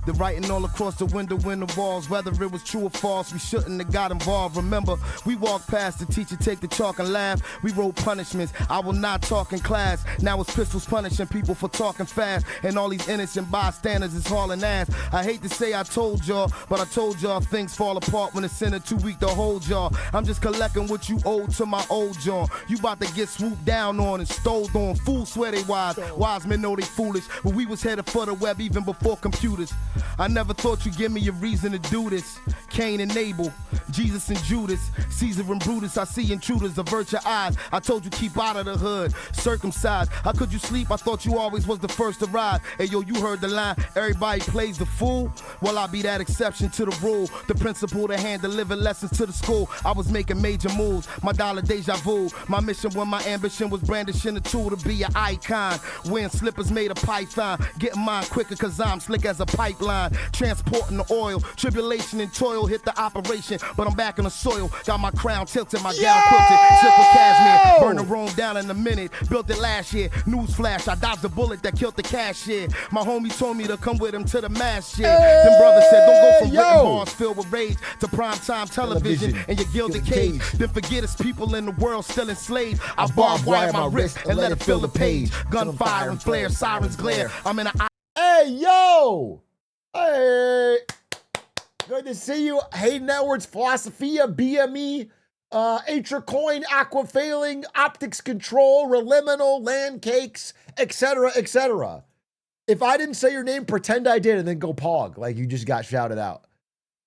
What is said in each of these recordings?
The writing all across the window in the walls. Whether it was true or false, we shouldn't have got involved. Remember, we walked past the teacher, take the chalk and laugh. We wrote punishments. I will not talk in class. Now it's pistols punishing people for talking fast. And all these innocent bystanders is hauling ass. I hate to say I told y'all, but I told y'all things fall apart when it's in a too weak to hold y'all. I'm just collecting what you owed to my old John. You about to get swooped down on and stole on. Fools swear they wise. Wise men know they foolish. But we was headed for the web even before computers. I never thought you'd give me a reason to do this. Cain and Abel, Jesus and Judas, Caesar and Brutus. I see intruders, avert your eyes. I told you keep out of the hood, circumcised. How could you sleep? I thought you always was the first to ride. Hey yo, you heard the line, everybody plays the fool. Well, I'll be that exception to the rule. The principle to hand deliver lessons to the school. I was making major moves, my dollar deja vu. My mission when my ambition was brandishing a tool to be an icon. Wearing slippers made of python. Getting mine quicker cause I'm slick as a pipeline. Transporting the oil. Tribulation and toil hit the operation. But I'm back in the soil. Got my crown tilted, my gown quilted. Slip with cashmere. Burn the room down in a minute. Built it last year. Newsflash, I dodged the bullet that killed the cashier. My homie told me to come with him to the mass shit. Them brothers said don't go from written bars filled with rage to primetime television and your gilded cage. Then forget it's people in the world still enslaved. I barbed wire my wrist and let it fill the page. Gunfire and flare, sirens glare. I'm in a... Hey, yo! Hey! Good to see you. Hayden Edwards, Philosophia, BME, Atrioc, Aquafailing, Optics Control, Reliminal, Land Cakes, etc., etc. If I didn't say your name, pretend I did and then go pog, like you just got shouted out.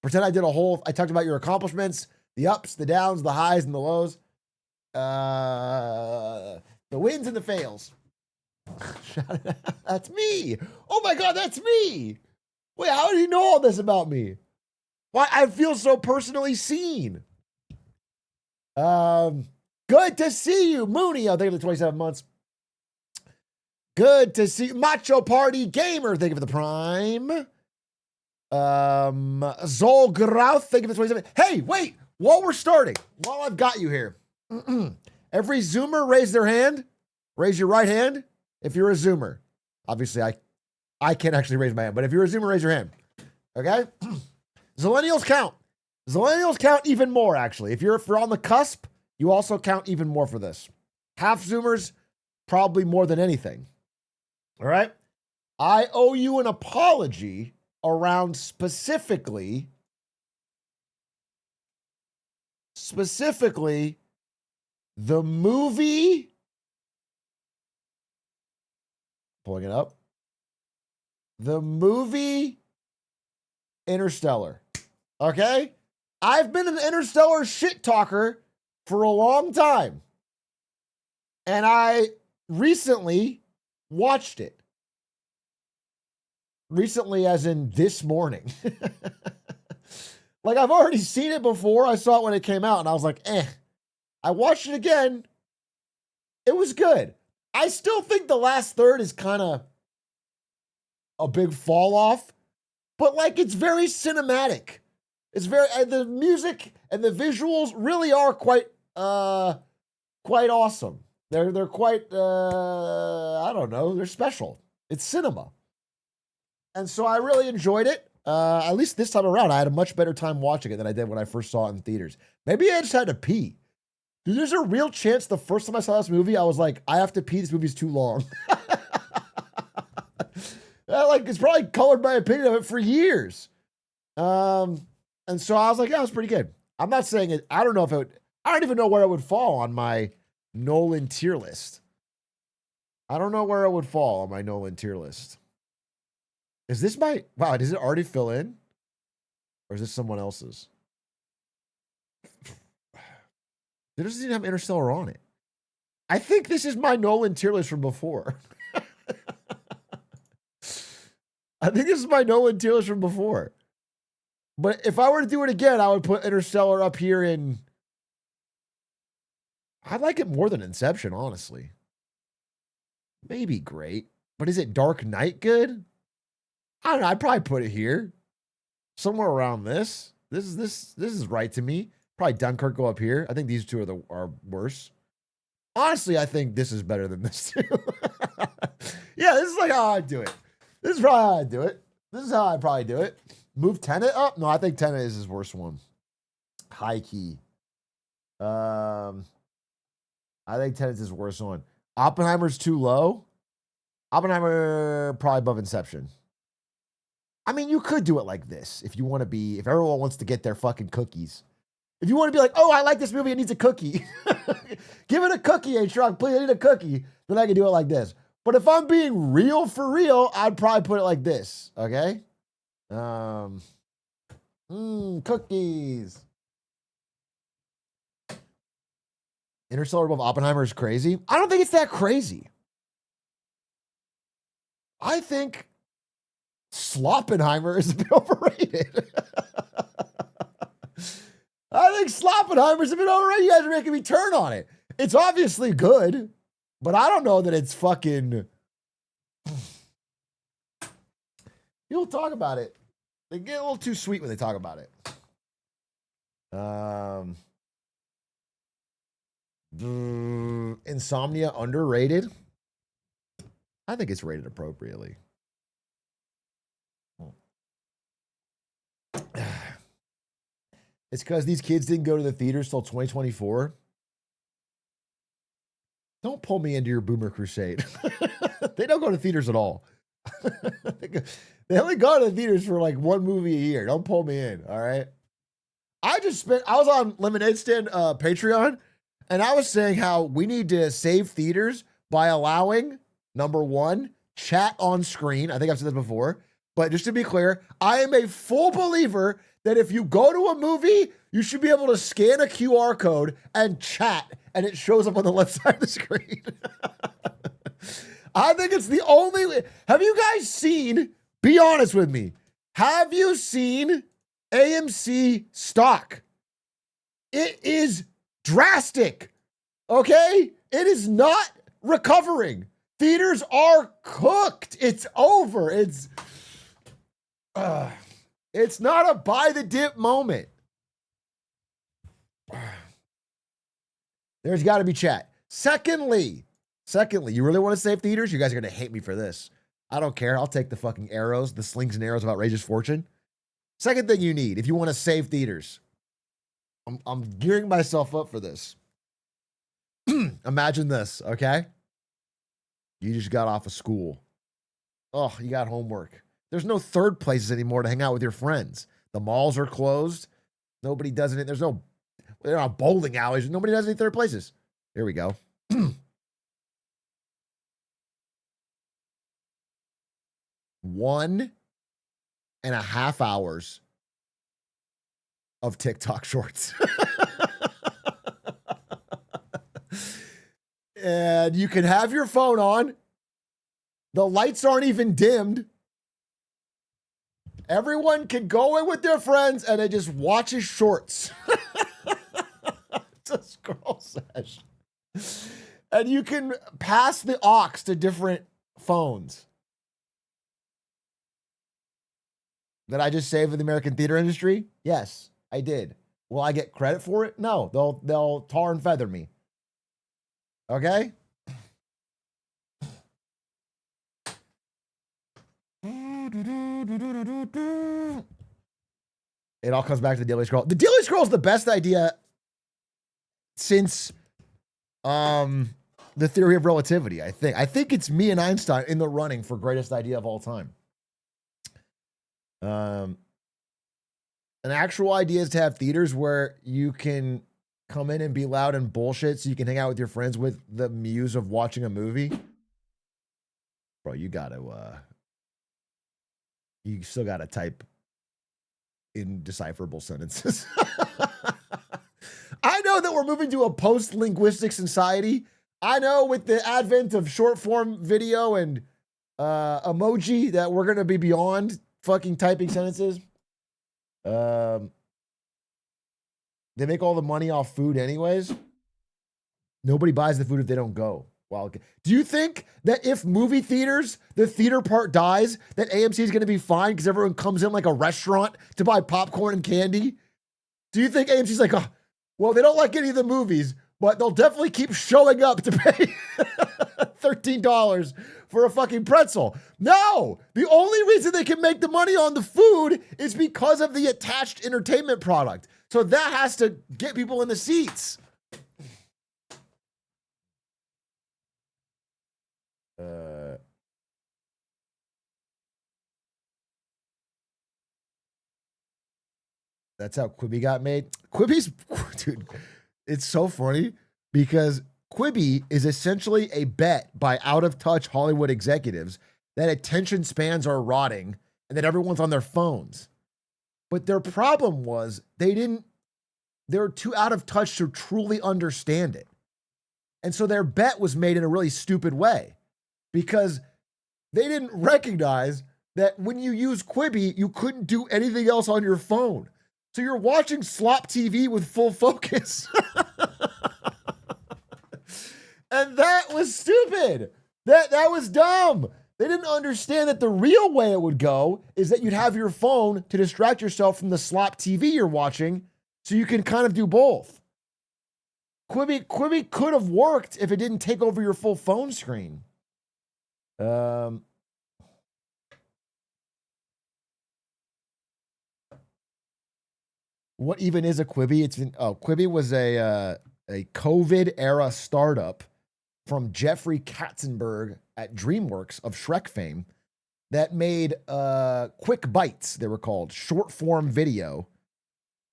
Pretend I did a whole, I talked about your accomplishments, the ups, the downs, the highs, and the lows. The wins and the fails. Shout it out. That's me. Oh my God, that's me. Wait, how do you know all this about me? Why, I feel so personally seen. Good to see you, Mooney. Thank you for the 27 months. Good to see you. Macho Party Gamer. Thank you for the prime. Zol Grauth. Thank you for the 27. Hey, wait. While we're starting, while I've got you here, every Zoomer raise their hand. Raise your right hand if you're a Zoomer. Obviously, I can't actually raise my hand, but if you're a Zoomer, raise your hand. Okay? Zillennials count. Zillennials count even more, actually. If you're on the cusp, you also count even more for this. Half Zoomers, probably more than anything. All right? I owe you an apology around specifically the movie. Pulling it up. The movie Interstellar. Okay? I've been an Interstellar shit talker for a long time. And I recently watched it. Recently, as in this morning. Like, I've already seen it before. I saw it when it came out, and I was like, eh. I watched it again. It was good. I still think the last third is kind of a big fall off, but like it's very cinematic. It's very the music and the visuals really are quite awesome. They're quite I don't know, they're special. It's cinema. And so I really enjoyed it. At least this time around, I had a much better time watching it than I did when I first saw it in theaters. Maybe I just had to pee. Dude, there's a real chance the first time I saw this movie, I was like, I have to pee. This movie's too long. Like, it's probably colored my opinion of it for years. And so I was like, yeah, it was pretty good. I'm not saying it. I don't know if it would, I don't even know where it would fall on my Nolan tier list. I don't know where it would fall on my Nolan tier list. Is this my, wow, does it already fill in? Or is this someone else's? It doesn't even have Interstellar on it. I think this is my Nolan tier list from before. I think this is my Nolan tier list from before. But if I were to do it again, I would put Interstellar up here in... I like it more than Inception, honestly. Maybe great. But is it Dark Knight good? I don't know. I'd probably put it here. Somewhere around this. This is right to me. Probably Dunkirk go up here. I think these two are worse. Honestly, I think this is better than this too. Yeah, this is like how I do it. This is probably how I do it. This is how I'd probably do it. Move Tenet up? No, I think Tenet is his worst one. High key. I think Tenet's his worst one. Oppenheimer's too low. Oppenheimer probably above Inception. I mean, you could do it like this if you want to be, if everyone wants to get their fucking cookies. If you want to be like, oh, I like this movie, it needs a cookie. Give it a cookie, Atrioc, please, I need a cookie. Then I can do it like this. But if I'm being real for real, I'd probably put it like this, okay? Cookies. Interstellar above Oppenheimer is crazy. I don't think it's that crazy. I think Sloppenheimer is a bit overrated. I think Sloppenheimer's a bit overrated. You guys are making me turn on it. It's obviously good, but I don't know that it's fucking... People talk about it. They get a little too sweet when they talk about it. Insomnia underrated? I think it's rated appropriately. It's because these kids didn't go to the theaters till 2024. Don't pull me into your boomer crusade. They don't go to theaters at all. They only go to the theaters for like one movie a year. Don't pull me in, all right? I was on Lemonade Stand Patreon, and I was saying how we need to save theaters by allowing, number one, chat on screen. I think I've said this before, but just to be clear, I am a full believer that if you go to a movie, you should be able to scan a QR code and chat, and it shows up on the left side of the screen. I think it's the only way. Have you guys seen, be honest with me, have you seen AMC stock? It is drastic, okay? It is not recovering. Theaters are cooked. It's over. It's not a buy the dip moment. There's got to be chat. Secondly, you really want to save theaters? You guys are going to hate me for this. I don't care. I'll take the fucking arrows, the slings and arrows of outrageous fortune. Second thing you need, if you want to save theaters, I'm gearing myself up for this. Imagine this, okay? You just got off of school. Oh, you got homework. There's no third places anymore to hang out with your friends. The malls are closed. Nobody does it. They're not bowling alleys. Nobody does any third places. Here we go. 1.5 hours of TikTok shorts. And you can have your phone on. The lights aren't even dimmed. Everyone can go in with their friends and they just watch his shorts. It's a scroll session. And you can pass the aux to different phones. Did I just save the American theater industry? Yes, I did. Will I get credit for it? No, they'll tar and feather me. Okay? It all comes back to the Daily Scroll. The Daily Scroll is the best idea since the theory of relativity, I think. I think it's me and Einstein in the running for greatest idea of all time. An actual idea is to have theaters where you can come in and be loud and bullshit so you can hang out with your friends with the muse of watching a movie. Bro, you still gotta type indecipherable sentences. I know that we're moving to a post-linguistic society. I know with the advent of short-form video and emoji that we're gonna be beyond fucking typing sentences. They make all the money off food anyways. Nobody buys the food if they don't go. Wow. Do you think that if movie theaters, the theater part dies, that AMC is going to be fine because everyone comes in like a restaurant to buy popcorn and candy? Do you think AMC's like, oh, well, they don't like any of the movies, but they'll definitely keep showing up to pay $13 for a fucking pretzel. No, the only reason they can make the money on the food is because of the attached entertainment product. So that has to get people in the seats. That's how Quibi got made. Quibi's, dude, it's so funny because Quibi is essentially a bet by out-of-touch Hollywood executives that attention spans are rotting and that everyone's on their phones. But their problem was they were too out of touch to truly understand it. And so their bet was made in a really stupid way because they didn't recognize that when you use Quibi, you couldn't do anything else on your phone. So you're watching slop TV with full focus. And that was stupid. That was dumb. They didn't understand that the real way it would go is that you'd have your phone to distract yourself from the slop TV you're watching so you can kind of do both. Quibi could have worked if it didn't take over your full phone screen. What even is a Quibi? Quibi was a COVID era startup from Jeffrey Katzenberg at DreamWorks of Shrek fame that made quick bites. They were called short form video,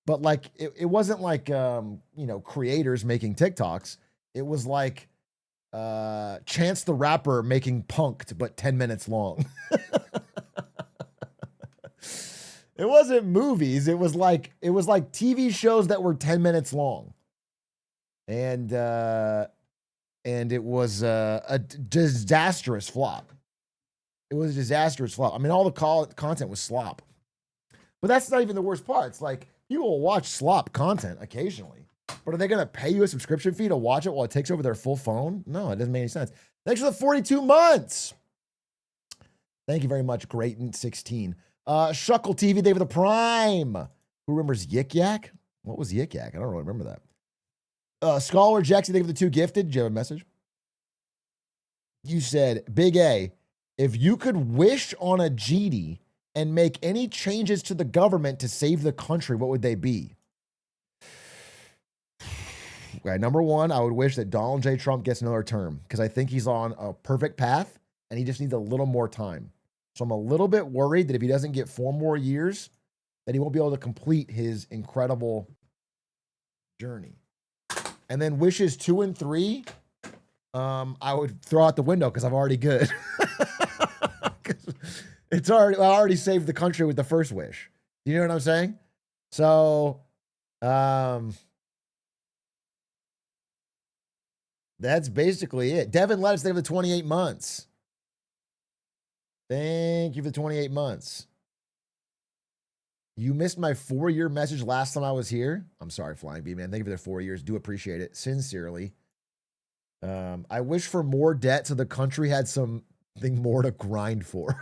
but like it wasn't like creators making TikToks. It was like Chance the Rapper making Punk'd, but 10 minutes long. It wasn't movies. It was like TV shows that were 10 minutes long. And it was a disastrous flop. It was a disastrous flop. I mean, all the content was slop. But that's not even the worst part. It's like, you will watch slop content occasionally. But are they going to pay you a subscription fee to watch it while it takes over their full phone? No, it doesn't make any sense. Thanks for the 42 months. Thank you very much, Grayton16. Shuckle TV, Day for the Prime. Who remembers Yik Yak? What was Yik Yak? I don't really remember that. Scholar Jackson, thank you for the 2 gifted. Did you have a message? You said, Big A, if you could wish on a genie and make any changes to the government to save the country, what would they be? Okay, number one, I would wish that Donald J. Trump gets another term because I think he's on a perfect path and he just needs a little more time. So I'm a little bit worried that if he doesn't get 4 more years, that he won't be able to complete his incredible journey. And then wishes 2 and 3, I would throw out the window because I'm already good. I already saved the country with the first wish. You know what I'm saying? So, that's basically it. Devin, let us think of the 28 months. Thank you for the 28 months. You missed my 4-year message last time I was here. I'm sorry, Flying Bee, man. Thank you for the 4 years. Do appreciate it. Sincerely. I wish for more debt so the country had something more to grind for.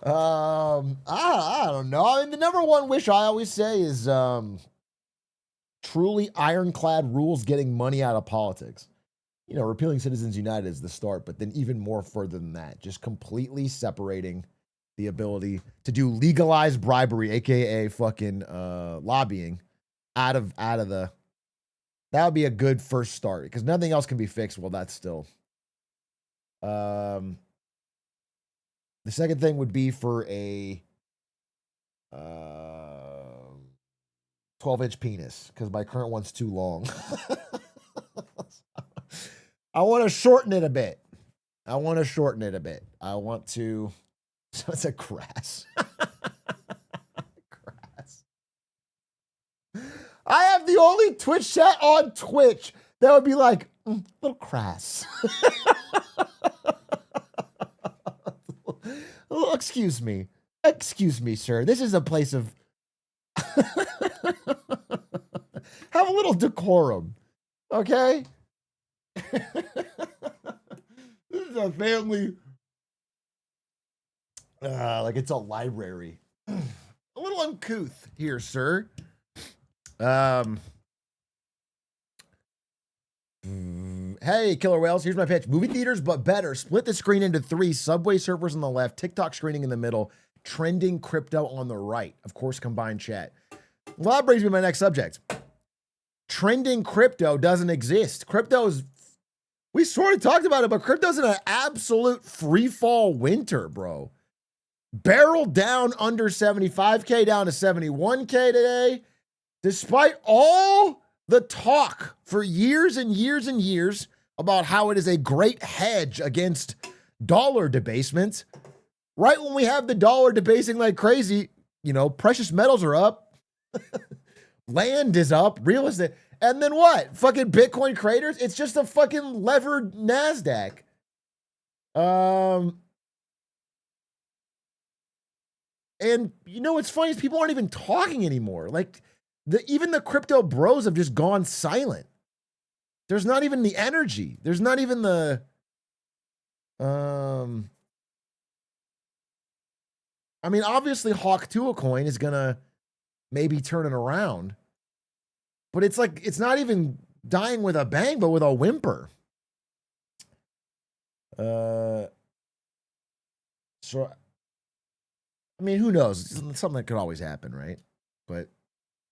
I don't know. I mean, the number one wish I always say is truly ironclad rules getting money out of politics. You know, repealing Citizens United is the start, but then even more further than that, just completely separating the ability to do legalized bribery, aka fucking lobbying, out of the. That would be a good first start because nothing else can be fixed. Well, that's still. The second thing would be for a 12-inch penis because my current one's too long. I want to shorten it a bit. I want to. So it's a grass. Grass. I have the only Twitch chat on Twitch that would be like, little crass. Oh, excuse me, sir. This is a place of. Have a little decorum, okay? This is a family. Like it's a library. A little uncouth here, sir. Hey, Killer Whales, here's my pitch. Movie theaters, but better. Split the screen into 3. Subway surfers on the left, TikTok screening in the middle, trending crypto on the right. Of course, combined chat. Well, that brings me to my next subject. Trending crypto doesn't exist. We sort of talked about it, but crypto's in an absolute free fall winter, bro. Barrel down under 75K, down to 71K today. Despite all the talk for years and years and years about how it is a great hedge against dollar debasement, right when we have the dollar debasing like crazy, precious metals are up, land is up, real estate, and then what? Fucking Bitcoin craters? It's just a fucking levered NASDAQ. And what's funny is people aren't even talking anymore. Like, even the crypto bros have just gone silent. There's not even the energy. There's not even the, obviously Hawk Tuah coin is going to maybe turn it around, but it's like, it's not even dying with a bang, but with a whimper. So, who knows? Something that could always happen, right? But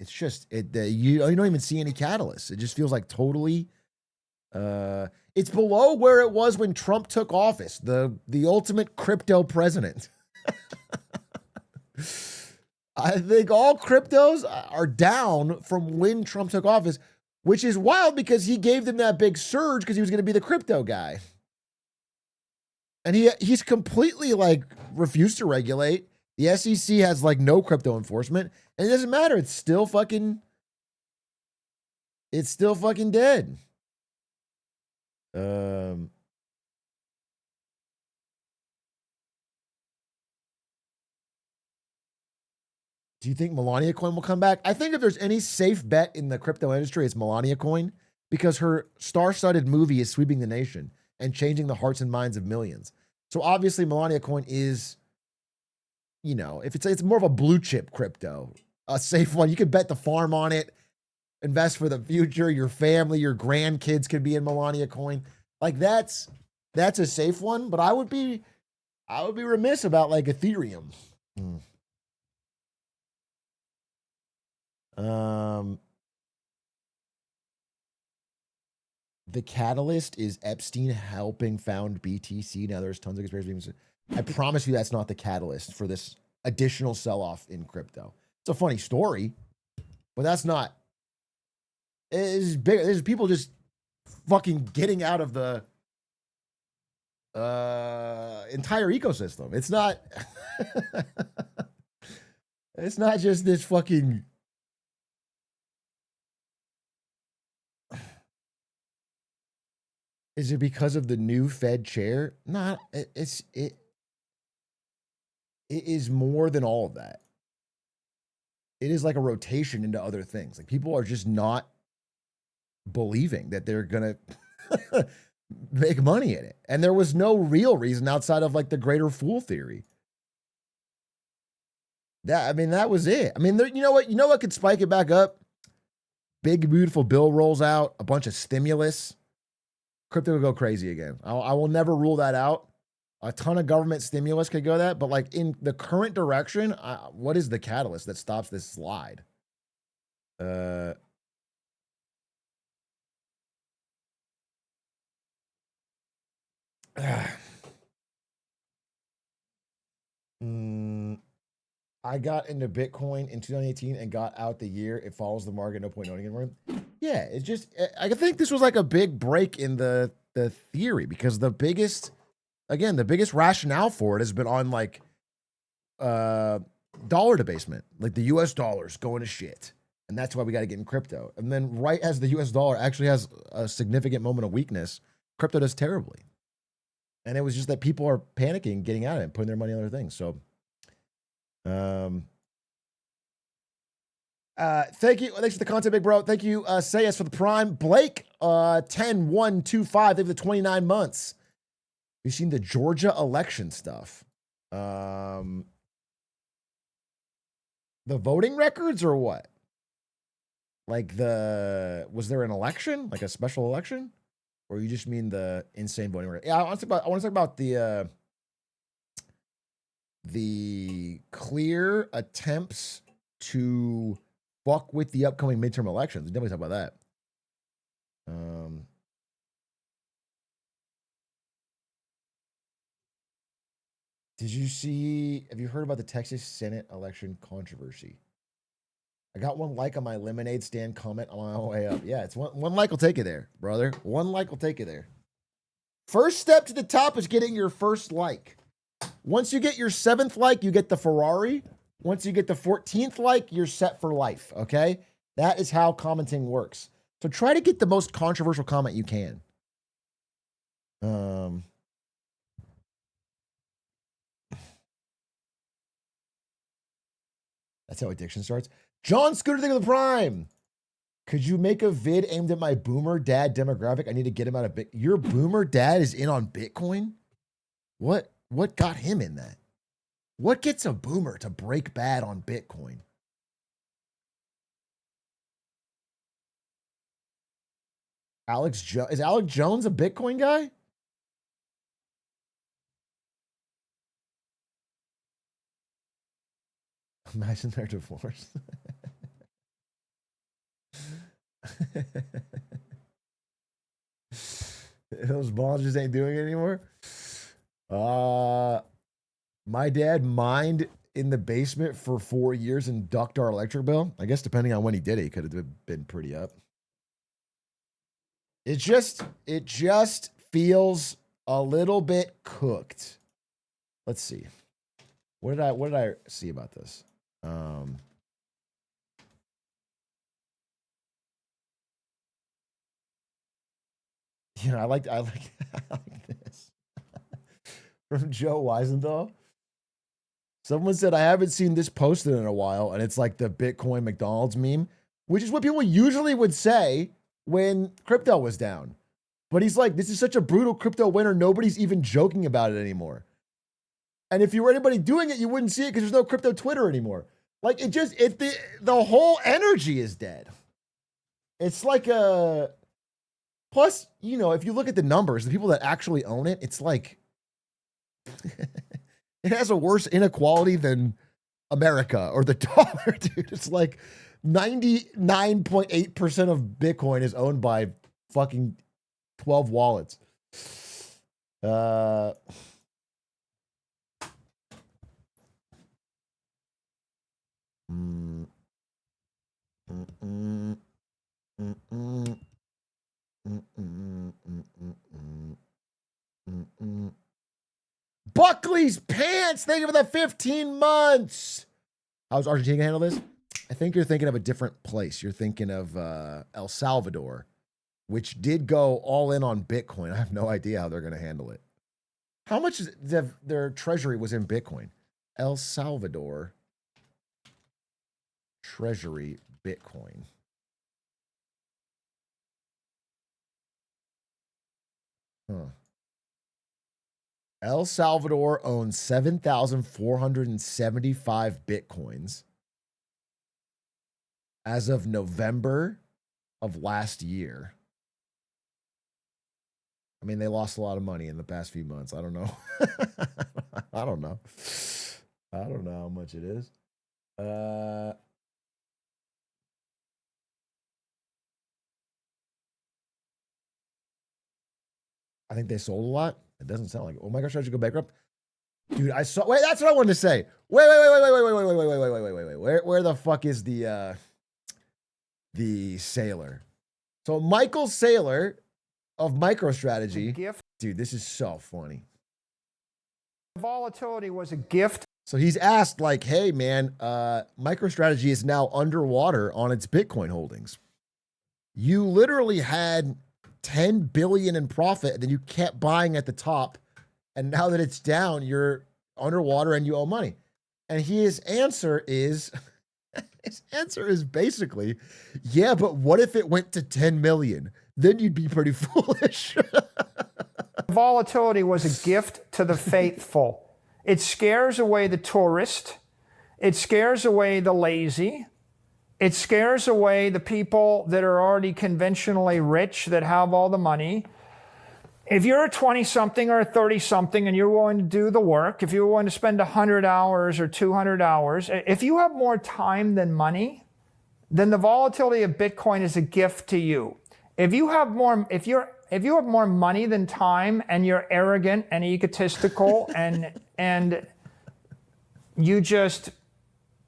it's just you don't even see any catalysts. It just feels like totally. It's below where it was when Trump took office. The ultimate crypto president. I think all cryptos are down from when Trump took office, which is wild because he gave them that big surge because he was going to be the crypto guy, and he's completely refused to regulate. The SEC has no crypto enforcement, and it doesn't matter. It's still fucking dead. Do you think Melania coin will come back? I think if there's any safe bet in the crypto industry, it's Melania coin, because her star-studded movie is sweeping the nation and changing the hearts and minds of millions. So obviously Melania coin is, if it's more of a blue chip crypto, a safe one. You could bet the farm on it, invest for the future. Your family, your grandkids could be in Melania coin. That's a safe one. But I would be remiss about Ethereum. The catalyst is Epstein helping found BTC. Now there's tons of conspiracy. I promise you that's not the catalyst for this additional sell-off in crypto. It's a funny story, but that's not. It's big. There's people just fucking getting out of the entire ecosystem. It's not. It's not just this fucking. Is it because of the new Fed chair? Not. It is more than all of that. It is like a rotation into other things. People are just not believing that they're gonna make money in it, and there was no real reason outside of the greater fool theory. That was it. You know what could spike it back up? Big beautiful bill rolls out, a bunch of stimulus. Crypto will go crazy again. I will never rule that out. A ton of government stimulus could go that, but in the current direction, what is the catalyst that stops this slide? I got into Bitcoin in 2018 and got out the year it follows the market. No point owning anymore. Yeah, it's just I think this was a big break in the theory, because the biggest rationale for it has been on dollar debasement, the US dollar's going to shit, and that's why we got to get in crypto. And then right as the US dollar actually has a significant moment of weakness, crypto does terribly. And it was just that people are panicking, getting out of it, and putting their money on other things. So, thank you. Thanks for the content, big bro. Thank you, Sayas, for the prime. Blake, 10125. They have the 29 months. You've seen the Georgia election stuff. The voting records or what? Was there an election? A special election? Or you just mean the insane voting rate? Yeah, I want to talk about the clear attempts to fuck with the upcoming midterm elections. We definitely talk about that. Have you heard about the Texas Senate election controversy? I got one like on my lemonade stand comment on my way up. Yeah, it's one like will take you there, brother. One like will take you there. First step to the top is getting your first like. Once you get your 7th like, you get the Ferrari. Once you get the 14th like, you're set for life, okay? That is how commenting works. So try to get the most controversial comment you can. That's how addiction starts. John Scooter, think of the prime. Could you make a vid aimed at my boomer dad demographic? I need to get him out of Bitcoin. Your boomer dad is in on Bitcoin? What got him in that? What gets a boomer to break bad on Bitcoin? Is Alex Jones a Bitcoin guy? Imagine their divorce. Those balls just ain't doing it anymore. My dad mined in the basement for 4 years and ducked our electric bill. I guess depending on when he did it, he could have been pretty up. It just feels a little bit cooked. Let's see. What did I see about this? I like this. From Joe Weisenthal. Someone said, I haven't seen this posted in a while, and it's like the Bitcoin McDonald's meme, which is what people usually would say when crypto was down. But he's like, this is such a brutal crypto winter, nobody's even joking about it anymore. And if you were anybody doing it, you wouldn't see it because there's no crypto Twitter anymore. Like the whole energy is dead. It's like plus, if you look at the numbers, the people that actually own it, it's like it has a worse inequality than America or the dollar, dude. It's like 99.8% of Bitcoin is owned by fucking 12 wallets. Buckley's pants. Thank you for the 15 months. How's Argentina gonna handle this? I think you're thinking of a different place. You're thinking of El Salvador, which did go all in on Bitcoin. I have no idea how they're going to handle it. How much their treasury was in Bitcoin? El Salvador treasury Bitcoin. El Salvador owns 7,475 Bitcoins as of November of last year. I mean, they lost a lot of money in the past few months. I don't know. I don't know how much it is. I think they sold a lot. It doesn't sound like it. Oh my gosh, I should go bankrupt. Dude, I saw. Wait, that's what I wanted to say. Wait. Where the fuck is the Sailor? So Michael Saylor of MicroStrategy. Gift. Dude, this is so funny. Volatility was a gift. So he's asked, like, hey man, MicroStrategy is now underwater on its Bitcoin holdings. You literally had 10 billion in profit, and then you kept buying at the top, and now that it's down, you're underwater and you owe money. And his answer is basically, yeah, but what if it went to 10 million? Then you'd be pretty foolish. Volatility was a gift to the faithful. It scares away the tourist. It scares away the lazy. It scares away the people that are already conventionally rich, that have all the money. If you're a 20-something or a 30-something and you're willing to do the work, if you're willing to spend 100 hours or 200 hours, if you have more time than money, then the volatility of Bitcoin is a gift to you. If you have more money than time and you're arrogant and egotistical and you just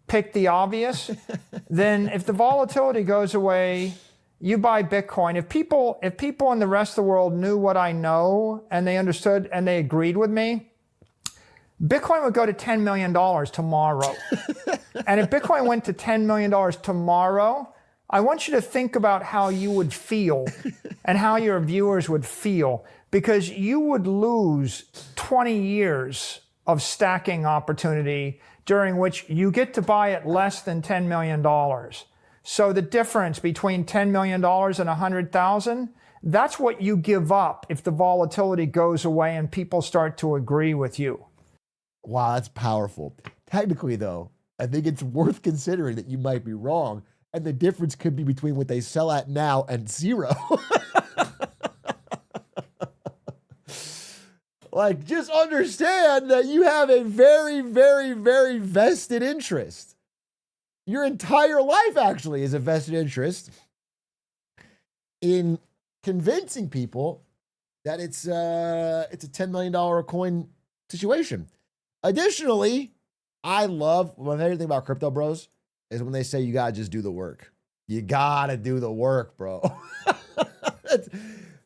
pick the obvious, then if the volatility goes away, you buy Bitcoin. If people in the rest of the world knew what I know and they understood and they agreed with me, Bitcoin would go to $10 million tomorrow. And if Bitcoin went to $10 million tomorrow, I want you to think about how you would feel and how your viewers would feel, because you would lose 20 years of stacking opportunity during which you get to buy at less than $10 million. So the difference between $10 million and 100,000, that's what you give up if the volatility goes away and people start to agree with you. Wow, that's powerful. Technically, though, I think it's worth considering that you might be wrong, and the difference could be between what they sell at now and zero. Like, just understand that you have a very, very, very vested interest. Your entire life actually is a vested interest in convincing people that it's a $10 million a coin situation. Additionally, I love, my favorite thing about crypto bros is when they say you gotta just do the work. You gotta do the work, bro.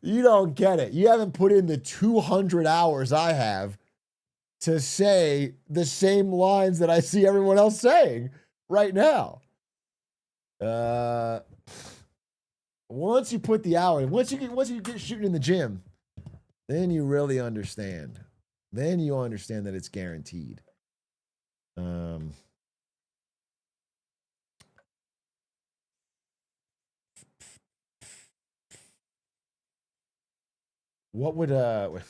You don't get it. You haven't put in the 200 hours I have to say the same lines that I see everyone else saying right now. Once you put the hour in, once you get shooting in the gym, then you really understand. Then you understand that it's guaranteed. What would wait,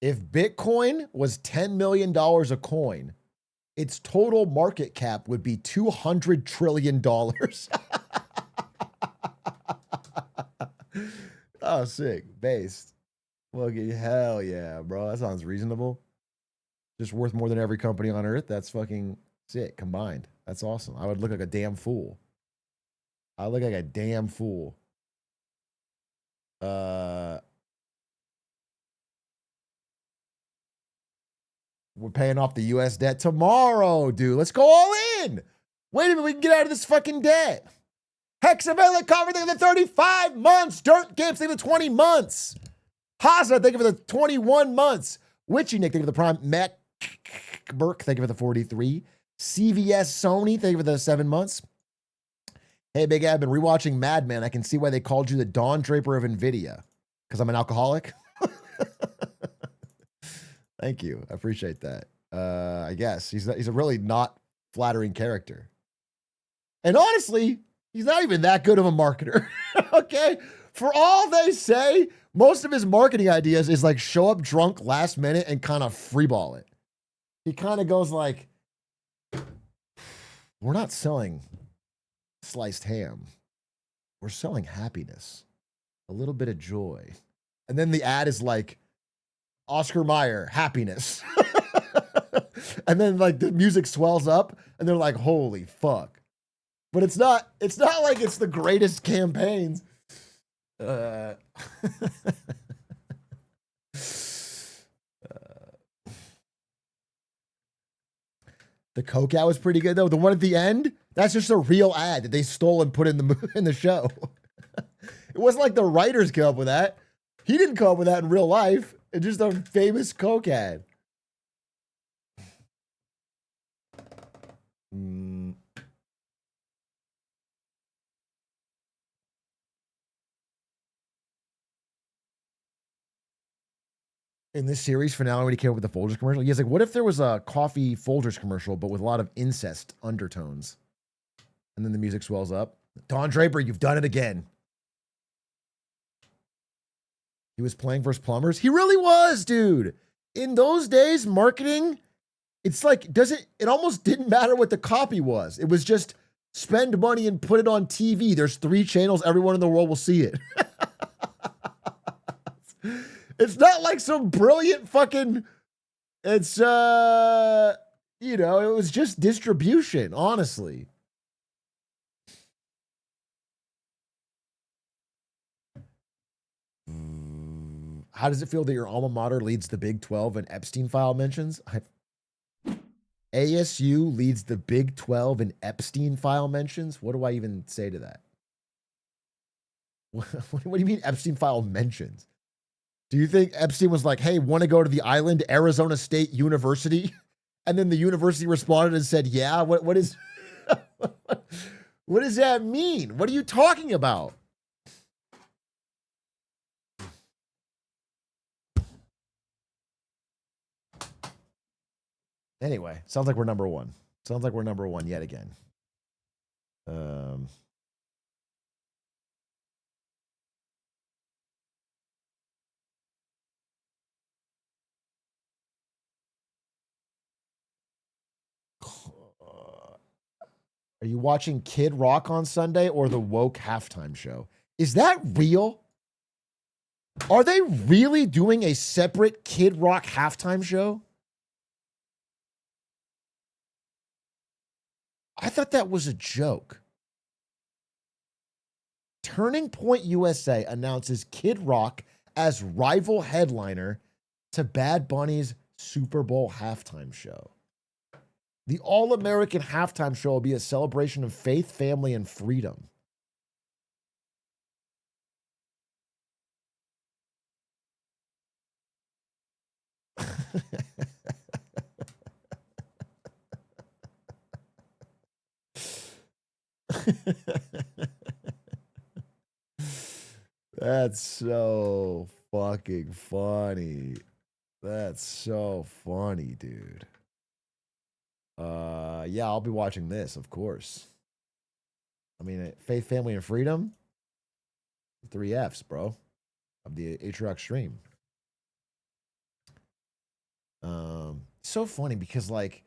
if Bitcoin was $10 million a coin, its total market cap would be $200 trillion. Oh, sick. Based. Well, hell yeah, bro. That sounds reasonable. Just worth more than every company on earth. That's fucking sick combined. That's awesome. I would look like a damn fool. I look like a damn fool. We're paying off the US debt tomorrow, dude. Let's go all in. Wait a minute, we can get out of this fucking debt. Hexavalent cover, thank you for the 35 months. Dirt Games, thank you for the 20 months. Haza, thank you for the 21 months. Witchy Nick, thank you for the prime. Matt Burke, thank you for the 43. CVS Sony, thank you for the 7 months. Hey, Big Ab, I've been rewatching Mad Men. I can see why they called you the Don Draper of NVIDIA. Because I'm an alcoholic? Thank you. I appreciate that. I guess. He's a really not flattering character. And honestly, he's not even that good of a marketer. Okay? For all they say, most of his marketing ideas is like show up drunk last minute and kind of freeball it. He kind of goes like, we're not selling sliced ham. We're selling happiness, a little bit of joy. And then the ad is like, Oscar Mayer, happiness. And then like the music swells up and they're like, holy fuck. But it's not like it's the greatest campaigns. The Coke ad was pretty good though. The one at the end, that's just a real ad that they stole and put in the show. It wasn't like the writers came up with that. He didn't come up with that in real life. It's just a famous Coke ad. In this series finale, when he came up with the Folgers commercial, he's like, what if there was a coffee Folgers commercial, but with a lot of incest undertones? And then the music swells up. Don Draper, you've done it again. He was playing versus plumbers. He really was, dude. In those days, marketing It's like, it almost didn't matter what the copy was. It was just spend money and put it on TV. There's 3 channels. Everyone in the world will see it. It's not like some brilliant fucking, it's, it was just distribution, honestly. How does it feel that your alma mater leads the Big 12 in Epstein file mentions? ASU leads the Big 12 in Epstein file mentions? What do I even say to that? What do you mean Epstein file mentions? Do you think Epstein was like, hey, want to go to the island, Arizona State University? And then the university responded and said, yeah, what is, what does that mean? What are you talking about? Anyway, sounds like we're number one. Sounds like we're number one yet again. Are you watching Kid Rock on Sunday or the woke halftime show? Is that real? Are they really doing a separate Kid Rock halftime show? I thought that was a joke. Turning Point USA announces Kid Rock as rival headliner to Bad Bunny's Super Bowl halftime show. The All-American halftime show will be a celebration of faith, family, and freedom. That's so fucking funny. That's so funny, dude. Yeah, I'll be watching this, of course. I mean, faith, family, and freedom. 3 F's, bro, of the Atrioc stream. So funny because, like,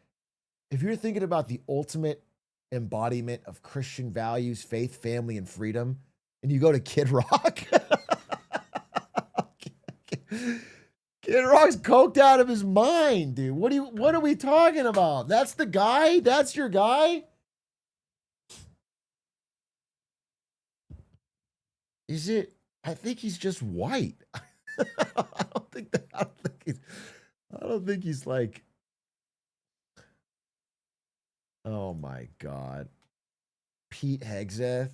if you're thinking about the ultimate embodiment of Christian values, faith, family, and freedom, and you go to Kid Rock, Kid Rock's coked out of his mind, dude. What are we talking about? That's the guy? That's your guy? Is it? I think he's just white. I don't think he's like, oh my God. Pete Hegseth.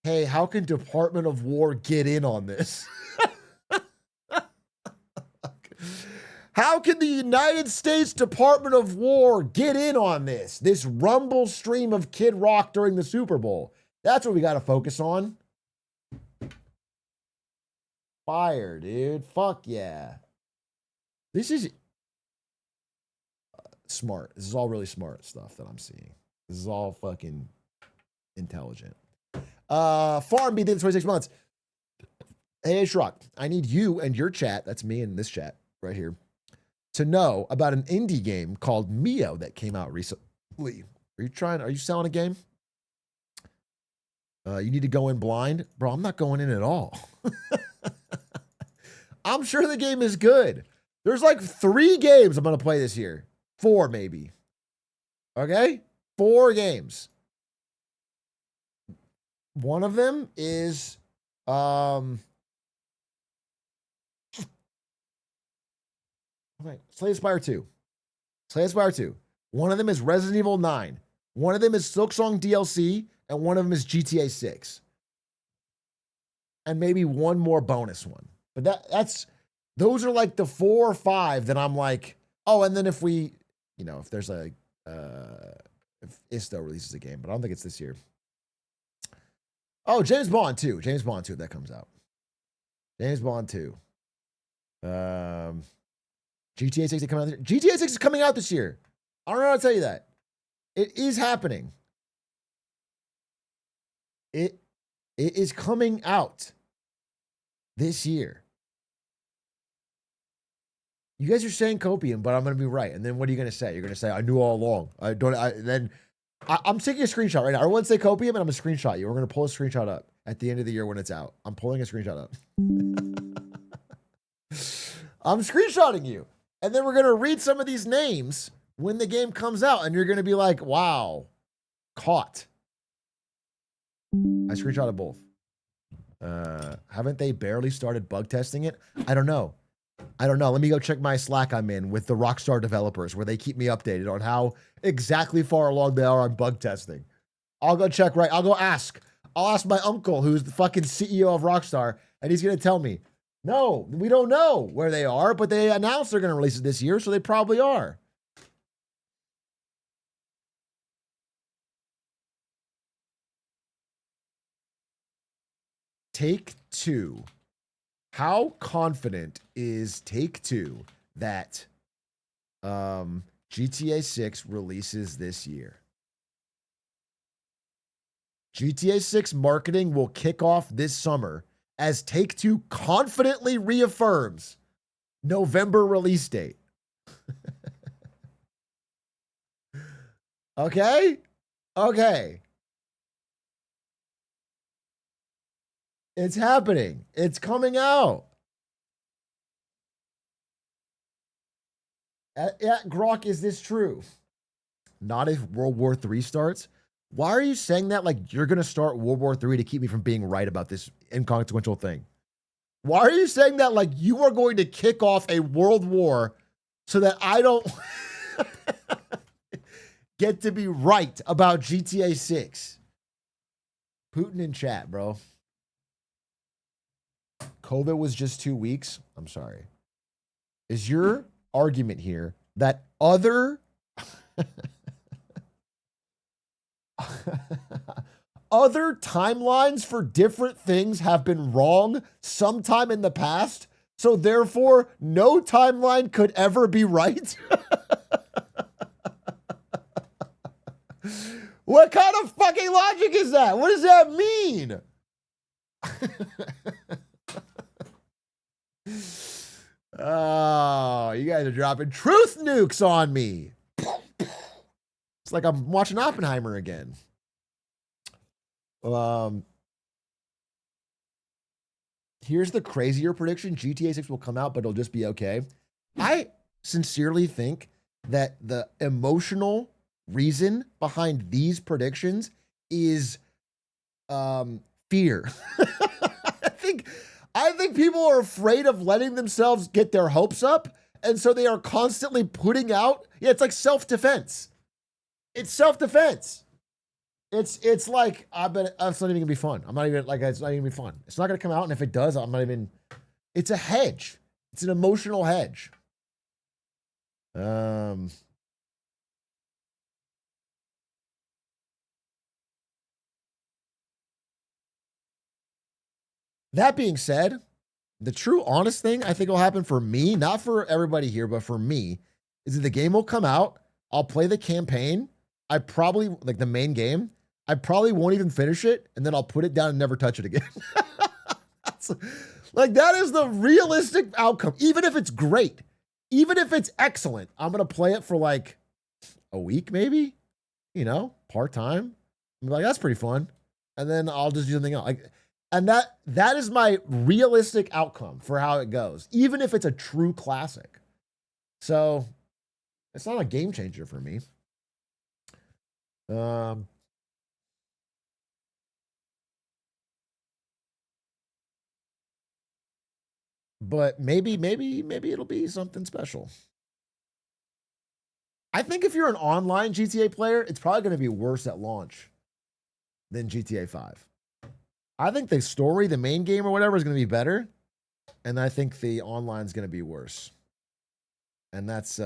Hey, how can Department of War get in on this? How can the United States Department of War get in on this? This rumble stream of Kid Rock during the Super Bowl. That's what we got to focus on. Fire, dude. Fuck yeah. This is smart. This is all really smart stuff that I'm seeing. This is all fucking intelligent. Farm beat 26 months. Hey, Shrock, I need you and your chat, that's me in this chat right here, to know about an indie game called Mio that came out recently. Are you selling a game? You need to go in blind. Bro, I'm not going in at all. I'm sure the game is good. There's like 3 games I'm going to play this year. 4 maybe. Okay? 4 games. One of them is Slay Spire 2. Slay Spire 2. One of them is Resident Evil 9. One of them is Silksong DLC, and one of them is GTA 6. And maybe one more bonus one. But those are like the 4 or 5 that I'm like, oh, and then if there's a if Isto releases a game, but I don't think it's this year. Oh, James Bond 2. James Bond 2, that comes out. James Bond 2. GTA 6 is coming out this year. GTA 6 is coming out this year. I don't know how to tell you that. It is happening. It is coming out this year. You guys are saying copium, but I'm gonna be right. And then what are you gonna say? You're gonna say I knew all along. I'm taking a screenshot right now. Everyone say copium, and I'm gonna screenshot you. We're gonna pull a screenshot up at the end of the year when it's out. I'm pulling a screenshot up. I'm screenshotting you, and then we're gonna read some of these names when the game comes out, and you're gonna be like, "Wow, caught." I screenshotted both. Haven't they barely started bug testing it? I don't know. Let me go check my Slack I'm in with the Rockstar developers where they keep me updated on how exactly far along they are on bug testing. I'll go check I'll go ask. I'll ask my uncle who's the fucking CEO of Rockstar, and he's going to tell me, no, we don't know where they are, but they announced they're going to release it this year, so they probably are. Take-Two. How confident is Take-Two that GTA 6 releases this year? GTA 6 marketing will kick off this summer as Take-Two confidently reaffirms November release date. Okay? It's happening. It's coming out. Grok, is this true? Not if World War III starts. Why are you saying that like you're going to start World War III to keep me from being right about this inconsequential thing? Why are you saying that like you are going to kick off a world war so that I don't get to be right about GTA 6? Putin in chat, bro. COVID was just 2 weeks. I'm sorry. Is your argument here that other timelines for different things have been wrong sometime in the past, so therefore no timeline could ever be right? What kind of fucking logic is that? What does that mean? Oh, you guys are dropping truth nukes on me. It's like I'm watching Oppenheimer again. Here's the crazier prediction. GTA 6 will come out, but it'll just be okay. I sincerely think that the emotional reason behind these predictions is fear. I think people are afraid of letting themselves get their hopes up, and so they are constantly putting out. Yeah, it's like self-defense. It's self-defense. It's like I bet it's not even gonna be fun. I'm not even like it's not even gonna be fun. It's not gonna come out, and if it does, I'm not even. It's a hedge. It's an emotional hedge. That being said, the true honest thing I think will happen for me, not for everybody here, but for me, is that the game will come out. I'll play the campaign. I probably, like the main game, I probably won't even finish it, and then I'll put it down and never touch it again. Like, that is the realistic outcome. Even if it's great, even if it's excellent, I'm going to play it for like a week, maybe, part-time. I'm like, that's pretty fun. And then I'll just do something else. Like, and that is my realistic outcome for how it goes, even if it's a true classic. So it's not a game changer for me. But maybe it'll be something special. I think if you're an online GTA player, it's probably going to be worse at launch than GTA 5. I think the story, the main game or whatever, is going to be better. And I think the online is going to be worse. And that's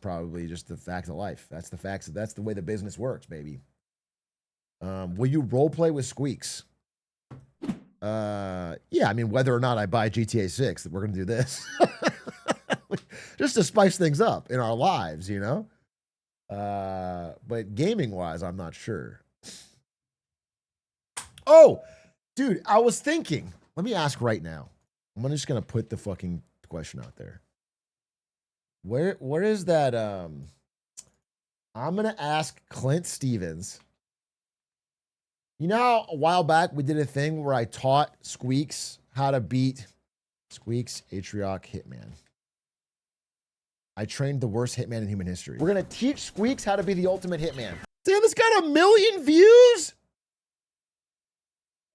probably just the facts of life. That's the facts. That's the way the business works, baby. Will you role play with Squeaks? Yeah, I mean, whether or not I buy GTA 6, we're going to do this. Just to spice things up in our lives, But gaming-wise, I'm not sure. Oh, dude, I was thinking. Let me ask right now. I'm just going to put the fucking question out there. Where is that? I'm gonna ask Clint Stevens. You know how a while back we did a thing where I taught Squeaks how to beat Squeaks Atrioc Hitman. I trained the worst hitman in human history. We're gonna teach Squeaks how to be the ultimate hitman. Damn, this got 1 million views?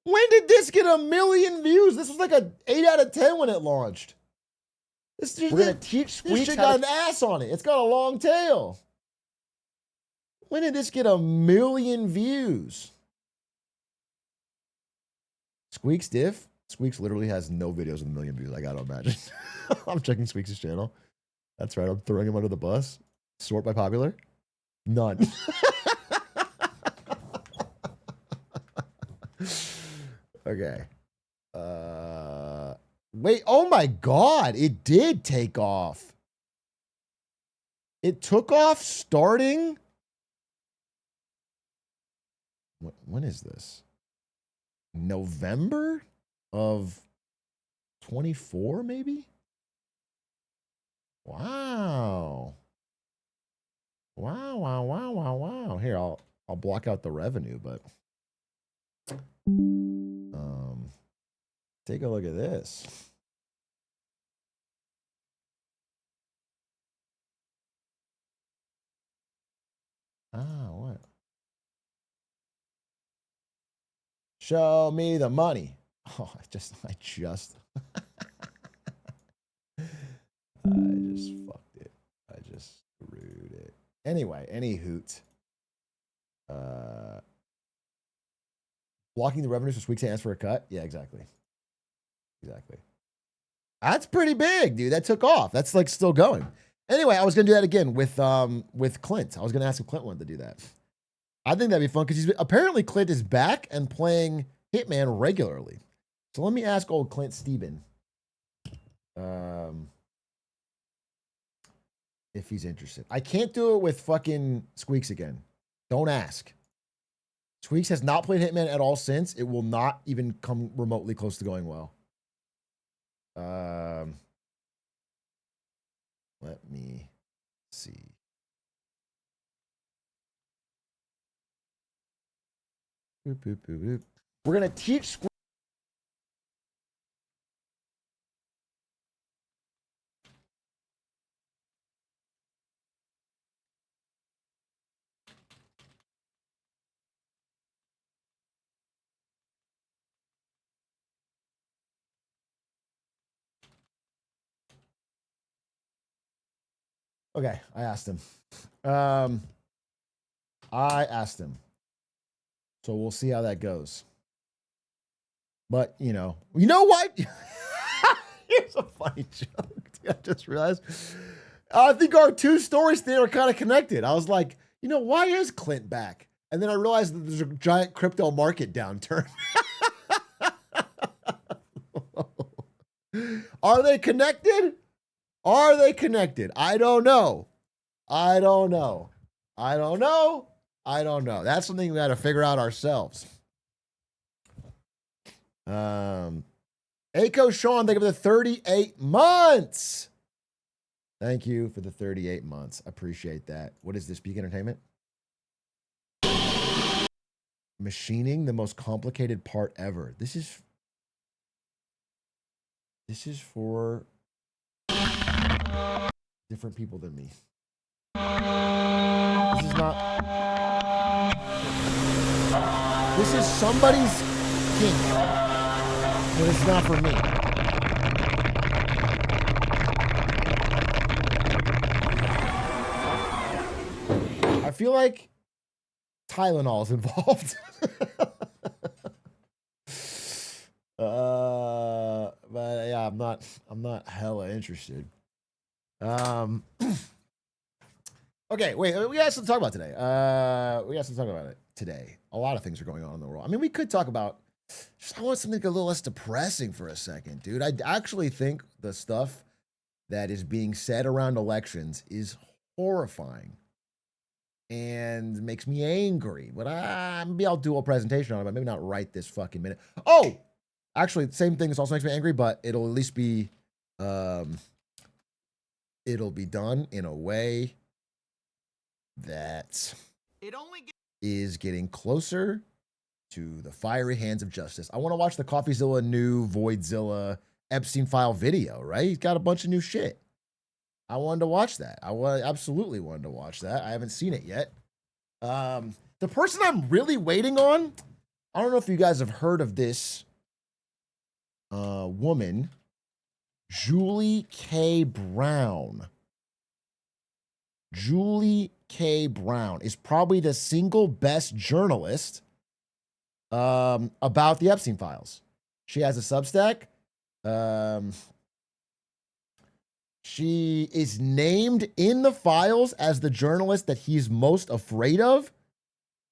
When did this get 1 million views? This was like a 8 out of 10 when it launched. We're gonna teach Squeaks. This shit got an ass on it. It's got a long tail. When did this get 1 million views? Squeaks diff? Squeaks literally has no videos with 1 million views, I gotta imagine. I'm checking Squeaks' channel. That's right, I'm throwing him under the bus. Sort by popular? None. Okay. Wait, oh my God, it did take off. It took off starting. When is this? November of 24, maybe? Wow. Wow. Here, I'll block out the revenue, but take a look at this. What? Show me the money. Oh, I just I just fucked it. I just screwed it. Anyway, any hoot. Blocking the revenue so Squeaks can ask for a cut? Yeah, exactly. That's pretty big, dude. That took off. That's like still going. Anyway, I was gonna do that again with Clint. I was gonna ask if Clint wanted to do that. I think that'd be fun because apparently Clint is back and playing Hitman regularly. So let me ask old Clint Steven if he's interested. I can't do it with fucking Squeaks again. Don't ask. Squeaks has not played Hitman at all since. It will not even come remotely close to going well. Let me see. Boop, boop, boop, boop. We're going to teach Okay, I asked him. So we'll see how that goes. But, you know what? Here's a funny joke. I just realized. I think our two stories there are kind of connected. I was like, why is Clint back? And then I realized that there's a giant crypto market downturn. Are they connected? I don't know. That's something we got to figure out ourselves. Aiko Sean, thank you for the 38 months. Thank you for the 38 months. Appreciate that. What is this? Peak Entertainment? Machining, the most complicated part ever. This is for different people than me. This is somebody's kink, but it's not for me. I feel like Tylenol is involved. But yeah, I'm not hella interested. Okay, wait, we got something to talk about today. A lot of things are going on in the world. I mean, we could talk about, I want something a little less depressing for a second, dude. I actually think the stuff that is being said around elections is horrifying and makes me angry. But maybe I'll do a presentation on it, but maybe not right this fucking minute. Oh, actually, the same thing. This also makes me angry, but it'll at least be It'll be done in a way that is getting closer to the fiery hands of justice. I want to watch the CoffeeZilla new Voidzilla Epstein file video, right? He's got a bunch of new shit. I wanted to watch that. Absolutely wanted to watch that. I haven't seen it yet. The person I'm really waiting on, I don't know if you guys have heard of this woman, Julie K. Brown. Julie K. Brown is probably the single best journalist about the Epstein files. She has a Substack. She is named in the files as the journalist that he's most afraid of.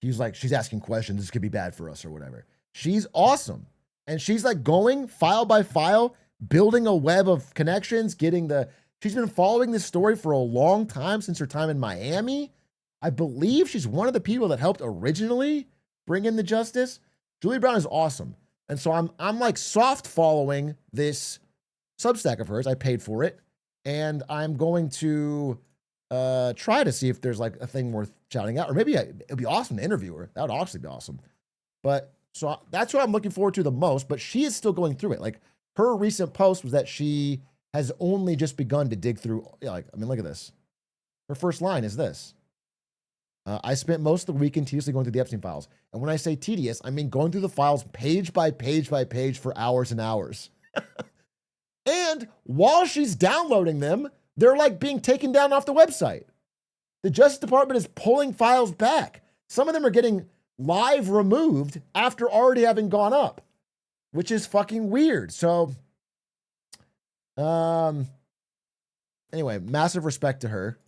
He's like, she's asking questions. This could be bad for us or whatever. She's awesome. And she's like going file by file, building a web of connections, she's been following this story for a long time since her time in Miami. I believe she's one of the people that helped originally bring in the justice. Julie Brown is awesome. And so I'm like soft following this Substack of hers. I paid for it. And I'm going to try to see if there's like a thing worth shouting out. Or maybe it'd be awesome to interview her. That would actually be awesome. But so that's what I'm looking forward to the most. But she is still going through it. Like her recent post was that she has only just begun to dig through. Look at this. Her first line is this. I spent most of the weekend tediously going through the Epstein files. And when I say tedious, I mean going through the files page by page by page for hours and hours. And while she's downloading them, they're like being taken down off the website. The Justice Department is pulling files back. Some of them are getting live removed after already having gone up, which is fucking weird. So, anyway, massive respect to her.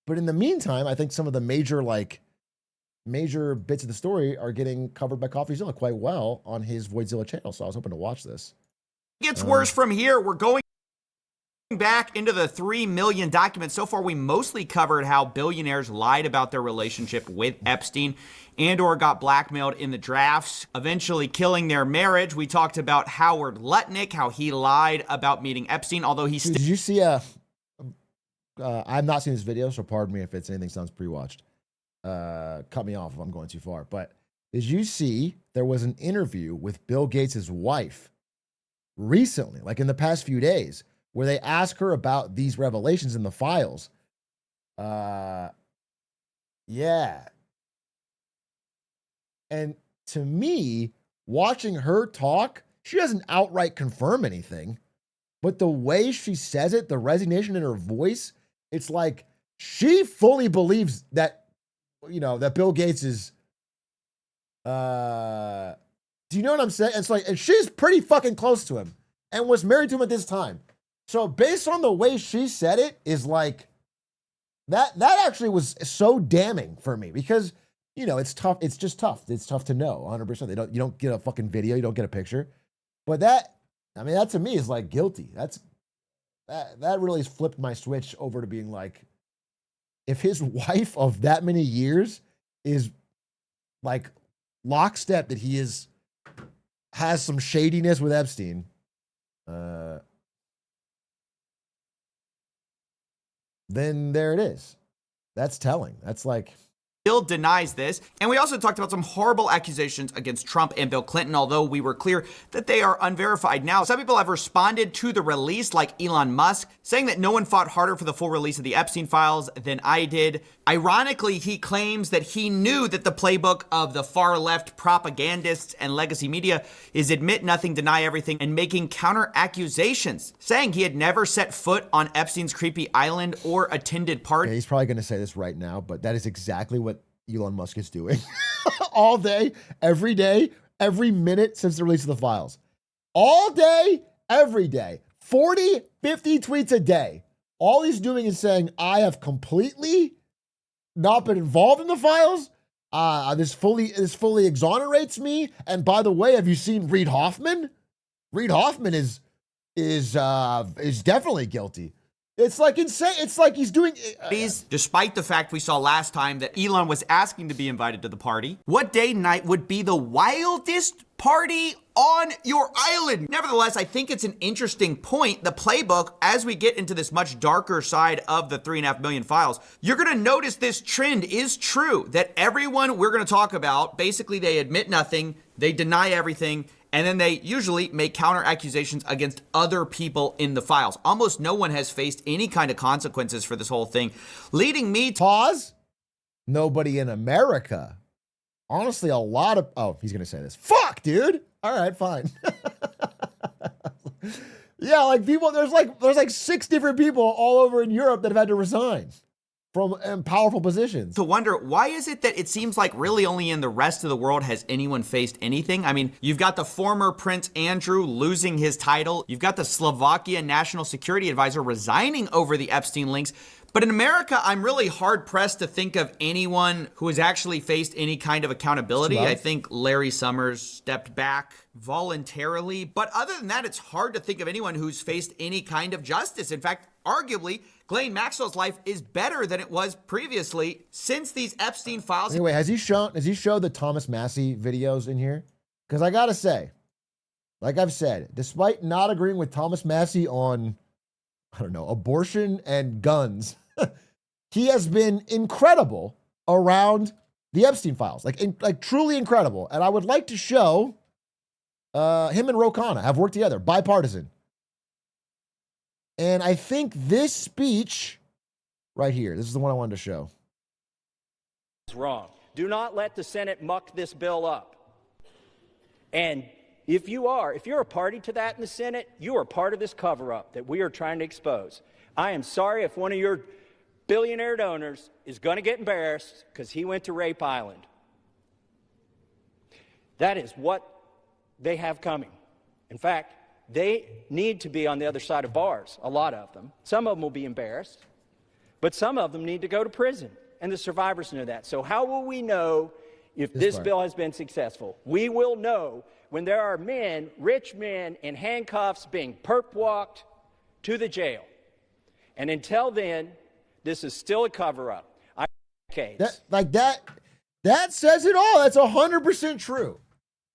But in the meantime, I think some of the major bits of the story are getting covered by CoffeeZilla quite well on his Voidzilla channel. So I was hoping to watch this. It gets worse from here. We're going back into the 3 million documents. So far, we mostly covered how billionaires lied about their relationship with Epstein and or got blackmailed in the drafts, eventually killing their marriage. We talked about Howard Lutnick, how he lied about meeting Epstein, although he Did you see I've not seen this video, so pardon me if anything sounds pre-watched. Cut me off if I'm going too far. But did you see there was an interview with Bill Gates' wife recently, like in the past few days, where they ask her about these revelations in the files? Yeah. And to me, watching her talk, she doesn't outright confirm anything, but the way she says it, the resignation in her voice, it's like she fully believes that, that Bill Gates is, do you know what I'm saying? It's like, and she's pretty fucking close to him and was married to him at this time. So based on the way she said it is like, that actually was so damning for me because, it's tough. It's just tough. It's tough to know 100%. You don't get a fucking video. You don't get a picture, but that to me is like guilty. That really has flipped my switch over to being like, if his wife of that many years is like lockstep that he has some shadiness with Epstein, then there it is. That's telling. That's like, still denies this. And we also talked about some horrible accusations against Trump and Bill Clinton, although we were clear that they are unverified. Now, some people have responded to the release, like Elon Musk, saying that no one fought harder for the full release of the Epstein files than I did. Ironically, he claims that he knew that the playbook of the far left propagandists and legacy media is admit nothing, deny everything, and making counter accusations, saying he had never set foot on Epstein's creepy island or attended parties. Yeah, he's probably going to say this right now, but that is exactly what Elon Musk is doing all day, every minute since the release of the files. All day, every day, 40, 50 tweets a day. All he's doing is saying, I have completely not been involved in the files. This fully exonerates me. And by the way, have you seen Reid Hoffman? Reid Hoffman is definitely guilty. It's like insane. It's like he's doing. Despite the fact we saw last time that Elon was asking to be invited to the party, what day and night would be the wildest party on your island? Nevertheless, I think it's an interesting point. The playbook, as we get into this much darker side of the 3.5 million files, you're going to notice this trend is true, that everyone we're going to talk about, basically they admit nothing, they deny everything, and then they usually make counter accusations against other people in the files. Almost no one has faced any kind of consequences for this whole thing, leading me to... Pause. Nobody in America. Honestly, a lot of... Oh, he's going to say this. Fuck, dude. All right, fine. Yeah, like people, there's like 6 different people all over in Europe that have had to resign from powerful positions. To wonder, why is it that it seems like really only in the rest of the world has anyone faced anything? I mean, you've got the former Prince Andrew losing his title. You've got the Slovakia National Security Advisor resigning over the Epstein links. But in America, I'm really hard-pressed to think of anyone who has actually faced any kind of accountability. I think Larry Summers stepped back voluntarily. But other than that, it's hard to think of anyone who's faced any kind of justice. In fact, arguably, Ghislaine Maxwell's life is better than it was previously since these Epstein files. Anyway, has he showed the Thomas Massey videos in here? Because I got to say, like I've said, despite not agreeing with Thomas Massey on, I don't know, abortion and guns, he has been incredible around the Epstein files, like truly incredible. And I would like to show him and Ro Khanna have worked together, bipartisan. And I think this speech right here, this is the one I wanted to show. It's wrong. Do not let the Senate muck this bill up. And if you're a party to that in the Senate, you are part of this cover-up that we are trying to expose. I am sorry if one of your billionaire donors is going to get embarrassed because he went to Rape Island. That is what they have coming. In fact, they need to be on the other side of bars, a lot of them. Some of them will be embarrassed, but some of them need to go to prison, and the survivors know that. So how will we know if this bill has been successful? We will know when there are men, rich men, in handcuffs being perp-walked to the jail. And until then, this is still a cover-up. That says it all. That's 100% true.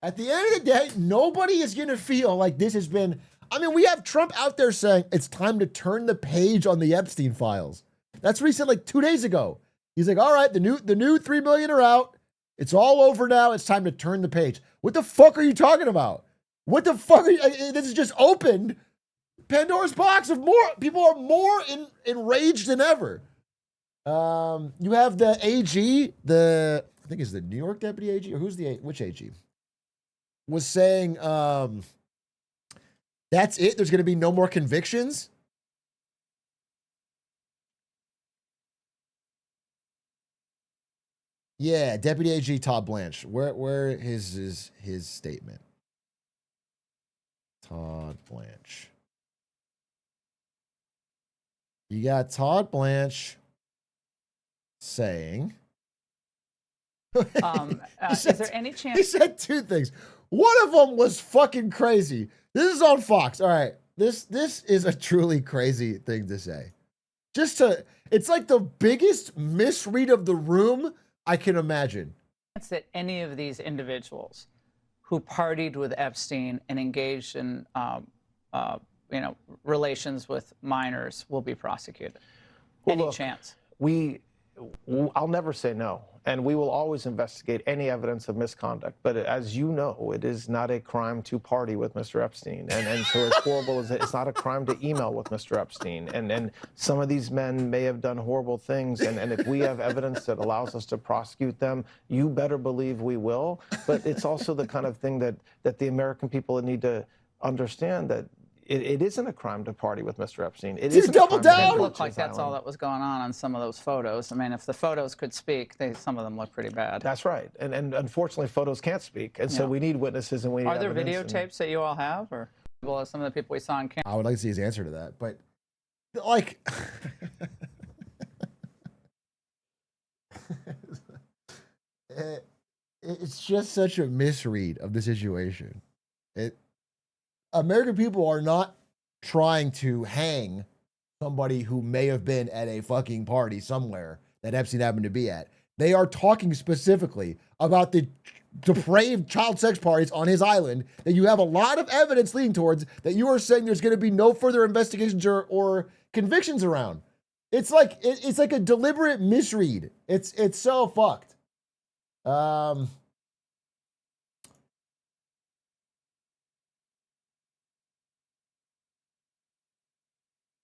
At the end of the day, nobody is going to feel like this has been... I mean, we have Trump out there saying it's time to turn the page on the Epstein files. That's what he said like 2 days ago. He's like, all right, the new 3 million are out. It's all over now. It's time to turn the page. What the fuck are you talking about? What the fuck are you... This is just opened Pandora's box of more... People are more enraged than ever. You have the AG, I think it's the New York deputy AG, or which AG? Was saying, that's it. There's going to be no more convictions. Yeah, Deputy AG Todd Blanche. Where is his statement? Todd Blanche. You got Todd Blanche saying. Is there any chance? He said 2 things. One of them was fucking crazy. This is on Fox. All right. This is a truly crazy thing to say. It's like the biggest misread of the room I can imagine. That any of these individuals who partied with Epstein and engaged in, relations with minors will be prosecuted? Well, Any look, chance? I'll never say no, and we will always investigate any evidence of misconduct. But as you know, it is not a crime to party with Mr. Epstein, and so as horrible as it's not a crime to email with Mr. Epstein. And some of these men may have done horrible things, and if we have evidence that allows us to prosecute them, you better believe we will. But it's also the kind of thing that the American people need to understand, that it isn't a crime to party with Mr. Epstein. It isn't double down. It looked like that's all that was going on some of those photos. I mean, if the photos could speak, some of them look pretty bad. That's right. And unfortunately, photos can't speak. And so we need witnesses and we need Are there evidence videotapes that you all have? Or well, some of the people we saw on camera? I would like to see his answer to that. But, like... it's just such a misread of the situation. American people are not trying to hang somebody who may have been at a fucking party somewhere that Epstein happened to be at. They are talking specifically about the depraved child sex parties on his island that you have a lot of evidence leading towards, that you are saying there's going to be no further investigations or convictions around. It's like a deliberate misread. It's so fucked.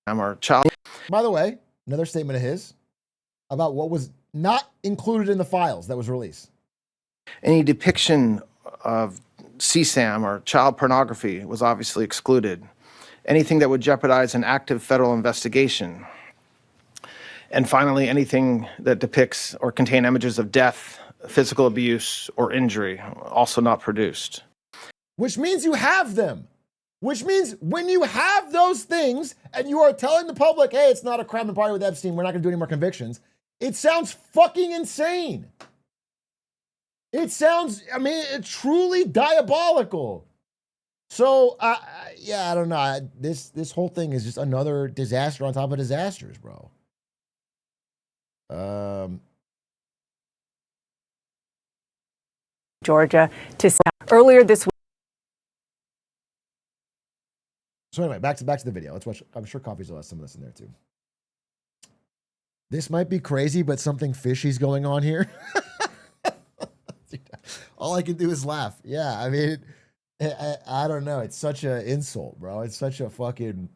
Our child. By the way, another statement of his about what was not included in the files that was released. Any depiction of CSAM or child pornography was obviously excluded. Anything that would jeopardize an active federal investigation. And finally, anything that depicts or contain images of death, physical abuse, or injury, also not produced. Which means you have them. Which means when you have those things and you are telling the public, hey, it's not a crime and party with Epstein, we're not gonna do any more convictions, it sounds fucking insane. It sounds, it's truly diabolical. So, yeah, I don't know. This whole thing is just another disaster on top of disasters, bro. Georgia to earlier this week. So anyway, back to the video. Let's watch. I'm sure Coffee's will have some of this in there too. This might be crazy, but something fishy's going on here. All I can do is laugh. Yeah, I mean, I don't know. It's such an insult, bro. It's such a fucking.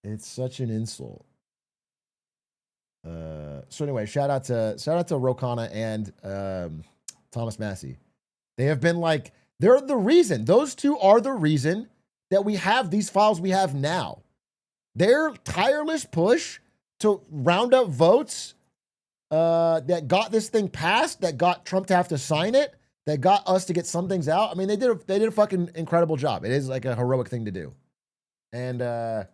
It's such an insult. So anyway, shout out to Rokana and Thomas Massey. They have been like, they're the reason. Those two are the reason that we have these files we have now. Their tireless push to round up votes that got this thing passed, that got Trump to have to sign it, that got us to get some things out. I mean, they did a fucking incredible job. It is like a heroic thing to do. And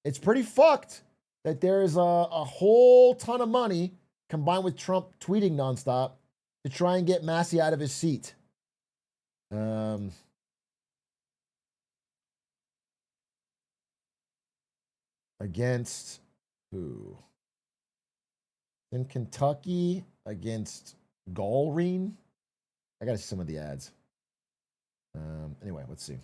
it's pretty fucked that there is a whole ton of money combined with Trump tweeting nonstop to try and get Massey out of his seat. Against who? In Kentucky against Gallreen. I gotta see some of the ads. Anyway, let's see.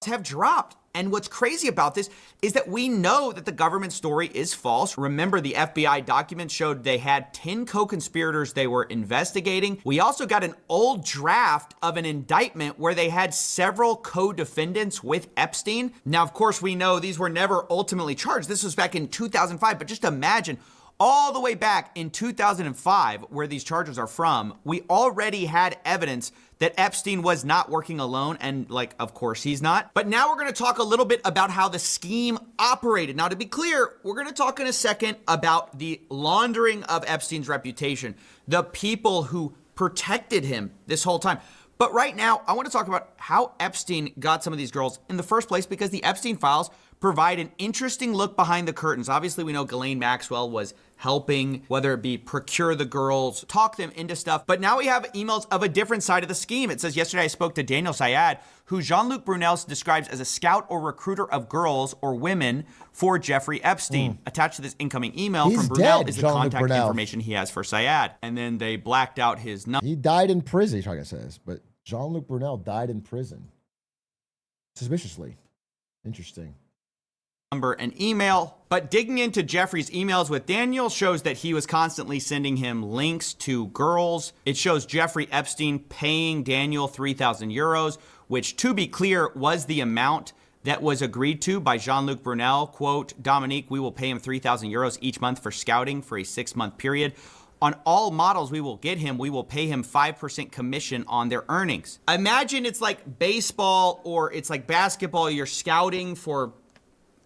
Have dropped. And what's crazy about this is that we know that the government story is false. Remember, the FBI documents showed they had 10 co-conspirators they were investigating. We also got an old draft of an indictment where they had several co-defendants with Epstein. Now, of course, we know these were never ultimately charged. This was back in 2005, but just imagine all the way back in 2005, where these charges are from, we already had evidence that Epstein was not working alone, and of course he's not. But now we're gonna talk a little bit about how the scheme operated. Now, to be clear, we're gonna talk in a second about the laundering of Epstein's reputation, the people who protected him this whole time. But right now, I wanna talk about how Epstein got some of these girls in the first place, because the Epstein files provide an interesting look behind the curtains. Obviously, we know Ghislaine Maxwell was helping, whether it be procure the girls, talk them into stuff. But now we have emails of a different side of the scheme. It says, yesterday I spoke to Daniel Syed, who Jean-Luc Brunel describes as a scout or recruiter of girls or women for Jeffrey Epstein. Attached to this incoming email from Brunel is the contact information he has for Syed. And then they blacked out his number. He died in prison, Chaga says, but Jean-Luc Brunel died in prison. Suspiciously. Interesting. Number and email. But digging into Jeffrey's emails with Daniel shows that he was constantly sending him links to girls. It shows Jeffrey Epstein paying Daniel 3,000 euros, which, to be clear, was the amount that was agreed to by Jean-Luc Brunel. Quote, Dominique, we will pay him 3,000 euros each month for scouting for a 6-month period. On all models we will get him, we will pay him 5% commission on their earnings. Imagine it's like baseball or it's like basketball. You're scouting for,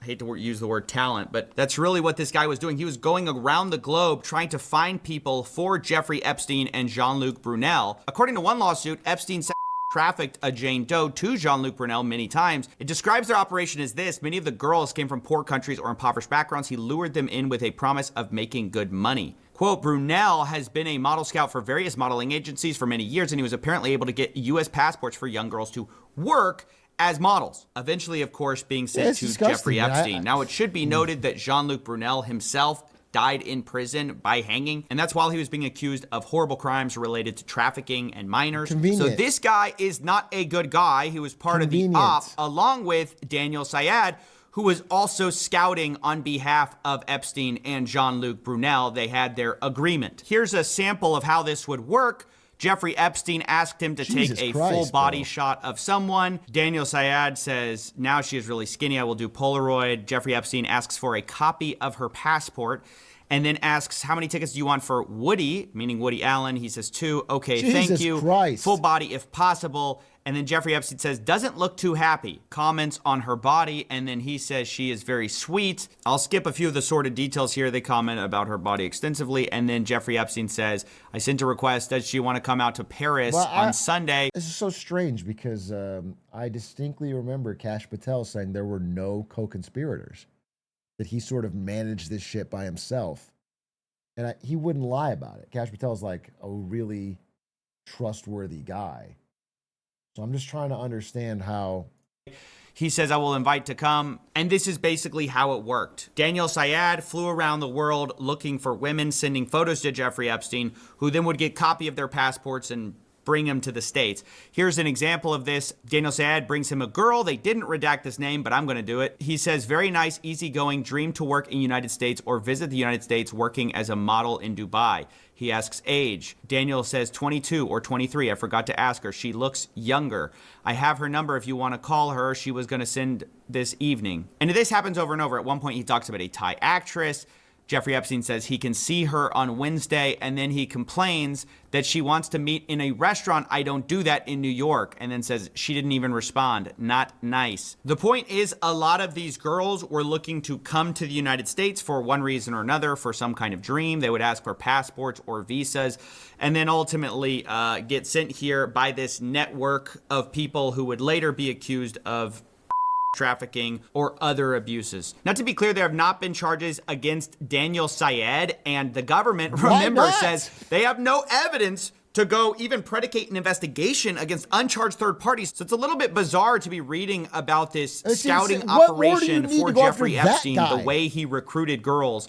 I hate to use the word talent, but that's really what this guy was doing. He was going around the globe trying to find people for Jeffrey Epstein and Jean-Luc Brunel. According to one lawsuit, Epstein trafficked a Jane Doe to Jean-Luc Brunel many times. It describes their operation as this. Many of the girls came from poor countries or impoverished backgrounds. He lured them in with a promise of making good money. Quote, Brunel has been a model scout for various modeling agencies for many years, and he was apparently able to get U.S. passports for young girls to work as models, eventually, of course, being sent it's to disgusting, Jeffrey man. Epstein. Now, it should be noted that Jean-Luc Brunel himself died in prison by hanging, and that's while he was being accused of horrible crimes related to trafficking and minors. Convenient. So this guy is not a good guy. He was part of the op, along with Daniel Syed, who was also scouting on behalf of Epstein and Jean-Luc Brunel. They had their agreement. Here's a sample of how this would work. Jeffrey Epstein asked him to take a full body shot of someone. Daniel Syed says, now she is really skinny, I will do Polaroid. Jeffrey Epstein asks for a copy of her passport and then asks, how many tickets do you want for Woody, meaning Woody Allen? He says 2. Okay, thank you. Christ. Full body if possible. And then Jeffrey Epstein says, doesn't look too happy. Comments on her body, and then he says she is very sweet. I'll skip a few of the sordid details here. They comment about her body extensively, and then Jeffrey Epstein says, I sent a request. Does she want to come out to Paris on Sunday? This is so strange because I distinctly remember Kash Patel saying there were no co-conspirators, that he sort of managed this shit by himself. And he wouldn't lie about it. Kash Patel's like a really trustworthy guy. So I'm just trying to understand how. He says, I will invite to come. And this is basically how it worked. Daniel Syed flew around the world looking for women, sending photos to Jeffrey Epstein, who then would get copy of their passports and bring him to the States. Here's an example of this. Daniel Syed brings him a girl. They didn't redact this name, but I'm going to do it. He says, very nice, easygoing, dream to work in United States or visit the United States working as a model in Dubai. He asks age. Daniel says 22 or 23. I forgot to ask her. She looks younger. I have her number if you want to call her. She was going to send this evening. And this happens over and over. At one point, he talks about a Thai actress. Jeffrey Epstein says he can see her on Wednesday, and then he complains that she wants to meet in a restaurant. I don't do that in New York, and then says she didn't even respond. Not nice. The point is, a lot of these girls were looking to come to the United States for one reason or another, for some kind of dream. They would ask for passports or visas, and then ultimately get sent here by this network of people who would later be accused of trafficking or other abuses. Now, to be clear, there have not been charges against Daniel Syed, and the government, remember, says they have no evidence to go even predicate an investigation against uncharged third parties. So it's a little bit bizarre to be reading about this scouting operation for Jeffrey Epstein, the way he recruited girls,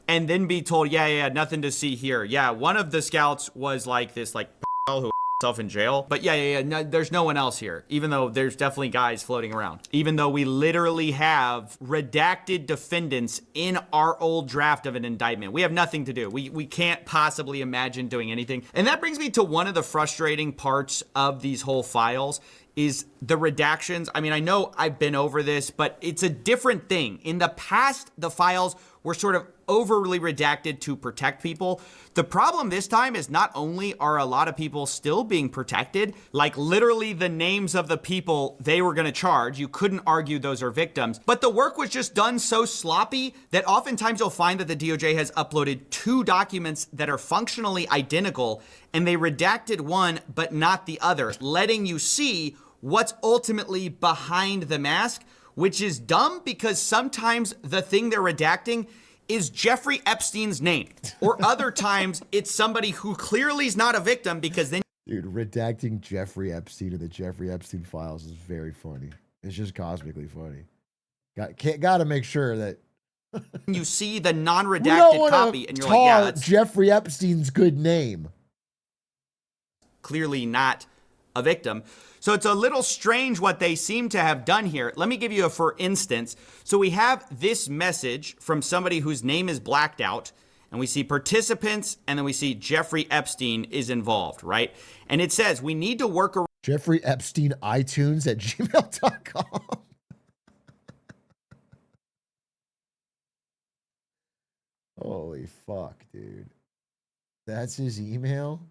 and then be told, yeah, nothing to see here. Yeah, one of the scouts was like this, like, who himself in jail. But no, there's no one else here, even though there's definitely guys floating around. Even though we literally have redacted defendants in our old draft of an indictment. We have nothing to do. We can't possibly imagine doing anything. And that brings me to one of the frustrating parts of these whole files is the redactions. I mean, I know I've been over this, but it's a different thing. In the past, the files were sort of overly redacted to protect people. The problem this time is not only are a lot of people still being protected, like literally the names of the people they were going to charge, you couldn't argue those are victims, but the work was just done so sloppy that oftentimes you'll find that the DOJ has uploaded 2 documents that are functionally identical, and they redacted one but not the other, letting you see what's ultimately behind the mask, which is dumb because sometimes the thing they're redacting is Jeffrey Epstein's name. Or other times it's somebody who clearly is not a victim because then... Dude, redacting Jeffrey Epstein in the Jeffrey Epstein files is very funny. It's just cosmically funny. Got to make sure that... you see the non-redacted copy and you're like, yeah, that's Jeffrey Epstein's good name. Clearly not a victim. So it's a little strange what they seem to have done here. Let me give you a for instance. So we have this message from somebody whose name is blacked out, and we see participants, and then we see Jeffrey Epstein is involved, right? And it says, we need to work around Jeffrey Epstein iTunes at gmail.com. Holy fuck, dude. That's his email?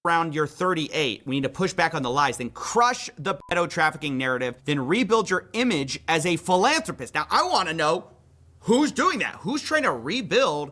Around your 38. We need to push back on the lies, then crush the pedo trafficking narrative, then rebuild your image as a philanthropist. Now, I want to know who's doing that. Who's trying to rebuild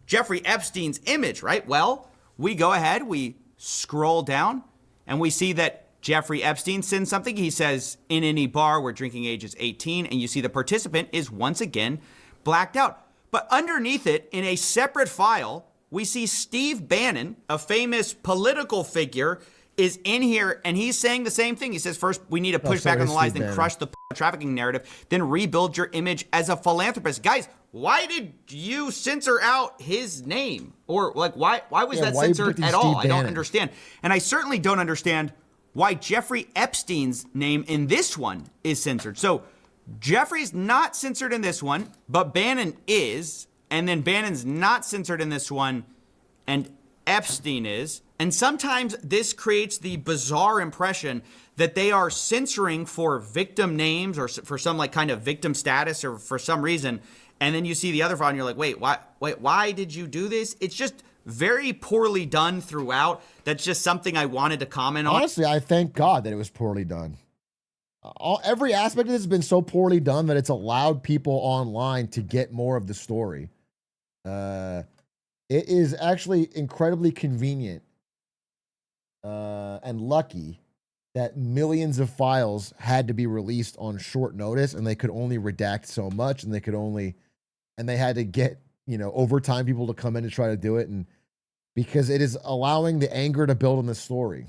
Jeffrey Epstein's image, right? Well, we go ahead, we scroll down, and we see that Jeffrey Epstein sends something. He says, in any bar where drinking age is 18, and you see the participant is once again blacked out. But underneath it, in a separate file, we see Steve Bannon, a famous political figure, is in here, and he's saying the same thing. He says, first, we need to push back on the lies, then crush the trafficking narrative, then rebuild your image as a philanthropist. Guys, why did you censor out his name? Or like, why was that censored at all? I don't understand. And I certainly don't understand why Jeffrey Epstein's name in this one is censored. So Jeffrey's not censored in this one, but Bannon is. And then Bannon's not censored in this one, and Epstein is. And sometimes this creates the bizarre impression that they are censoring for victim names or for some like kind of victim status or for some reason. And then you see the other file and you're like, why did you do this? It's just very poorly done throughout. That's just something I wanted to comment on. Honestly, I thank God that it was poorly done. Every aspect of this has been so poorly done that it's allowed people online to get more of the story. It is actually incredibly convenient and lucky that millions of files had to be released on short notice, and they could only redact so much, and they had to get, overtime people to come in to try to do it, and because it is allowing the anger to build on the story.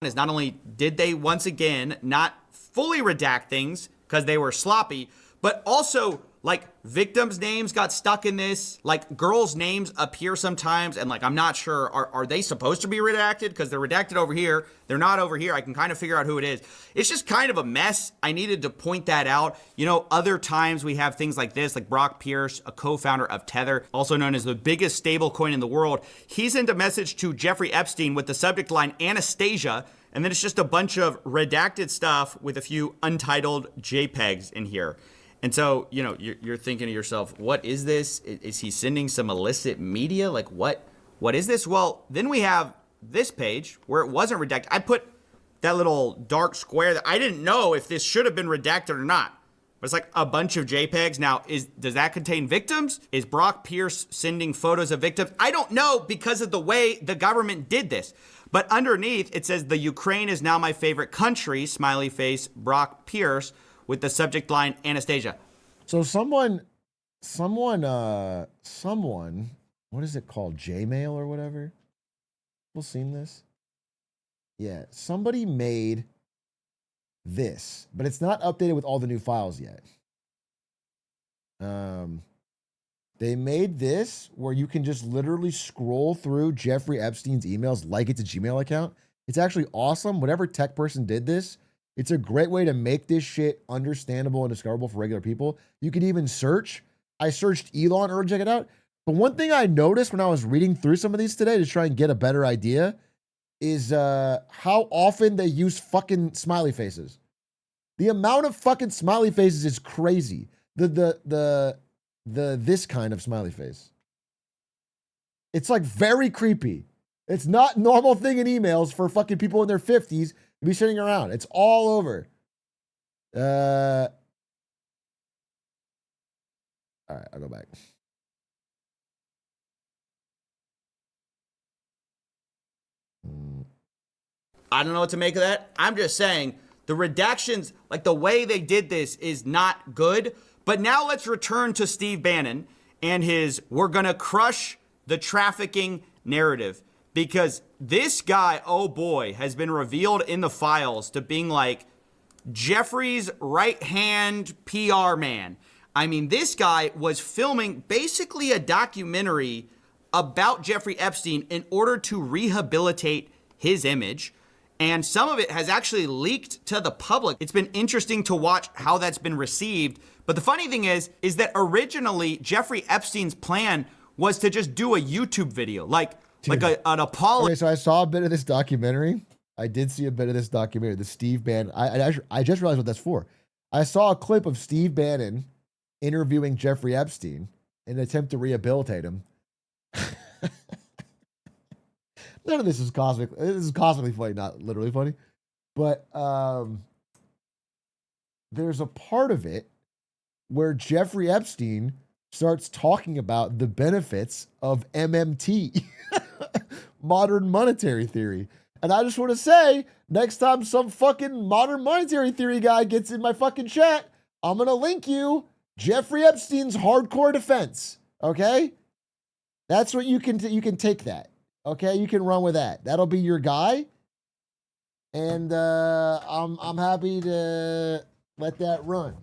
Is not only did they once again not fully redact things because they were sloppy, but also like victims' names got stuck in this. Like girls' names appear sometimes, and like I'm not sure, are they supposed to be redacted? Because they're redacted over here, they're not over here. I can kind of figure out who it is. It's just kind of a mess. I needed to point that out. Other times we have things like this, like Brock Pierce, a co-founder of Tether, also known as the biggest stable coin in the world. He sent a message to Jeffrey Epstein with the subject line Anastasia, and then it's just a bunch of redacted stuff with a few untitled JPEGs in here. And so, you're thinking to yourself, what is this? Is he sending some illicit media? Like, what is this? Well, then we have this page where it wasn't redacted. I put that little dark square that I didn't know if this should have been redacted or not. But it's like a bunch of JPEGs. Now, does that contain victims? Is Brock Pierce sending photos of victims? I don't know because of the way the government did this. But underneath, it says, the Ukraine is now my favorite country, smiley face, Brock Pierce, with the subject line Anastasia. So someone, what is it called? Gmail or whatever? People seen this? Yeah, somebody made this, but it's not updated with all the new files yet. They made this where you can just literally scroll through Jeffrey Epstein's emails like it's a Gmail account. It's actually awesome. Whatever tech person did this, it's a great way to make this shit understandable and discoverable for regular people. You can even search. I searched Elon earlier to check it out. But one thing I noticed when I was reading through some of these today to try and get a better idea is how often they use fucking smiley faces. The amount of fucking smiley faces is crazy. This kind of smiley face. It's like very creepy. It's not a normal thing in emails for fucking people in their 50s to be sitting around. It's all over. All right, I'll go back. I don't know what to make of that. I'm just saying the redactions, like the way they did this is not good. But now let's return to Steve Bannon and his we're going to crush the trafficking narrative. Because this guy, oh boy, has been revealed in the files to being like Jeffrey's right-hand PR man. I mean, this guy was filming basically a documentary about Jeffrey Epstein in order to rehabilitate his image. And some of it has actually leaked to the public. It's been interesting to watch how that's been received. But the funny thing is that originally Jeffrey Epstein's plan was to just do a YouTube video, like an apology. Okay, so I saw a bit of this documentary. I did see a bit of this documentary, the Steve Bannon. I just realized what that's for. I saw a clip of Steve Bannon interviewing Jeffrey Epstein in an attempt to rehabilitate him. None of this is cosmic. This is cosmically funny, not literally funny. But there's a part of it where Jeffrey Epstein starts talking about the benefits of MMT, modern monetary theory. And I just want to say, next time some fucking modern monetary theory guy gets in my fucking chat, I'm going to link you Jeffrey Epstein's hardcore defense. Okay? That's what you can take that. Okay, you can run with that. That'll be your guy. And I'm happy to let that run.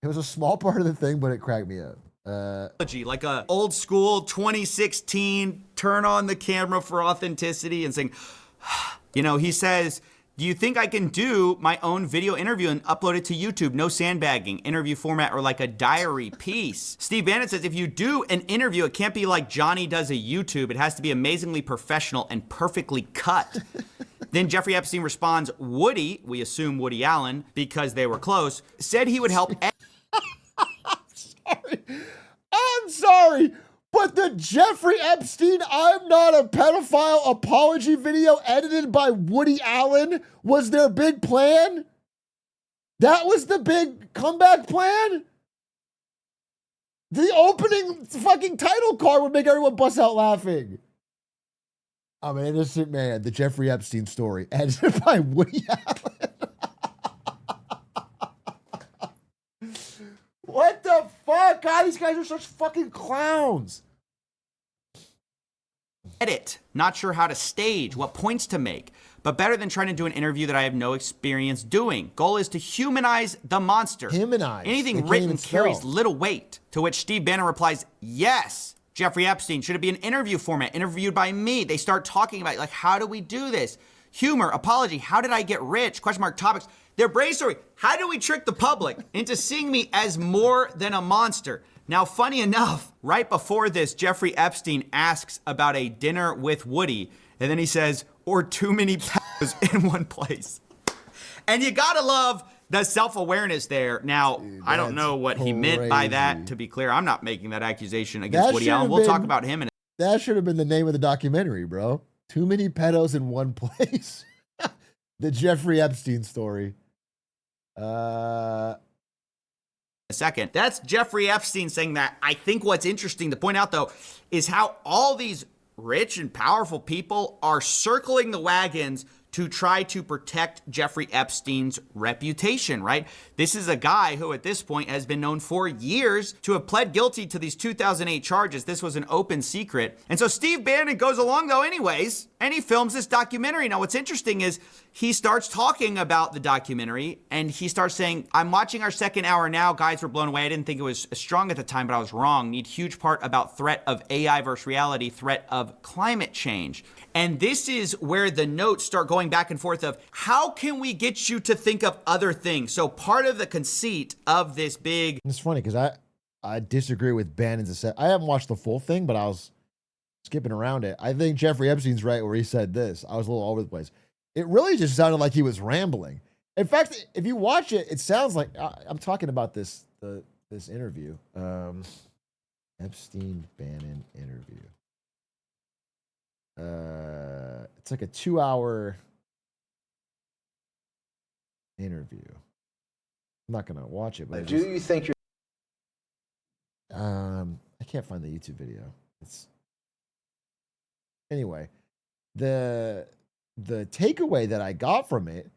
It was a small part of the thing, but it cracked me up. Like a old school 2016, turn on the camera for authenticity and saying, he says, do you think I can do my own video interview and upload it to YouTube? No sandbagging, interview format, or like a diary piece. Steve Bannon says, if you do an interview, it can't be like Johnny does a YouTube. It has to be amazingly professional and perfectly cut. Then Jeffrey Epstein responds, Woody, we assume Woody Allen, because they were close, said he would help. I'm sorry, but the Jeffrey Epstein I'm not a pedophile apology video edited by Woody Allen was their big plan? That was the big comeback plan? The opening fucking title card would make everyone bust out laughing. I'm an innocent man, the Jeffrey Epstein story, edited by Woody Allen. What the fuck? God, these guys are such fucking clowns. Edit. Not sure how to stage, what points to make, but better than trying to do an interview that I have no experience doing. Goal is to humanize the monster. Humanize. Anything written carries little weight, to which Steve Bannon replies, yes. Jeffrey Epstein, should it be an interview format, interviewed by me? They start talking about, like, how do we do this? Humor, apology, how did I get rich? Question mark, topics. Their brainstorming, how do we trick the public into seeing me as more than a monster? Now, funny enough, right before this, Jeffrey Epstein asks about a dinner with Woody, and then he says, or too many pedos in one place. And you gotta love the self-awareness there. Now, dude, I don't know what he meant by that, to be clear. I'm not making that accusation against Woody Allen. We'll talk about him in a That should have been the name of the documentary, bro. Too many pedos in one place. The Jeffrey Epstein story. A second. That's Jeffrey Epstein saying that. I think what's interesting to point out, though, is how all these rich and powerful people are circling the wagons to try to protect Jeffrey Epstein's reputation, right? This is a guy who at this point has been known for years to have pled guilty to these 2008 charges. This was an open secret. And so Steve Bannon goes along though anyways, and he films this documentary. Now what's interesting is he starts talking about the documentary and he starts saying, I'm watching our second hour now. Guys were blown away. I didn't think it was as strong at the time, but I was wrong. Need huge part about threat of AI versus reality, threat of climate change. And this is where the notes start going back and forth of how can we get you to think of other things? So part of the conceit of this big... It's funny because I disagree with Bannon's assessment. I haven't watched the full thing, but I was skipping around it. I think Jeffrey Epstein's right where he said this. I was a little all over the place. It really just sounded like he was rambling. In fact, if you watch it, it sounds like... I'm talking about this interview. Epstein-Bannon interview. It's like a 2-hour interview. I'm not gonna watch it, but do you think you're I can't find the YouTube video. Anyway, the takeaway that I got from it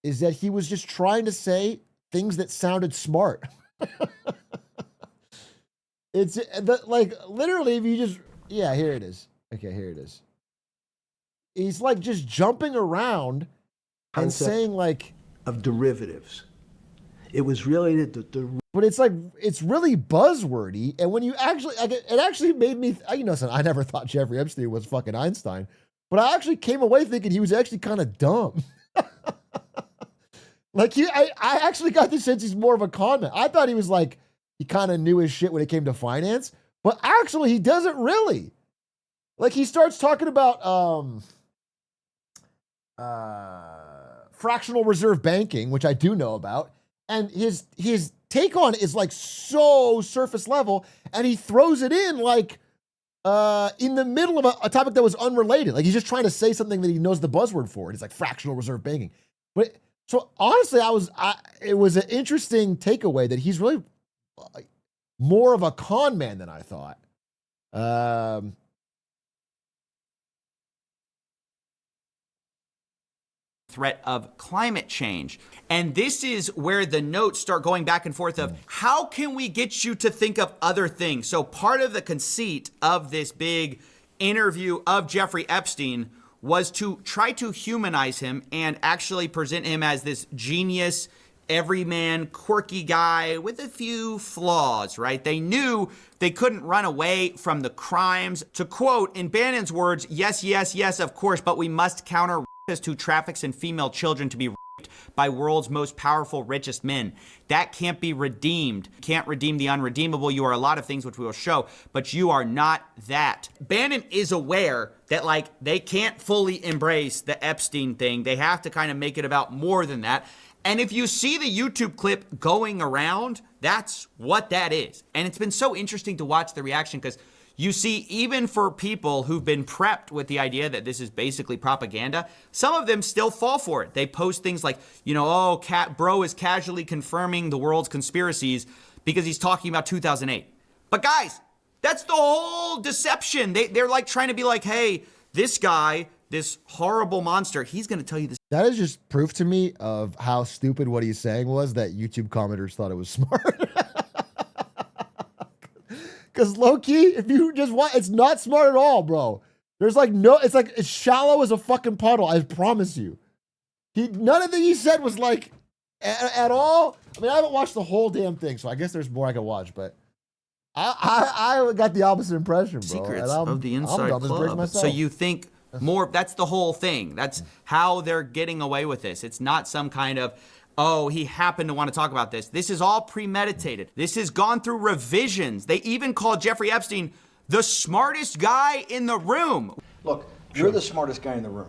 is that he was just trying to say things that sounded smart. It's like literally if you just here it is. Okay, here it is. He's like just jumping around and saying like of derivatives. It was really but it's like it's really buzzwordy, and when you actually like it actually made me I never thought Jeffrey Epstein was fucking Einstein, but I actually came away thinking he was actually kind of dumb. Like I actually got the sense he's more of a con man. I thought he was like he kind of knew his shit when it came to finance, but actually he doesn't really. Like he starts talking about fractional reserve banking, which I do know about, and his take on it is like so surface level, and he throws it in like in the middle of a topic that was unrelated. Like he's just trying to say something that he knows the buzzword for, and it's like fractional reserve banking. But so honestly, it was an interesting takeaway that he's really more of a con man than I thought. threat of climate change. And this is where the notes start going back and forth of how can we get you to think of other things? So part of the conceit of this big interview of Jeffrey Epstein was to try to humanize him and actually present him as this genius, everyman, quirky guy with a few flaws, right? They knew they couldn't run away from the crimes. To quote, in Bannon's words, yes, yes, yes, of course, but we must counter rapists who traffics in female children to be raped by world's most powerful, richest men. That can't be redeemed. Can't redeem the unredeemable. You are a lot of things which we will show, but you are not that. Bannon is aware that like they can't fully embrace the Epstein thing. They have to kind of make it about more than that. And if you see the YouTube clip going around, that's what that is. And it's been so interesting to watch the reaction because you see, even for people who've been prepped with the idea that this is basically propaganda, some of them still fall for it. They post things like, you know, oh, Cat Bro is casually confirming the world's conspiracies because he's talking about 2008. But guys, that's the whole deception. They're like trying to be like, hey, this guy, this horrible monster, he's going to tell you this. That is just proof to me of how stupid what he's saying was that YouTube commenters thought it was smart. Because low key, if you just want, it's not smart at all, bro. There's like no, it's like as shallow as a fucking puddle. I promise you. None of the he said was like at all. I mean, I haven't watched the whole damn thing, so I guess there's more I could watch. But I got the opposite impression, bro. Secrets of the inside club. So you think more? That's the whole thing. That's how they're getting away with this. It's not some kind of, oh, he happened to want to talk about this. This is all premeditated. This has gone through revisions. They even called Jeffrey Epstein the smartest guy in the room. Look, you're the smartest guy in the room,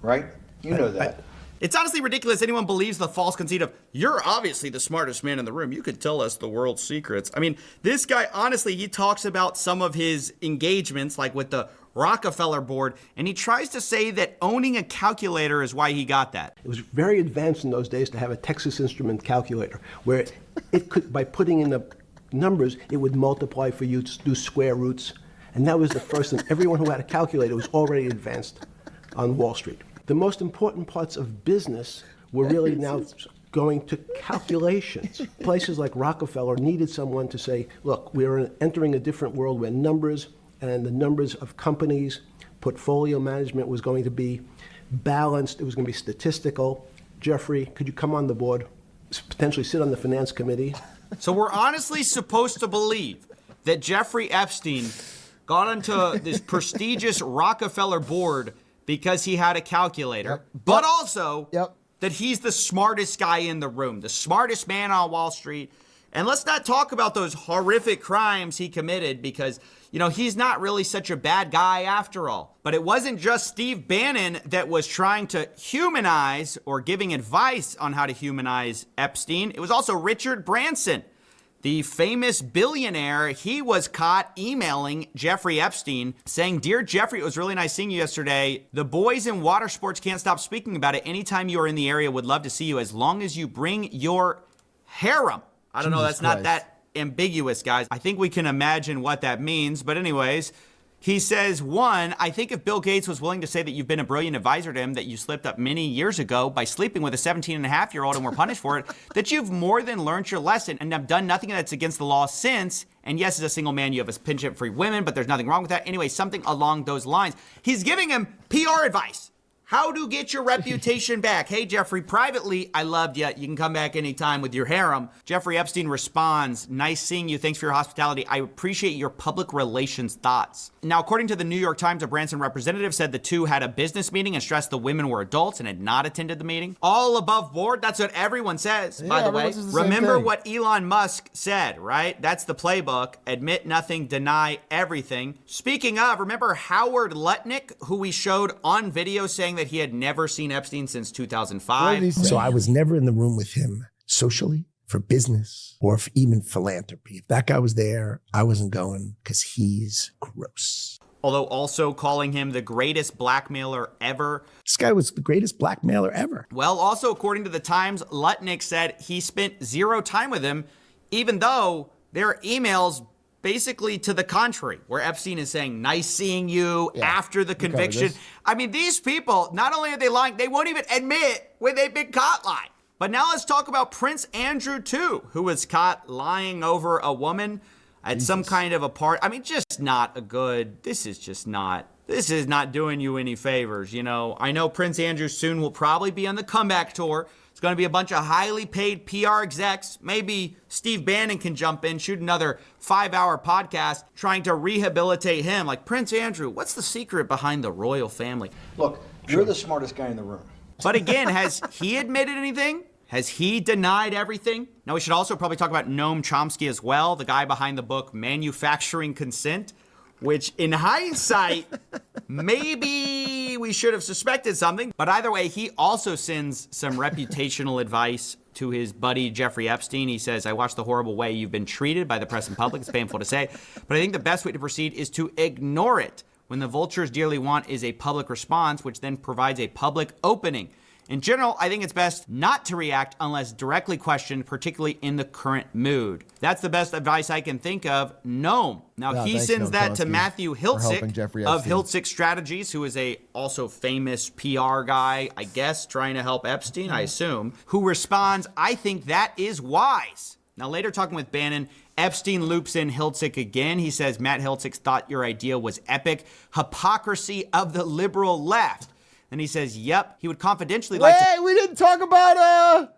right? You know that. It's honestly ridiculous anyone believes the false conceit of, you're obviously the smartest man in the room. You could tell us the world's secrets. I mean, this guy, honestly, he talks about some of his engagements, like with the Rockefeller board, and he tries to say that owning a calculator is why he got that. It was very advanced in those days to have a Texas Instrument calculator where it could, by putting in the numbers, it would multiply for you to do square roots. And that was the first thing. Everyone who had a calculator was already advanced on Wall Street. The most important parts of business were really now going to calculations. Places like Rockefeller needed someone to say, look, we're entering a different world where numbers and the numbers of companies, portfolio management was going to be balanced. It was going to be statistical. Jeffrey, could you come on the board, potentially sit on the finance committee? So we're honestly supposed to believe that Jeffrey Epstein got onto this prestigious Rockefeller board because he had a calculator, but also that he's the smartest guy in the room, the smartest man on Wall Street. And let's not talk about those horrific crimes he committed because, you know, he's not really such a bad guy after all. But it wasn't just Steve Bannon that was trying to humanize or giving advice on how to humanize Epstein. It was also Richard Branson, the famous billionaire. He was caught emailing Jeffrey Epstein saying, "Dear Jeffrey, it was really nice seeing you yesterday. The boys in water sports can't stop speaking about it. Anytime you are in the area, would love to see you as long as you bring your harem." I don't know, that's not that ambiguous, guys. I think we can imagine what that means. But anyways, he says, one, I think if Bill Gates was willing to say that you've been a brilliant advisor to him, that you slipped up many years ago by sleeping with a 17-and-a-half-year-old and were punished for it, that you've more than learned your lesson and have done nothing that's against the law since. And yes, as a single man, you have a penchant for women, but there's nothing wrong with that. Anyway, something along those lines. He's giving him PR advice. How to get your reputation back. Hey, Jeffrey, privately, I loved you. You can come back anytime with your harem. Jeffrey Epstein responds, nice seeing you. Thanks for your hospitality. I appreciate your public relations thoughts. Now, according to the New York Times, a Branson representative said the two had a business meeting and stressed the women were adults and had not attended the meeting. All above board. That's what everyone says, by the way. Remember what Elon Musk said, right? That's the playbook. Admit nothing, deny everything. Speaking of, remember Howard Lutnick, who we showed on video saying that he had never seen Epstein since 2005. So I was never in the room with him socially, for business, or for even philanthropy. If that guy was there, I wasn't going because he's gross. Although also calling him the greatest blackmailer ever. This guy was the greatest blackmailer ever. Well, also according to the Times, Lutnick said he spent zero time with him, even though there are emails basically to the contrary, where Epstein is saying, nice seeing you after the conviction. I mean, these people, not only are they lying, they won't even admit when they've been caught lying. But now let's talk about Prince Andrew, too, who was caught lying over a woman at some kind of a party. I mean, just not a good, this is not doing you any favors, you know. I know Prince Andrew soon will probably be on the comeback tour. It's going to be a bunch of highly paid PR execs. Maybe Steve Bannon can jump in, shoot another 5-hour podcast trying to rehabilitate him. Like, Prince Andrew, what's the secret behind the royal family? Look, you're the smartest guy in the room. But again, has he admitted anything? Has he denied everything? Now, we should also probably talk about Noam Chomsky as well, the guy behind the book Manufacturing Consent, which in hindsight, maybe we should have suspected something. But either way, he also sends some reputational advice to his buddy Jeffrey Epstein. He says, I watched the horrible way you've been treated by the press and public. It's painful to say, but I think the best way to proceed is to ignore it. When the vultures dearly want is a public response, which then provides a public opening. In general, I think it's best not to react unless directly questioned, particularly in the current mood. That's the best advice I can think of. Noam. Now, he sends that to Matthew Hiltzik of Hiltzik Strategies, who is a also famous PR guy, I guess, trying to help Epstein, I assume, who responds, I think that is wise. Now, later talking with Bannon, Epstein loops in Hiltzik again. He says, Matt Hiltzik thought your idea was epic. Hypocrisy of the liberal left. And he says, yep, he would confidentially like to... Hey, we didn't talk about,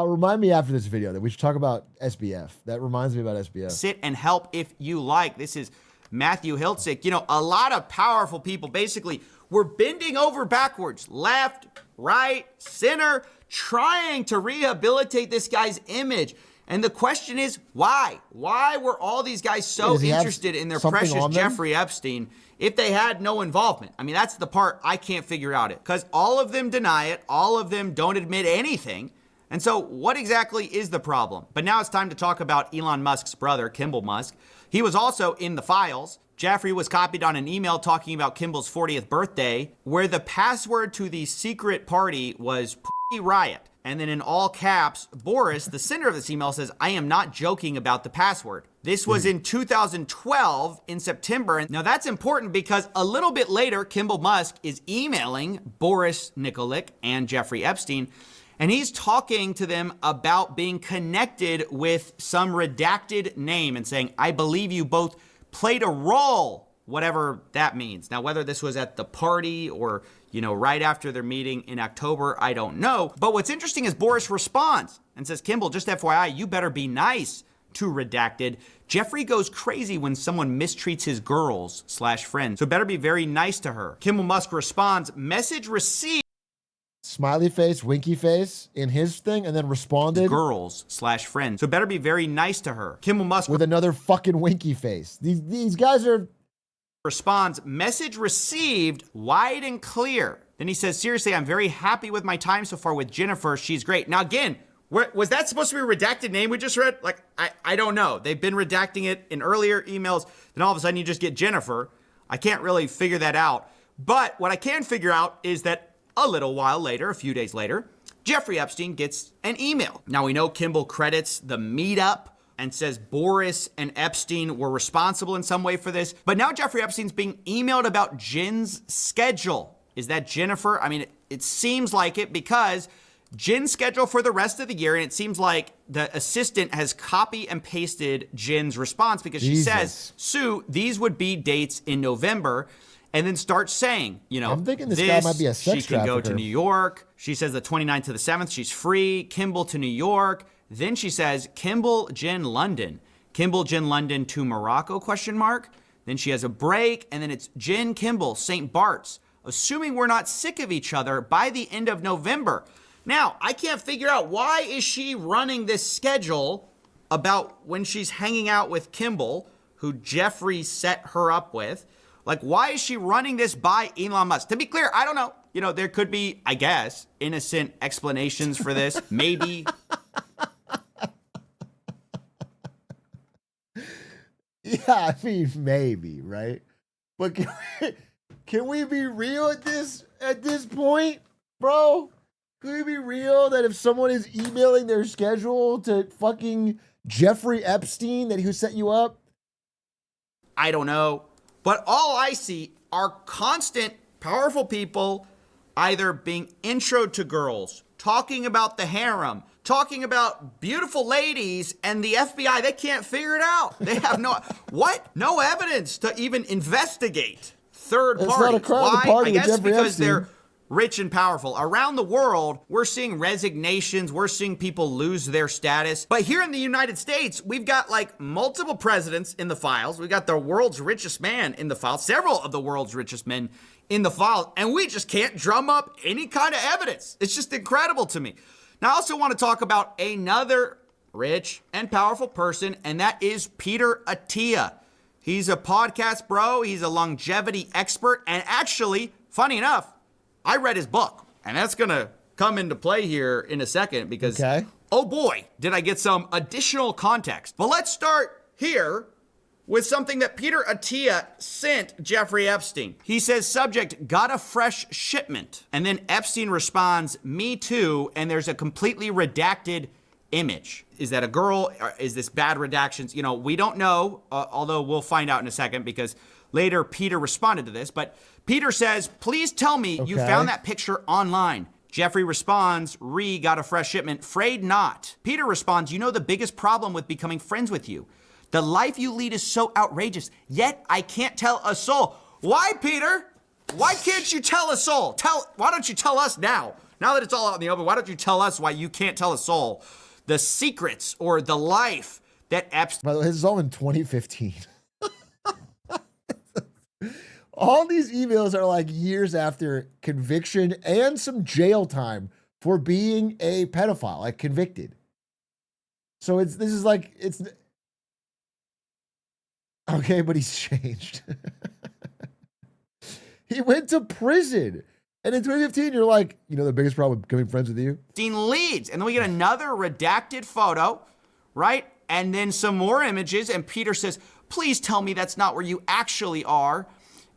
remind me after this video that we should talk about SBF. That reminds me about SBF. Sit and help if you like. This is Matthew Hiltzik. You know, a lot of powerful people basically were bending over backwards, left, right, center, trying to rehabilitate this guy's image. And the question is, why? Why were all these guys so interested in their precious Jeffrey Epstein if they had no involvement? I mean, that's the part I can't figure out it. Because all of them deny it. All of them don't admit anything. And so what exactly is the problem? But now it's time to talk about Elon Musk's brother, Kimball Musk. He was also in the files. Jeffrey was copied on an email talking about Kimball's 40th birthday, where the password to the secret party was riot. And then in all caps, Boris, the sender of this email, says, I am not joking about the password. This was in 2012 in September. Now that's important because a little bit later, Kimball Musk is emailing Boris Nikolic and Jeffrey Epstein, and he's talking to them about being connected with some redacted name and saying, I believe you both played a role, whatever that means. Now, whether this was at the party or, you know, right after their meeting in October, I don't know. But what's interesting is Boris responds and says, Kimball, just FYI, you better be nice to redacted. Jeffrey goes crazy when someone mistreats his girls/friends, so better be very nice to her. Kimball Musk responds, message received. Smiley face, winky face in his thing, and then responded. Girls/friends, so better be very nice to her. Kimball Musk with another fucking winky face. These guys are... Responds, message received, wide and clear. Then he says, seriously, I'm very happy with my time so far with Jennifer. She's great. Now, again, was that supposed to be a redacted name we just read? Like, I don't know. They've been redacting it in earlier emails. Then all of a sudden you just get Jennifer. I can't really figure that out. But what I can figure out is that a little while later, a few days later, Jeffrey Epstein gets an email. Now, we know Kimball credits the meetup and says Boris and Epstein were responsible in some way for this. But now Jeffrey Epstein's being emailed about Jen's schedule. Is that Jennifer? I mean, it seems like it because Jen's schedule for the rest of the year, and it seems like the assistant has copy and pasted Jen's response because she says, Sue, these would be dates in November. And then starts saying, you know, I'm thinking this guy might be a sex she can go to New York. She says the 29th to the 7th, she's free. Kimball to New York. Then she says, Kimball, Jen, London. Kimball, Jen, London to Morocco, ? Then she has a break, and then it's Jen, Kimball, St. Bart's, assuming we're not sick of each other by the end of November. Now, I can't figure out why is she running this schedule about when she's hanging out with Kimball, who Jeffrey set her up with. Like, why is she running this by Elon Musk? To be clear, I don't know. You know, there could be, I guess, innocent explanations for this. Maybe. Yeah, I mean, maybe, right? But can we be real at this point, bro? Can we be real that if someone is emailing their schedule to fucking Jeffrey Epstein who set you up? I don't know. But all I see are constant, powerful people either being introed to girls, talking about the harem, talking about beautiful ladies, and the FBI, they can't figure it out. They have no evidence to even investigate third parties. It's not a crime to party I with guess Jeffrey because Epstein. they're rich and powerful. Around the world, we're seeing resignations. We're seeing people lose their status. But here in the United States, we've got like multiple presidents in the files. We've got the world's richest man in the files, several of the world's richest men in the files, and we just can't drum up any kind of evidence. It's just incredible to me. Now, I also want to talk about another rich and powerful person, and that is Peter Attia. He's a podcast bro. He's a longevity expert. And actually, funny enough, I read his book, and that's going to come into play here in a second because, oh boy, did I get some additional context. But let's start here with something that Peter Attia sent Jeffrey Epstein. He says, subject, got a fresh shipment. And then Epstein responds, me too, and there's a completely redacted image. Is that a girl? Or is this bad redactions? You know, we don't know, although we'll find out in a second because later Peter responded to this. But Peter says, please tell me you found that picture online. Jeffrey responds, got a fresh shipment, afraid not. Peter responds, you know the biggest problem with becoming friends with you. The life you lead is so outrageous, yet I can't tell a soul. Why, Peter? Why can't you tell a soul? Why don't you tell us now? Now that it's all out in the open, why don't you tell us why you can't tell a soul the secrets or the life that Epstein... By the way, this is all in 2015. All these emails are like years after conviction and some jail time for being a pedophile, like convicted. So this is like, okay, but he's changed. He went to prison. And in 2015, you're like, you know, the biggest problem with becoming friends with you? Epstein leads. And then we get another redacted photo, right? And then some more images. And Peter says, please tell me that's not where you actually are.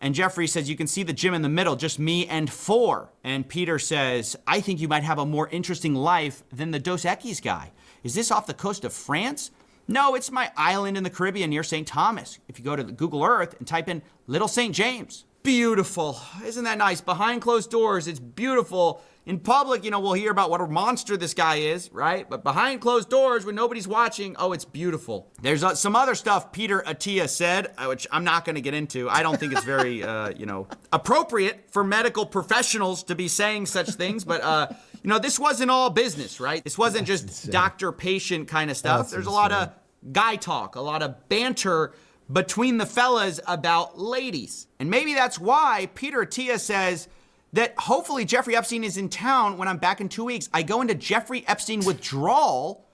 And Jeffrey says, you can see the gym in the middle, just me and 4. And Peter says, I think you might have a more interesting life than the Dos Equis guy. Is this off the coast of France? No, it's my island in the Caribbean near St. Thomas. If you go to the Google Earth and type in Little St. James. Beautiful. Isn't that nice? Behind closed doors, it's beautiful. In public, you know, we'll hear about what a monster this guy is, right? But behind closed doors, when nobody's watching, oh, it's beautiful. There's some other stuff Peter Attia said, which I'm not going to get into. I don't think it's very, appropriate for medical professionals to be saying such things. But, this wasn't all business, right? This wasn't just doctor-patient kind of stuff. There's a lot of guy talk, a lot of banter between the fellas about ladies. And maybe that's why Peter Attia says that hopefully Jeffrey Epstein is in town when I'm back in 2 weeks. I go into Jeffrey Epstein withdrawal.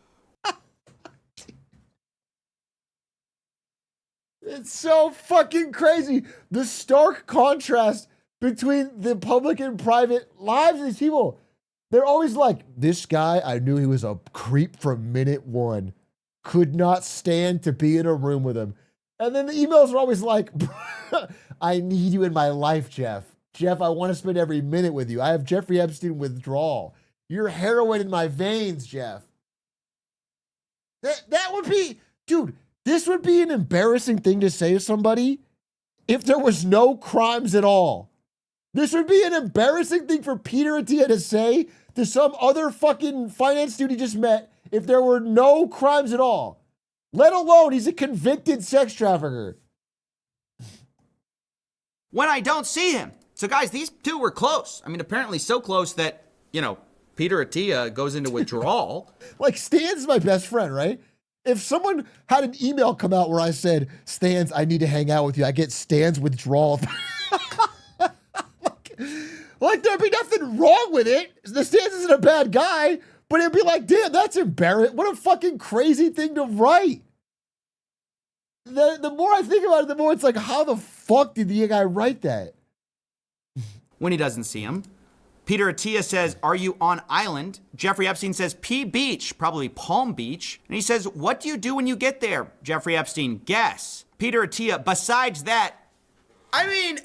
It's so fucking crazy. The stark contrast between the public and private lives of these people. They're always like, this guy, I knew he was a creep from minute one. Could not stand to be in a room with him. And then the emails are always like, I need you in my life, Jeff. Jeff, I want to spend every minute with you. I have Jeffrey Epstein withdrawal. You're heroin in my veins, Jeff. That would be, dude, this would be an embarrassing thing to say to somebody if there was no crimes at all. This would be an embarrassing thing for Peter Attia to say to some other fucking finance dude he just met if there were no crimes at all. Let alone he's a convicted sex trafficker. When I don't see him. So guys, these two were close. I mean, apparently so close that, Peter Attia goes into withdrawal. Like, Stan's my best friend, right? If someone had an email come out where I said, Stans, I need to hang out with you, I get Stan's withdrawal. like, there'd be nothing wrong with it. The Stans isn't a bad guy, but it'd be like, damn, that's embarrassing. What a fucking crazy thing to write. The more I think about it, the more it's like, how the fuck did the guy write that? When he doesn't see him. Peter Attia says, are you on island? Jeffrey Epstein says, P Beach, probably Palm Beach. And he says, what do you do when you get there? Jeffrey Epstein, guess. Peter Attia, besides that, I mean,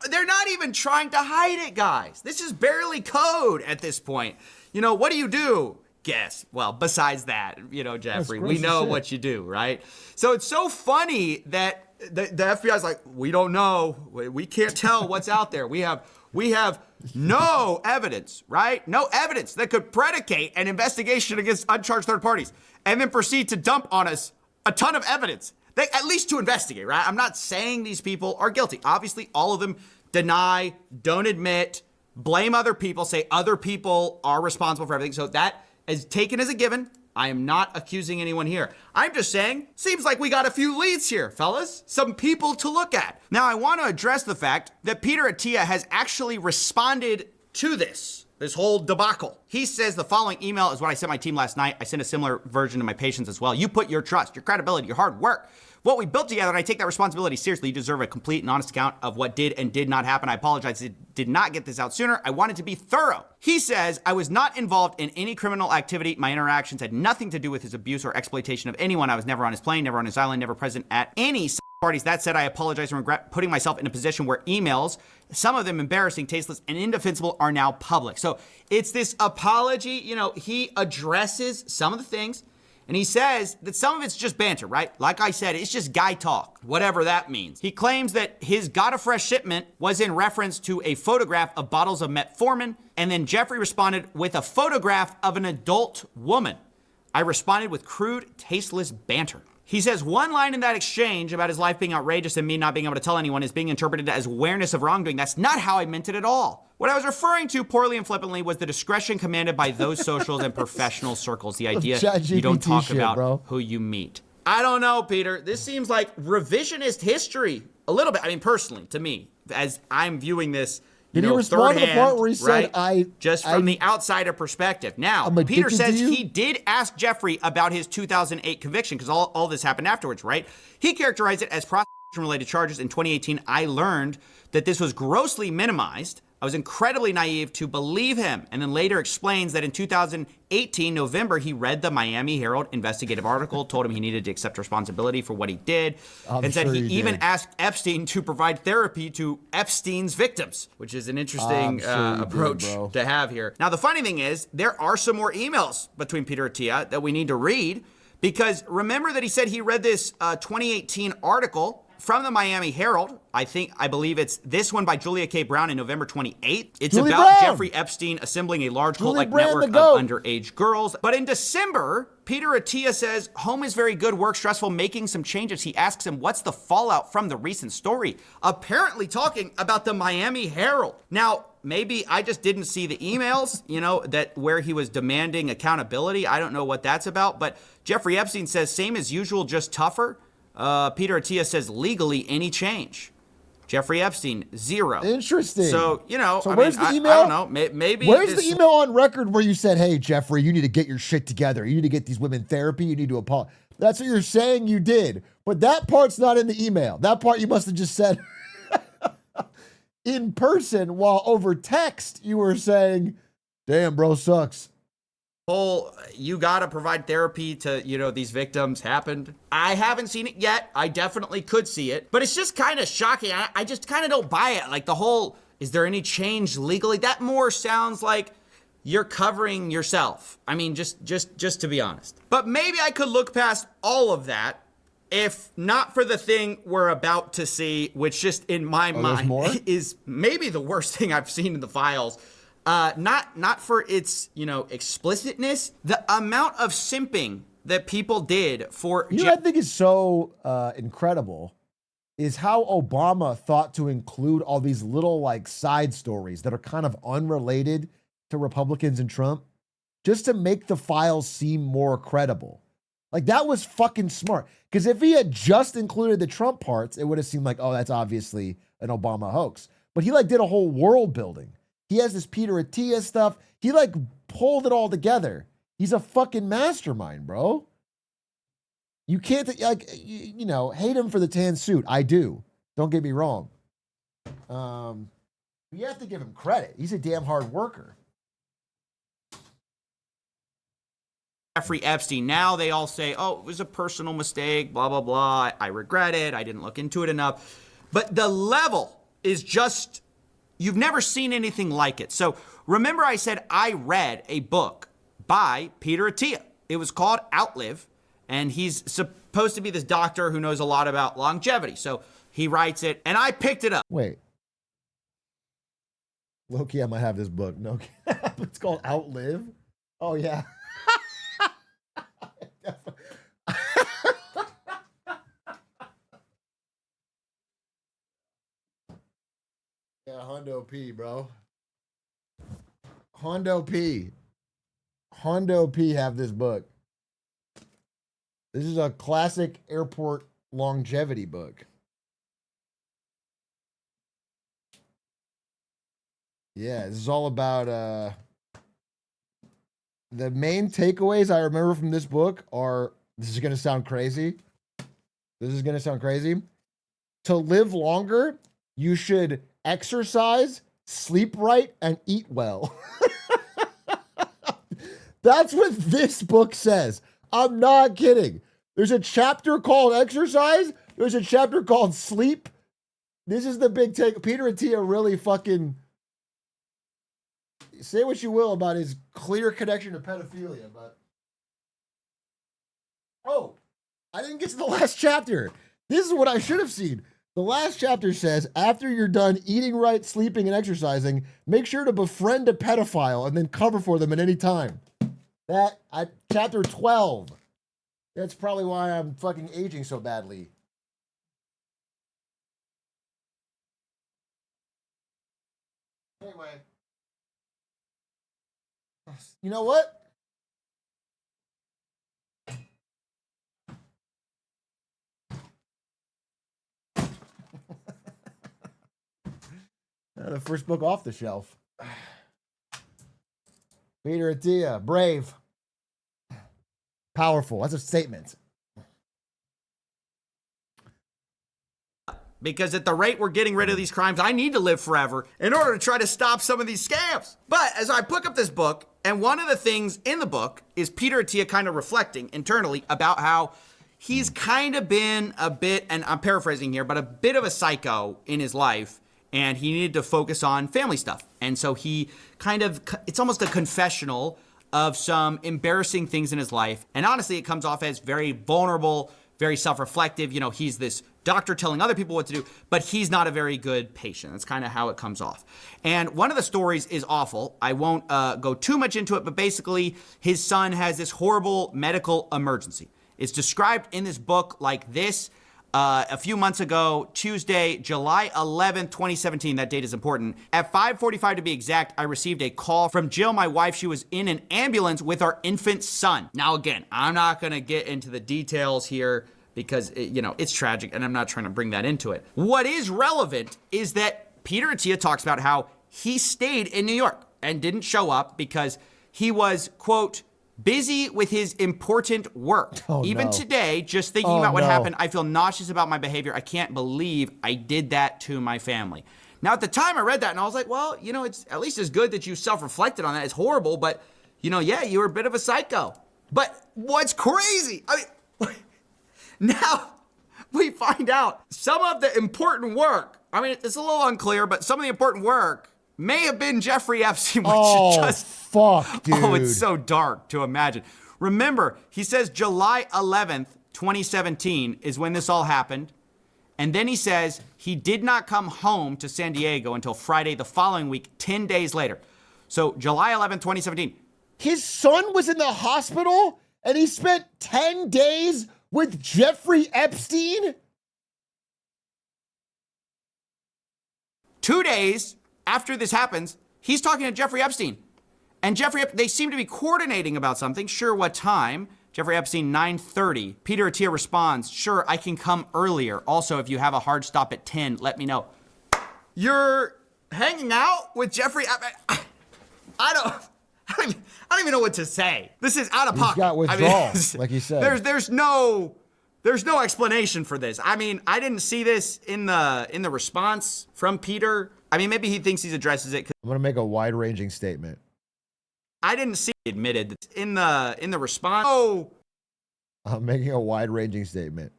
they're not even trying to hide it, guys. This is barely code at this point. What do you do? guess. Well, besides that, Jeffrey, we gross as know shit. what you do, right? So it's so funny that the FBI is like, we don't know. We can't tell what's out there. We have no evidence, right? No evidence that could predicate an investigation against uncharged third parties, and then proceed to dump on us a ton of evidence, at least to investigate, right? I'm not saying these people are guilty. Obviously, all of them deny, don't admit, blame other people, say other people are responsible for everything. So that is taken as a given. I am not accusing anyone here. I'm just saying, seems like we got a few leads here, fellas. Some people to look at. Now, I want to address the fact that Peter Attia has actually responded to this whole debacle. He says the following email is what I sent my team last night. I sent a similar version to my patients as well. You put your trust, your credibility, your hard work, what we built together, and I take that responsibility seriously. You deserve a complete and honest account of what did and did not happen. I apologize. It did not get this out sooner. I wanted to be thorough. He says, I was not involved in any criminal activity. My interactions had nothing to do with his abuse or exploitation of anyone. I was never on his plane, never on his island, never present at any parties. That said, I apologize and regret putting myself in a position where emails, some of them embarrassing, tasteless, and indefensible, are now public. So it's this apology. He addresses some of the things, and he says that some of it's just banter, right? Like I said, it's just guy talk, whatever that means. He claims that his got a fresh shipment was in reference to a photograph of bottles of metformin, and then Jeffrey responded with a photograph of an adult woman. I responded with crude, tasteless banter. He says one line in that exchange about his life being outrageous and me not being able to tell anyone is being interpreted as awareness of wrongdoing. That's not how I meant it at all. What I was referring to poorly and flippantly was the discretion commanded by those socials and professional circles. The idea you don't talk shit, about bro. who you meet. I don't know, Peter. This seems like revisionist history a little bit. I mean, personally, to me, as I'm viewing this, Did he respond to the part where he said, just from the outsider perspective. Now, I'm Peter addicted says to you? he did ask Jeffrey about his 2008 conviction, because all this happened afterwards, right? He characterized it as prostitution-related charges. In 2018, I learned that this was grossly minimized. I was incredibly naive to believe him, and then later explains that in 2018, November, he read the Miami Herald investigative article, told him he needed to accept responsibility for what he did, and said he even asked Epstein to provide therapy to Epstein's victims, which is an interesting approach to have here. Now, the funny thing is, there are some more emails between Peter Attia that we need to read, because remember that he said he read this 2018 article from the Miami Herald. I believe it's this one by Julia K. Brown in November 28th. It's Julie about Brown. Jeffrey Epstein assembling a large Julie cult-like Brown, network the of goat. underage girls. But in December, Peter Attia says, home is very good, work stressful, making some changes. He asks him, what's the fallout from the recent story? Apparently talking about the Miami Herald. Now, maybe I just didn't see the emails, that where he was demanding accountability. I don't know what that's about. But Jeffrey Epstein says, same as usual, just tougher. Peter Attia says, legally, any change. Jeffrey Epstein, 0. Interesting. So, where's the email? I don't know. Maybe Where's the email on record where you said, hey, Jeffrey, you need to get your shit together. You need to get these women therapy. You need to apologize. That's what you're saying you did. But that part's not in the email. That part you must have just said in person, while over text you were saying, damn, bro, sucks. You gotta provide therapy to, these victims happened. I haven't seen it yet. I definitely could see it, but it's just kind of shocking. I just kind of don't buy it. Like the whole, is there any change legally? That more sounds like you're covering yourself. I mean, just to be honest. But maybe I could look past all of that if not for the thing we're about to see, which just in my mind is maybe the worst thing I've seen in the files. Not for its, explicitness, the amount of simping that people did for. You know what I think is so incredible is how Obama thought to include all these little side stories that are kind of unrelated to Republicans and Trump, just to make the files seem more credible. That was fucking smart. Because if he had just included the Trump parts, it would have seemed like, oh, that's obviously an Obama hoax. But he did a whole world building. He has this Peter Attia stuff. He pulled it all together. He's a fucking mastermind, bro. You can't hate him for the tan suit. I do. Don't get me wrong. You have to give him credit. He's a damn hard worker. Jeffrey Epstein. Now they all say, oh, it was a personal mistake, blah, blah, blah. I regret it. I didn't look into it enough. But the level is just, you've never seen anything like it. So remember I said I read a book by Peter Attia. It was called Outlive, and he's supposed to be this doctor who knows a lot about longevity. So he writes it, and I picked it up. Wait. Loki, I might have this book. No, it's called Outlive. Oh, yeah. Yeah, Hondo P, bro. Hondo P. Hondo P have this book. This is a classic airport longevity book. Yeah, this is all about the main takeaways I remember from this book are, this is going to sound crazy. This is going to sound crazy. To live longer, you should exercise, sleep right, and eat well. That's what this book says. I'm not kidding. There's a chapter called exercise. There's a chapter called sleep. This is the big take. Peter Attia really fucking, say what you will about his clear connection to pedophilia, but oh, I didn't get to the last chapter. This is what I should have seen. The last chapter says, after you're done eating right, sleeping, and exercising, make sure to befriend a pedophile and then cover for them at any time. Chapter 12. That's probably why I'm fucking aging so badly. Anyway. You know what? The first book off the shelf. Peter Attia, brave. Powerful. That's a statement. Because at the rate we're getting rid of these crimes, I need to live forever in order to try to stop some of these scams. But as I pick up this book, and one of the things in the book is Peter Attia kind of reflecting internally about how he's kind of been a bit, and I'm paraphrasing here, but a bit of a psycho in his life, and he needed to focus on family stuff. And so he kind of, it's almost a confessional of some embarrassing things in his life. And honestly, it comes off as very vulnerable, very self-reflective. You know, he's this doctor telling other people what to do, but he's not a very good patient. That's kind of how it comes off. And one of the stories is awful. I won't go too much into it, but basically his son has this horrible medical emergency. It's described in this book like this. A few months ago, Tuesday, July 11th, 2017, that date is important. At 5:45 to be exact, I received a call from Jill, my wife. She was in an ambulance with our infant son. Now, again, I'm not going to get into the details here because, it's tragic and I'm not trying to bring that into it. What is relevant is that Peter Attia talks about how he stayed in New York and didn't show up because he was, quote, busy with his important work. Even today, just thinking about what happened, I feel nauseous about my behavior. I can't believe I did that to my family. Now, at the time I read that and I was like, well, it's at least as good that you self-reflected on that. It's horrible, but, yeah, you were a bit of a psycho. But what's crazy, now we find out some of the important work, it's a little unclear, but some of the important work may have been Jeffrey Epstein, which fuck, dude. Oh, it's so dark to imagine. Remember, he says July 11th, 2017 is when this all happened. And then he says he did not come home to San Diego until Friday the following week, 10 days later. So July 11th, 2017. His son was in the hospital and he spent 10 days with Jeffrey Epstein? 2 days after this happens, he's talking to Jeffrey Epstein. And they seem to be coordinating about something. Sure, what time? Jeffrey Epstein, 9:30. Peter Attia responds, sure, I can come earlier. Also, if you have a hard stop at 10, let me know. You're hanging out with Jeffrey? I don't even know what to say. This is out of pocket. He's got withdrawal, like he said. There's no explanation for this. I didn't see this in the response from Peter. Maybe he thinks he addresses it. I'm going to make a wide-ranging statement. I didn't see it admitted that in the response. Oh, I'm making a wide-ranging statement.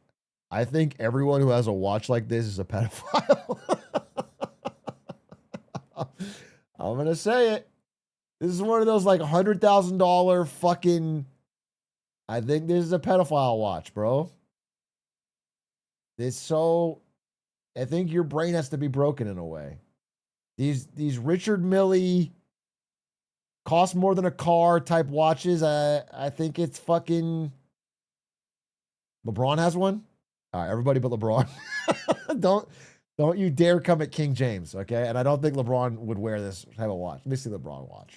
I think everyone who has a watch like this is a pedophile. I'm going to say it. This is one of those like $100,000 fucking. I think this is a pedophile watch, bro. It's so. I think your brain has to be broken in a way. These Richard Mille cost more than a car type watches. I think it's fucking. LeBron has one. All right, everybody but LeBron. Don't you dare come at King James, okay? And I don't think LeBron would wear this type of watch. Let me see LeBron watch.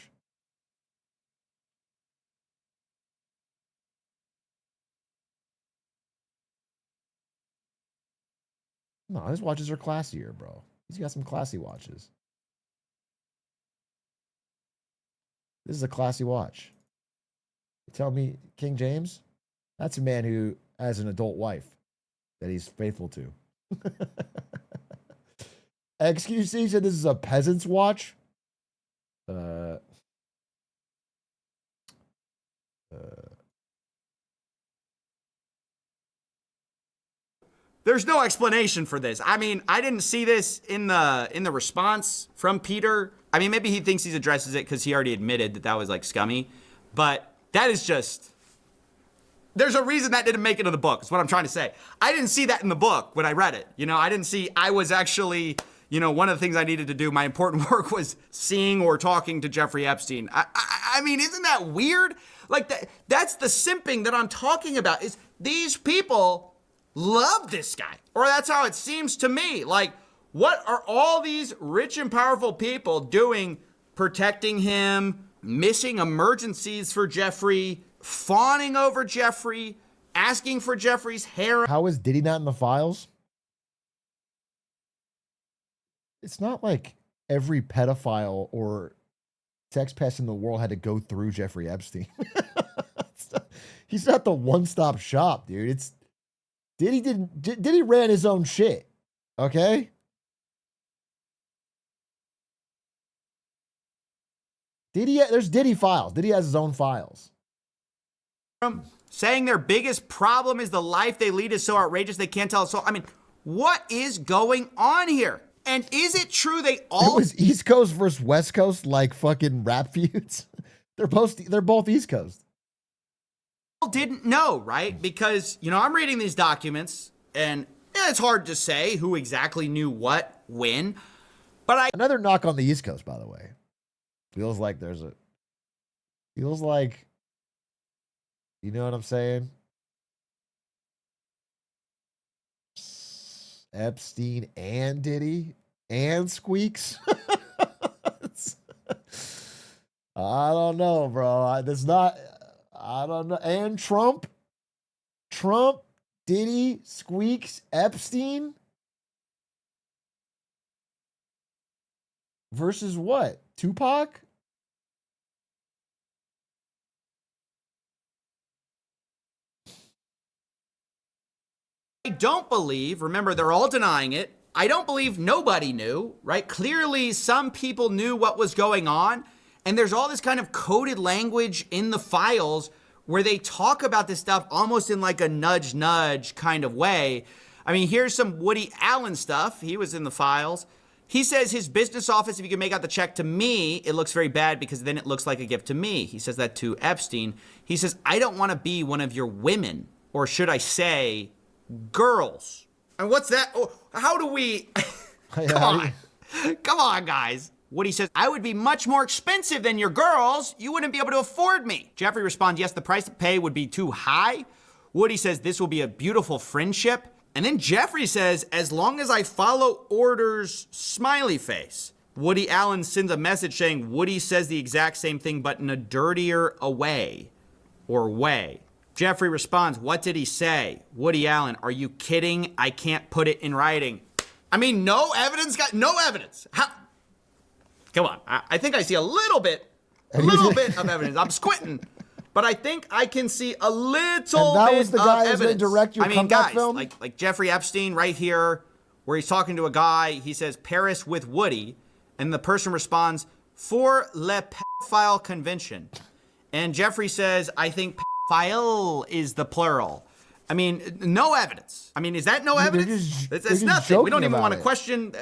No, his watches are classier, bro. He's got some classy watches. This is a classy watch. You tell me King James? That's a man who has an adult wife that he's faithful to. XQC said this is a peasant's watch. There's no explanation for this. I mean, I didn't see this in the response from Peter. I mean, maybe he thinks he addresses it because he already admitted that was like scummy, but that is just. There's a reason that didn't make it in the book. Is what I'm trying to say. I didn't see that in the book when I read it. You know, I didn't see. I was actually. You know, one of the things I needed to do, my important work was seeing or talking to Jeffrey Epstein. I mean, isn't that weird? Like, that's the simping that I'm talking about, is these people love this guy. Or that's how it seems to me. Like, what are all these rich and powerful people doing, protecting him, missing emergencies for Jeffrey, fawning over Jeffrey, asking for Jeffrey's hair? How is Diddy not in the files? It's not like every pedophile or sex pest in the world had to go through Jeffrey Epstein. He's not the one-stop shop, dude. It's Diddy ran his own shit. Okay? There's Diddy files. Diddy has his own files. Saying their biggest problem is the life they lead is so outrageous they can't tell us. So, I mean, what is going on here? And is it true they all... It was East Coast versus West Coast, like fucking rap feuds? They're both East Coast. Didn't know, right? Because, you know, I'm reading these documents, and it's hard to say who exactly knew what, when, but Another knock on the East Coast, by the way. Feels like, you know what I'm saying? Epstein and Diddy and Squeaks. I don't know, bro. I don't know. And Trump, Diddy, Squeaks, Epstein versus what? Tupac? I don't believe, remember, they're all denying it. I don't believe nobody knew, right? Clearly, some people knew what was going on. And there's all this kind of coded language in the files where they talk about this stuff almost in like a nudge kind of way. I mean, here's some Woody Allen stuff. He was in the files. He says his business office, if you can make out the check to me, it looks very bad because then it looks like a gift to me. He says that to Epstein. He says, I don't want to be one of your women, or should I say, girls. And what's that? Oh, how do we... Come on, guys. Woody says, I would be much more expensive than your girls. You wouldn't be able to afford me. Jeffrey responds, yes, the price to pay would be too high. Woody says, this will be a beautiful friendship. And then Jeffrey says, as long as I follow orders, smiley face. Woody Allen sends a message saying, Woody says the exact same thing, but in a dirtier way. Jeffrey responds, what did he say? Woody Allen, are you kidding? I can't put it in writing. I mean, no evidence, no evidence. How? Come on, I think I see a little bit of evidence. I'm squinting, but I think I can see a little bit of evidence. And that was the guy who's going to direct your comeback film? Like Jeffrey Epstein right here, where he's talking to a guy. He says, Paris with Woody, and the person responds, for le pedophile convention. And Jeffrey says, I think pedophile is the plural. I mean, no evidence. I mean, is that no evidence? That's nothing. We don't even want to question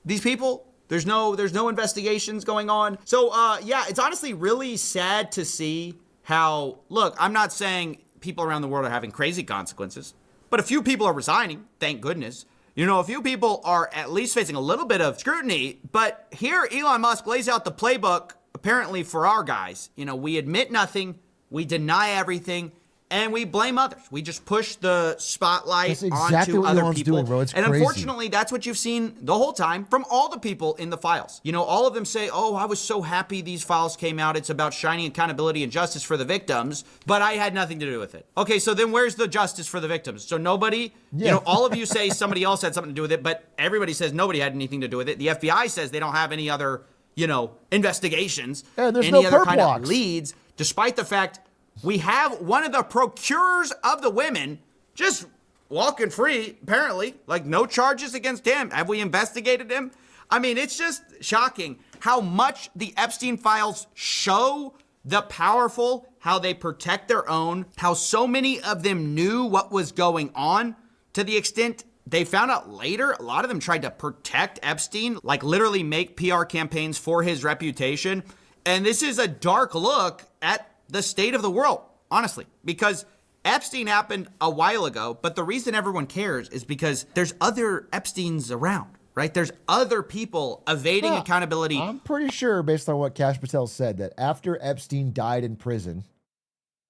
these people. There's no investigations going on. So, yeah, it's honestly really sad to see how, look, I'm not saying people around the world are having crazy consequences, but a few people are resigning, thank goodness. You know, a few people are at least facing a little bit of scrutiny, but here Elon Musk lays out the playbook, apparently for our guys. You know, we admit nothing, we deny everything, and we blame others. We just push the spotlight That's exactly onto what other Elon's people. doing, bro. It's and crazy. Unfortunately, that's what you've seen the whole time from all the people in the files. You know, all of them say, oh, I was so happy these files came out. It's about shining accountability and justice for the victims, but I had nothing to do with it. Okay, so then where's the justice for the victims? So nobody, you know, all of you say somebody else had something to do with it, but everybody says nobody had anything to do with it. The FBI says they don't have any other, you know, investigations, there's any no other perp kind of walks. leads, despite the fact we have one of the procurers of the women just walking free, apparently, like no charges against him. Have we investigated him? I mean, it's just shocking how much the Epstein files show the powerful, how they protect their own, how so many of them knew what was going on to the extent they found out later. A lot of them tried to protect Epstein, like literally make PR campaigns for his reputation. And this is a dark look at the state of the world, honestly, because Epstein happened a while ago, but the reason everyone cares is because there's other Epsteins around, right? There's other people evading accountability. I'm pretty sure, based on what Kash Patel said, that after Epstein died in prison,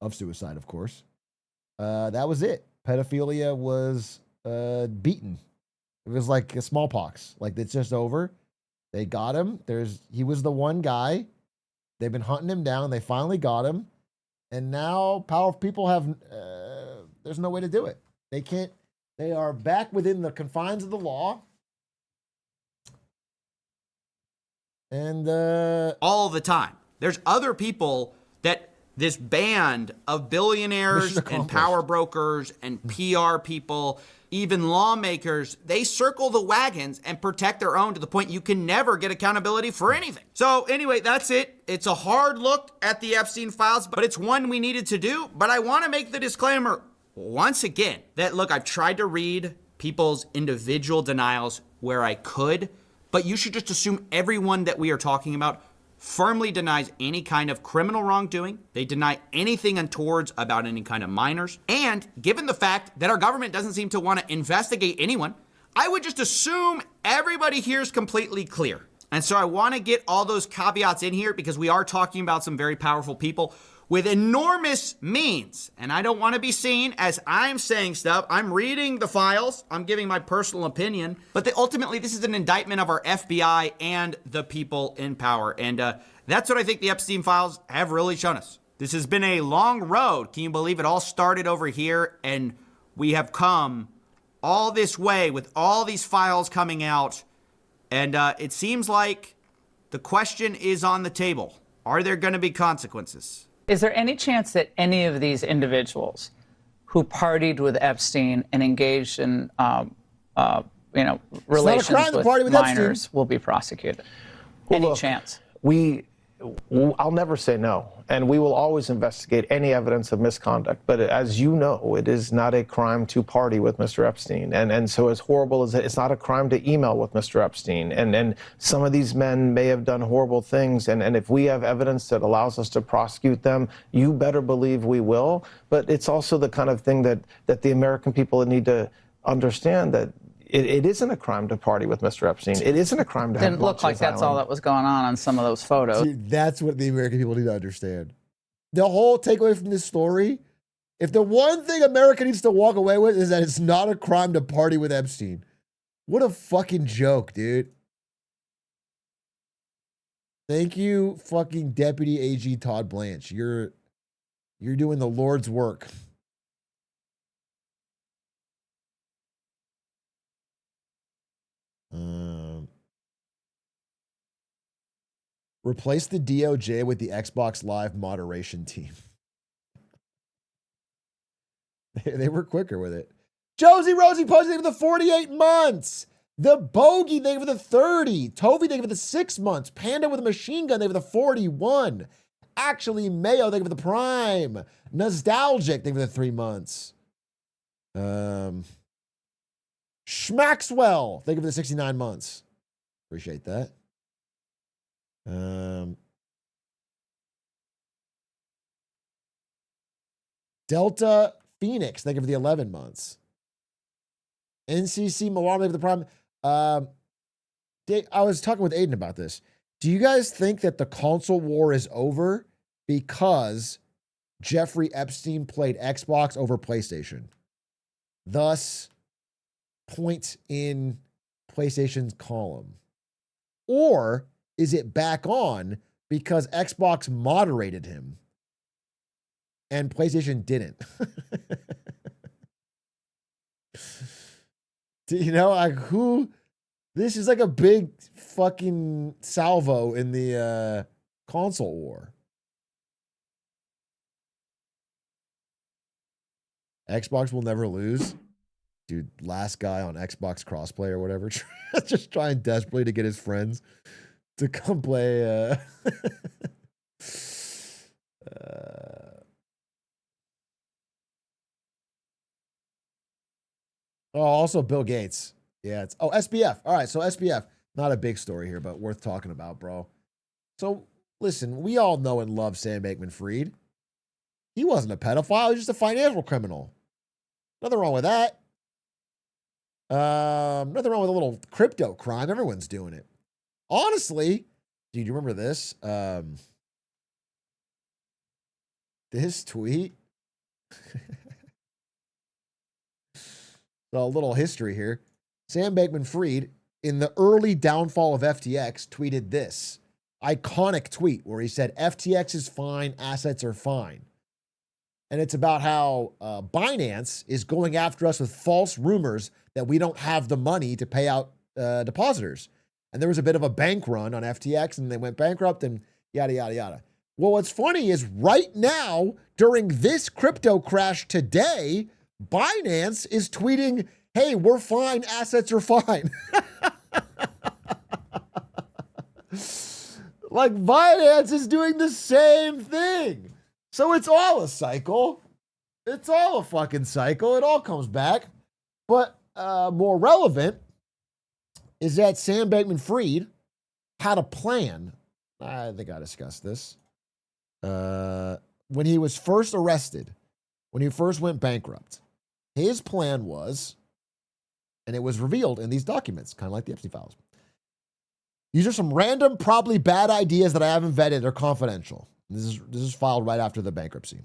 of suicide, of course, that was it. Pedophilia was beaten. It was like a smallpox. Like, it's just over. They got him. He was the one guy. They've been hunting him down. They finally got him. And now powerful people have, there's no way to do it. They can't, they are back within the confines of the law. And all the time. There's other people that this band of billionaires and power brokers and PR people, even lawmakers, they circle the wagons and protect their own to the point you can never get accountability for anything. So anyway, that's it. It's a hard look at the Epstein files, but it's one we needed to do. But I want to make the disclaimer once again that, look, I've tried to read people's individual denials where I could, but you should just assume everyone that we are talking about firmly denies any kind of criminal wrongdoing. They deny anything untowards about any kind of minors. And given the fact that our government doesn't seem to want to investigate anyone, I would just assume everybody here is completely clear. And so I want to get all those caveats in here because we are talking about some very powerful people with enormous means. And I don't want to be seen as I'm saying stuff. I'm reading the files. I'm giving my personal opinion. But ultimately, this is an indictment of our FBI and the people in power. And that's what I think the Epstein files have really shown us. This has been a long road. Can you believe it all started over here? And we have come all this way with all these files coming out. And it seems like the question is on the table. Are there going to be consequences? Is there any chance that any of these individuals who partied with Epstein and engaged in, relations with minors will be prosecuted? Any chance? I'll never say no, and we will always investigate any evidence of misconduct. But as you know, it is not a crime to party with Mr. Epstein, and so as horrible as it's not a crime to email with Mr. Epstein. And some of these men may have done horrible things, and if we have evidence that allows us to prosecute them, you better believe we will. But it's also the kind of thing that the American people need to understand that. It isn't a crime to party with Mr. Epstein. It isn't a crime to have Didn't look like that's all that was going on some of those photos. Dude, that's what the American people need to understand. The whole takeaway from this story, if the one thing America needs to walk away with is that it's not a crime to party with Epstein. What a fucking joke, dude. Thank you, fucking Deputy AG Todd Blanche. You're doing the Lord's work. Replace the DOJ with the Xbox Live moderation team. They were quicker with it. Josie Rosie posted for the 48 months. The Bogey, thank you for the 30. Tovi, thank you for the 6 months. Panda with a machine gun, thank you for the 41. Actually, Mayo, thank you for the Prime. Nostalgic, thank you for the 3 months. Schmaxwell, thank you for the 69 months. Appreciate that. Delta Phoenix, thank you for the 11 months. NCC Milwaukee for the problem. I was talking with Aiden about this. Do you guys think that the console war is over because Jeffrey Epstein played Xbox over PlayStation? Thus, points in PlayStation's column. Or is it back on because Xbox moderated him and PlayStation didn't? Do you know, like, who? This is like a big fucking salvo in the console war. Xbox will never lose. Dude, last guy on Xbox crossplay or whatever, just trying desperately to get his friends to come play. Oh, also Bill Gates. Yeah, it's SBF. All right, so SBF, not a big story here, but worth talking about, bro. So listen, we all know and love Sam Bankman-Fried. He wasn't a pedophile; he was just a financial criminal. Nothing wrong with that. Nothing wrong with a little crypto crime. Everyone's doing it. Honestly, dude, you remember this? This tweet. So a little history here. Sam Bankman-Fried, in the early downfall of FTX, tweeted this iconic tweet where he said, FTX is fine, assets are fine. And it's about how Binance is going after us with false rumors that we don't have the money to pay out depositors. And there was a bit of a bank run on FTX and they went bankrupt and yada, yada, yada. Well, what's funny is right now, during this crypto crash today, Binance is tweeting, hey, we're fine, assets are fine. Like Binance is doing the same thing. So it's all a cycle. It's all a fucking cycle. It all comes back. But more relevant is that Sam Bankman-Fried had a plan. I think I discussed this. When he was first arrested, when he first went bankrupt, his plan was, and it was revealed in these documents, kind of like the Epstein files. These are some random, probably bad ideas that I haven't vetted. They're confidential. This is filed right after the bankruptcy.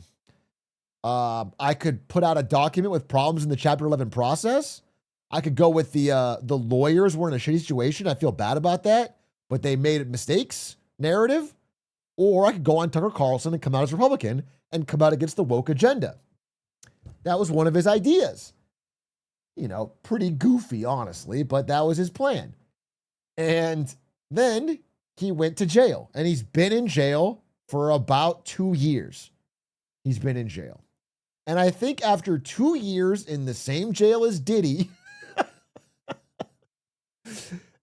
I could put out a document with problems in the Chapter 11 process. I could go with the lawyers were in a shitty situation. I feel bad about that, but they made mistakes narrative. Or I could go on Tucker Carlson and come out as Republican and come out against the woke agenda. That was one of his ideas. You know, pretty goofy, honestly, but that was his plan. And then he went to jail, and he's been in jail for about 2 years. He's been in jail. And I think after 2 years in the same jail as Diddy,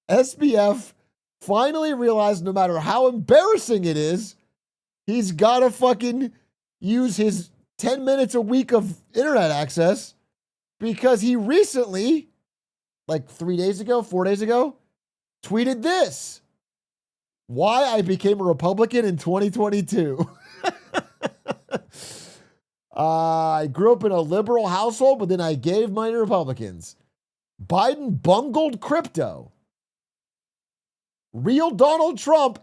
SBF finally realized no matter how embarrassing it is, he's got to fucking use his 10 minutes a week of internet access because he recently, like 4 days ago, tweeted this. Why I became a Republican in 2022. I grew up in a liberal household, but then I gave money to Republicans. Biden bungled crypto. Real Donald Trump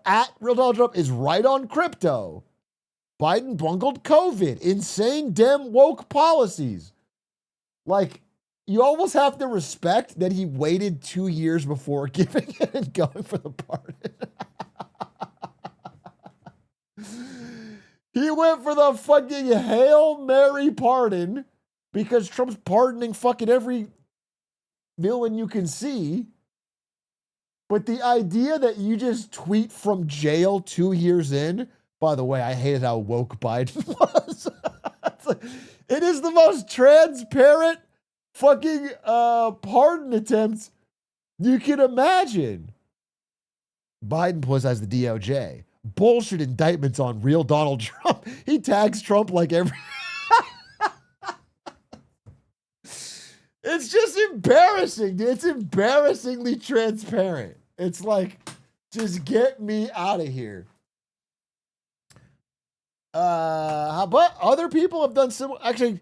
is right on crypto. Biden bungled COVID. Insane Dem woke policies. Like, you almost have to respect that he waited 2 years before giving it and going for the pardon. He went for the fucking Hail Mary pardon because Trump's pardoning fucking every villain you can see. But the idea that you just tweet from jail 2 years in, by the way, I hated how woke Biden was. It is the most transparent fucking pardon attempt you can imagine. Biden was as the DOJ. Bullshit indictments on real Donald Trump. He tags Trump like every... It's just embarrassing, dude. It's embarrassingly transparent. It's like Just get me out of here. But other people have done similar. Actually,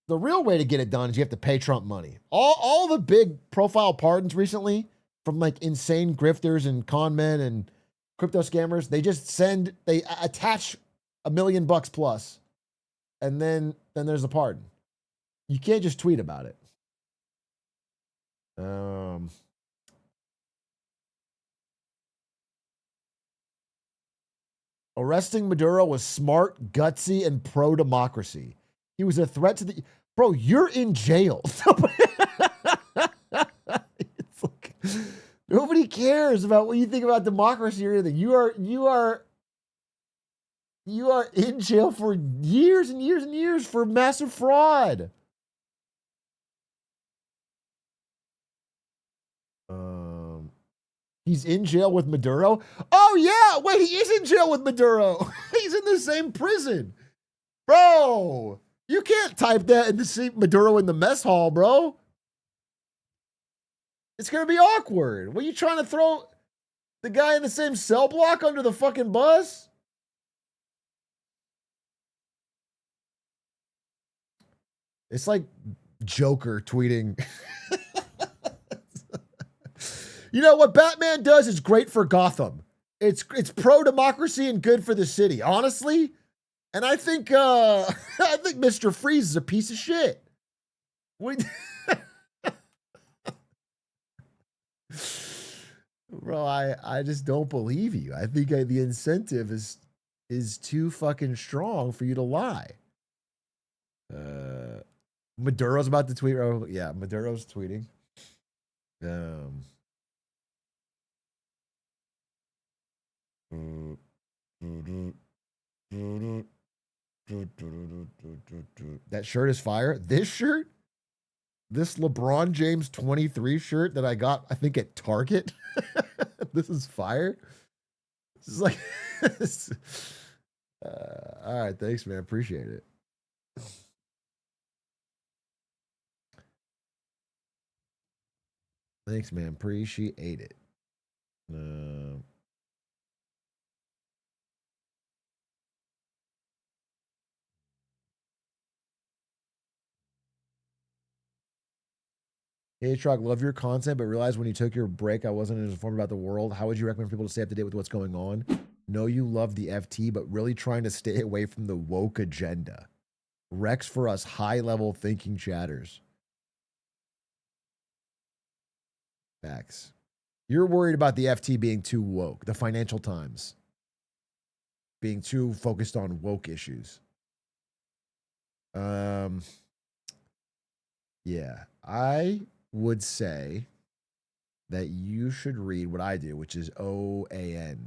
the real way to get it done is you have to pay Trump money. All the big profile pardons recently from like insane grifters and con men and crypto scammers, they attach $1 million plus, and then there's a pardon. You can't just tweet about it. Arresting Maduro was smart, gutsy, and pro-democracy. He was a threat to the... Bro, you're in jail. It's like, nobody cares about what you think about democracy or anything. You are in jail for years and years and years for massive fraud. He's in jail with Maduro. Oh yeah, wait, he is in jail with Maduro. He's in the same prison, bro. You can't type that and see Maduro in the mess hall, bro. It's gonna be awkward. What are you trying to throw the guy in the same cell block under the fucking bus? It's like Joker tweeting. You know what Batman does is great for Gotham. It's pro-democracy and good for the city, honestly. And I think Mr. Freeze is a piece of shit. Bro, I just don't believe you. I think the incentive is too fucking strong for you to lie. Maduro's about to tweet. Oh yeah, Maduro's tweeting. That shirt is fire. This shirt, this LeBron James 23 shirt that I got, I think at Target. This is fire. This is like, all right. Thanks, man. Appreciate it. Thanks, man. Appreciate it. Hey, Atrioc, love your content, but realize when you took your break, I wasn't as informed about the world. How would you recommend for people to stay up to date with what's going on? Know you love the FT, but really trying to stay away from the woke agenda. Rex for us high-level thinking chatters. Facts. You're worried about the FT being too woke, the Financial Times being too focused on woke issues. Yeah, I would say that you should read what I do, which is OAN.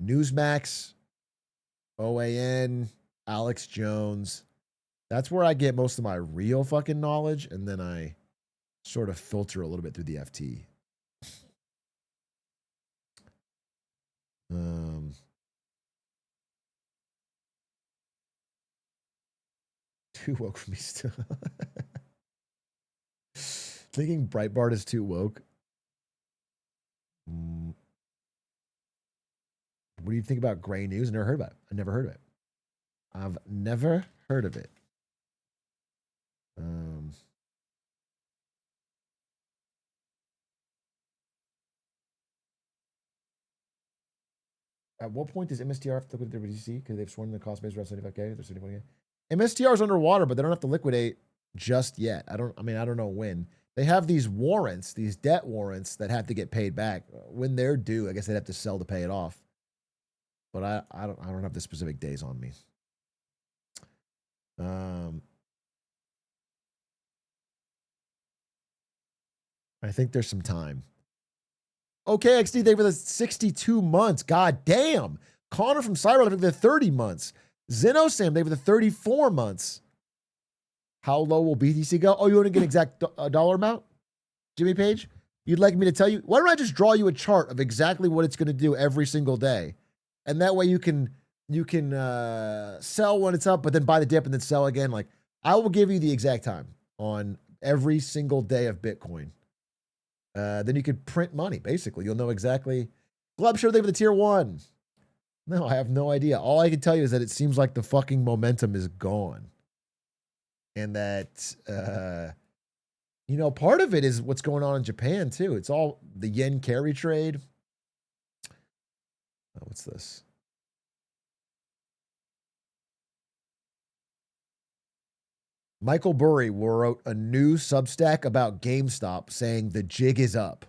Newsmax, OAN, Alex Jones. That's where I get most of my real fucking knowledge, and then I sort of filter a little bit through the FT. Too woke for me still. Thinking Breitbart is too woke. What do you think about Gray News? I never heard about it. I've never heard of it. I've never heard of it. At what point does MSTR have to liquidate their BTC? Because they've sworn the cost base around 75K. They're 75K. MSTR is underwater, but they don't have to liquidate just yet. I don't know when. They have these warrants, these debt warrants that have to get paid back. When they're due, I guess they'd have to sell to pay it off. But I don't have the specific days on me. I think there's some time. Okay, XD, they were the 62 months. God damn. Connor from Cyber, they were the 30 months. Xenosam, they were the 34 months. How low will BTC go? Oh, you want to get an exact dollar amount? Jimmy Page? You'd like me to tell you? Why don't I just draw you a chart of exactly what it's going to do every single day? And that way you can sell when it's up, but then buy the dip and then sell again. Like, I will give you the exact time on every single day of Bitcoin. Then you could print money, basically. You'll know exactly. Glub sure they for the tier 1. No, I have no idea. All I can tell you is that it seems like the fucking momentum is gone. And that, part of it is what's going on in Japan, too. It's all the yen carry trade. Oh, what's this? Michael Burry wrote a new Substack about GameStop saying the jig is up.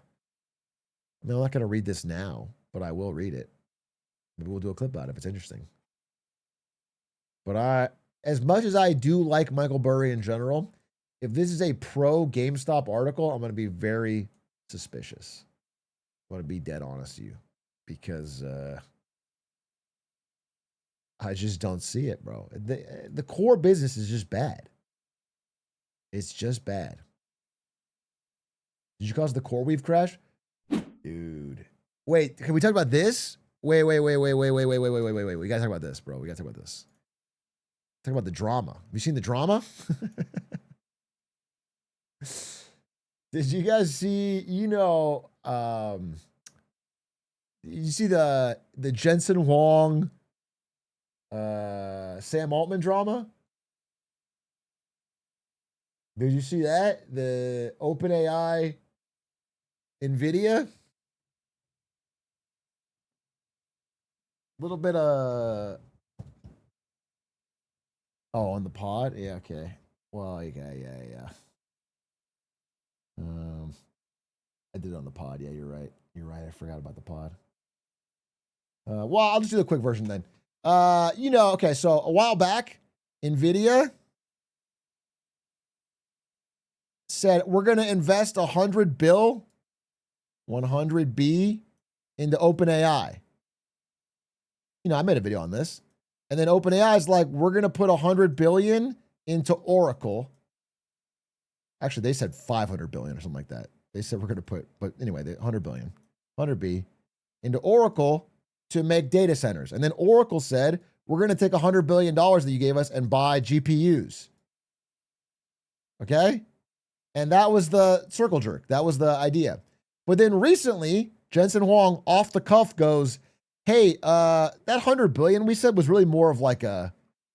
I mean, I'm not going to read this now, but I will read it. Maybe we'll do a clip about it if it's interesting. But as much as I do like Michael Burry in general, if this is a pro GameStop article, I'm going to be very suspicious. I'm going to be dead honest to you because I just don't see it, bro. The core business is just bad. It's just bad. Did you cause the core weave crash? Dude. Wait, can we talk about this? Wait. We gotta talk about this, bro. We gotta talk about this. Talk about the drama. Have you seen the drama? Did you guys see, you see the Jensen Huang, Sam Altman drama? Did you see that? The OpenAI, NVIDIA? Little bit of... Oh, on the pod? Yeah, okay. Well, yeah. I did it on the pod. Yeah, you're right. I forgot about the pod. Well, I'll just do the quick version then. Okay, so a while back, NVIDIA said we're going to invest 100 B into OpenAI. I made a video on this. And then OpenAI is like, we're going to put 100 billion into Oracle. Actually, they said 500 billion or something like that. They said we're going to put, but anyway, 100 billion, 100 B into Oracle to make data centers. And then Oracle said, we're going to take $100 billion that you gave us and buy GPUs. Okay? And that was the circle jerk. That was the idea. But then recently, Jensen Huang off the cuff goes, hey, that 100 billion we said was really more of like it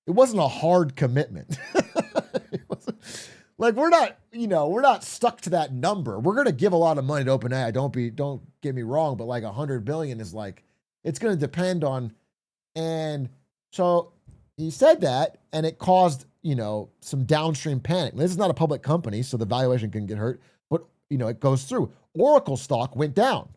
wasn't a hard commitment. Like we're not stuck to that number. We're going to give a lot of money to OpenAI. Don't get me wrong, but like 100 billion is like, it's going to depend on, and so he said that and it caused, some downstream panic. This is not a public company, so the valuation can get hurt, but it goes through. Oracle stock went down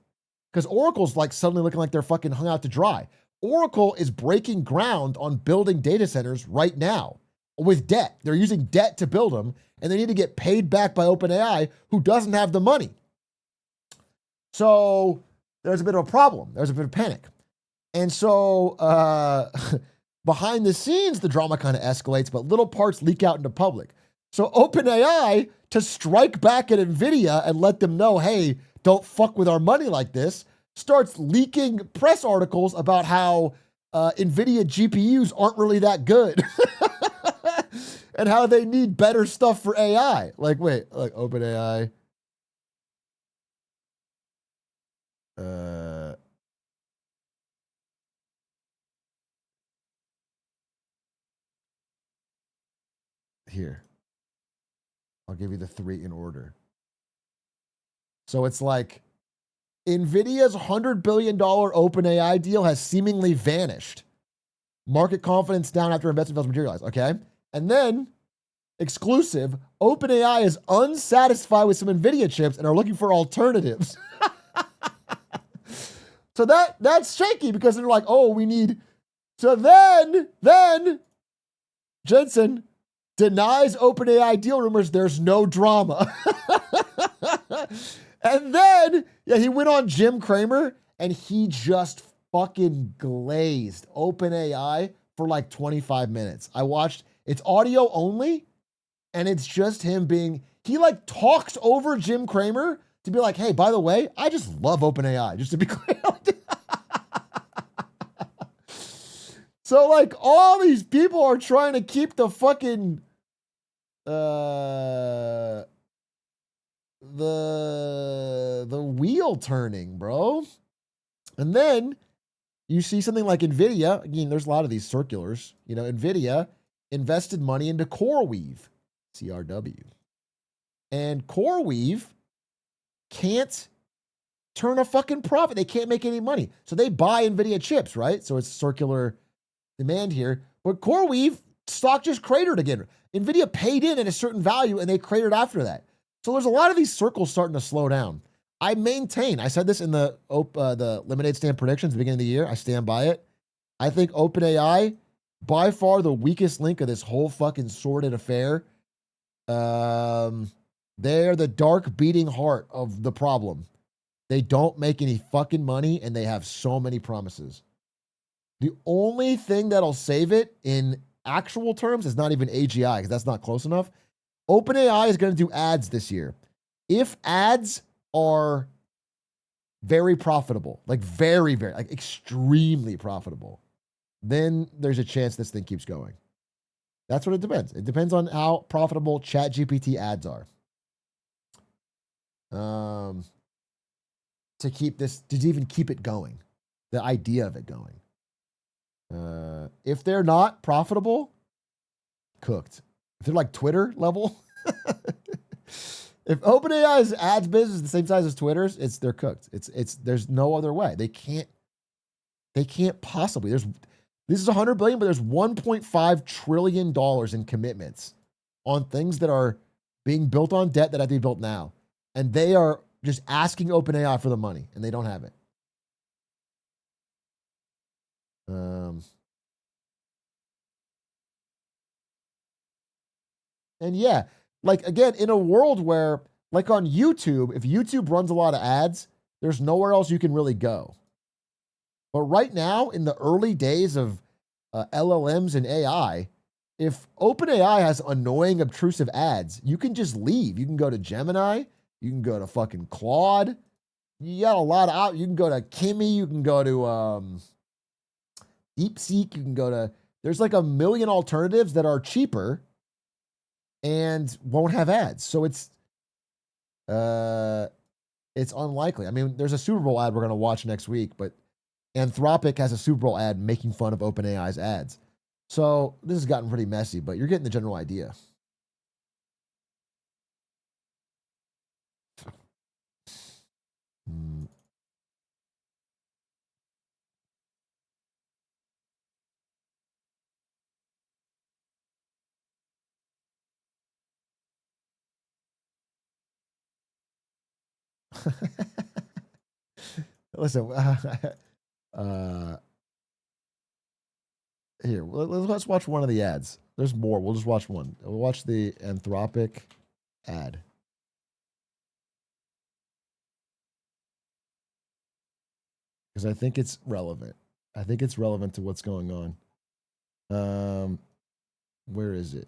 because Oracle's like suddenly looking like they're fucking hung out to dry. Oracle is breaking ground on building data centers right now with debt. They're using debt to build them, and they need to get paid back by OpenAI, who doesn't have the money. So there's a bit of a problem. There's a bit of panic. And so behind the scenes, the drama kind of escalates, but little parts leak out into public. So OpenAI, to strike back at NVIDIA and let them know, hey, don't fuck with our money like this, starts leaking press articles about how NVIDIA GPUs aren't really that good and how they need better stuff for AI. Like OpenAI. Here, I'll give you the three in order. So it's like NVIDIA's $100 billion OpenAI deal has seemingly vanished. Market confidence down after investment fails to materialize. Okay. And then exclusive, OpenAI is unsatisfied with some NVIDIA chips and are looking for alternatives. So that's shaky because they're like, oh, we need. So then Jensen denies OpenAI deal rumors. There's no drama. And then, he went on Jim Cramer and he just fucking glazed OpenAI for like 25 minutes. I watched, it's audio only, and it's just him he like talks over Jim Cramer to be like, hey, by the way, I just love OpenAI, just to be clear. So like all these people are trying to keep the fucking the wheel turning, bro. And then you see something like NVIDIA. Again, there's a lot of these circulars. You know, NVIDIA invested money into CoreWeave, CRW. And CoreWeave can't turn a fucking profit. They can't make any money. So they buy NVIDIA chips, right? So it's circular demand here. But CoreWeave stock just cratered again. NVIDIA paid in at a certain value and they cratered after that. So there's a lot of these circles starting to slow down. I maintain, I said this in the Lemonade Stand predictions at the beginning of the year. I stand by it. I think OpenAI, by far the weakest link of this whole fucking sordid affair. They're the dark beating heart of the problem. They don't make any fucking money and they have so many promises. The only thing that'll save it in actual terms is not even AGI because that's not close enough. OpenAI is going to do ads this year. If ads are very profitable, like very, very, like extremely profitable, then there's a chance this thing keeps going. That's what it depends. It depends on how profitable ChatGPT ads are. To keep this, to even keep it going, the idea of it going. If they're not profitable, cooked. If they're like Twitter level, if OpenAI's ads business is the same size as Twitter's, they're cooked. There's no other way. They can't possibly. This is $100 billion, but there's $1.5 trillion in commitments on things that are being built on debt that have to be built now. And they are just asking OpenAI for the money, and they don't have it. And yeah, like again, in a world where, like on YouTube, if YouTube runs a lot of ads, there's nowhere else you can really go. But right now, in the early days of LLMs and AI, if OpenAI has annoying, obtrusive ads, you can just leave. You can go to Gemini. You can go to fucking Claude. You got a lot of out. You can go to Kimi. You can go to DeepSeek. You can go to, there's like a million alternatives that are cheaper and won't have ads. So it's unlikely. I mean, there's a Super Bowl ad we're going to watch next week, but Anthropic has a Super Bowl ad making fun of OpenAI's ads. So this has gotten pretty messy, but you're getting the general idea. Listen, here, let's watch one of the ads. There's more. We'll just watch one. We'll watch the Anthropic ad. Because I think it's relevant. I think it's relevant to what's going on. Where is it?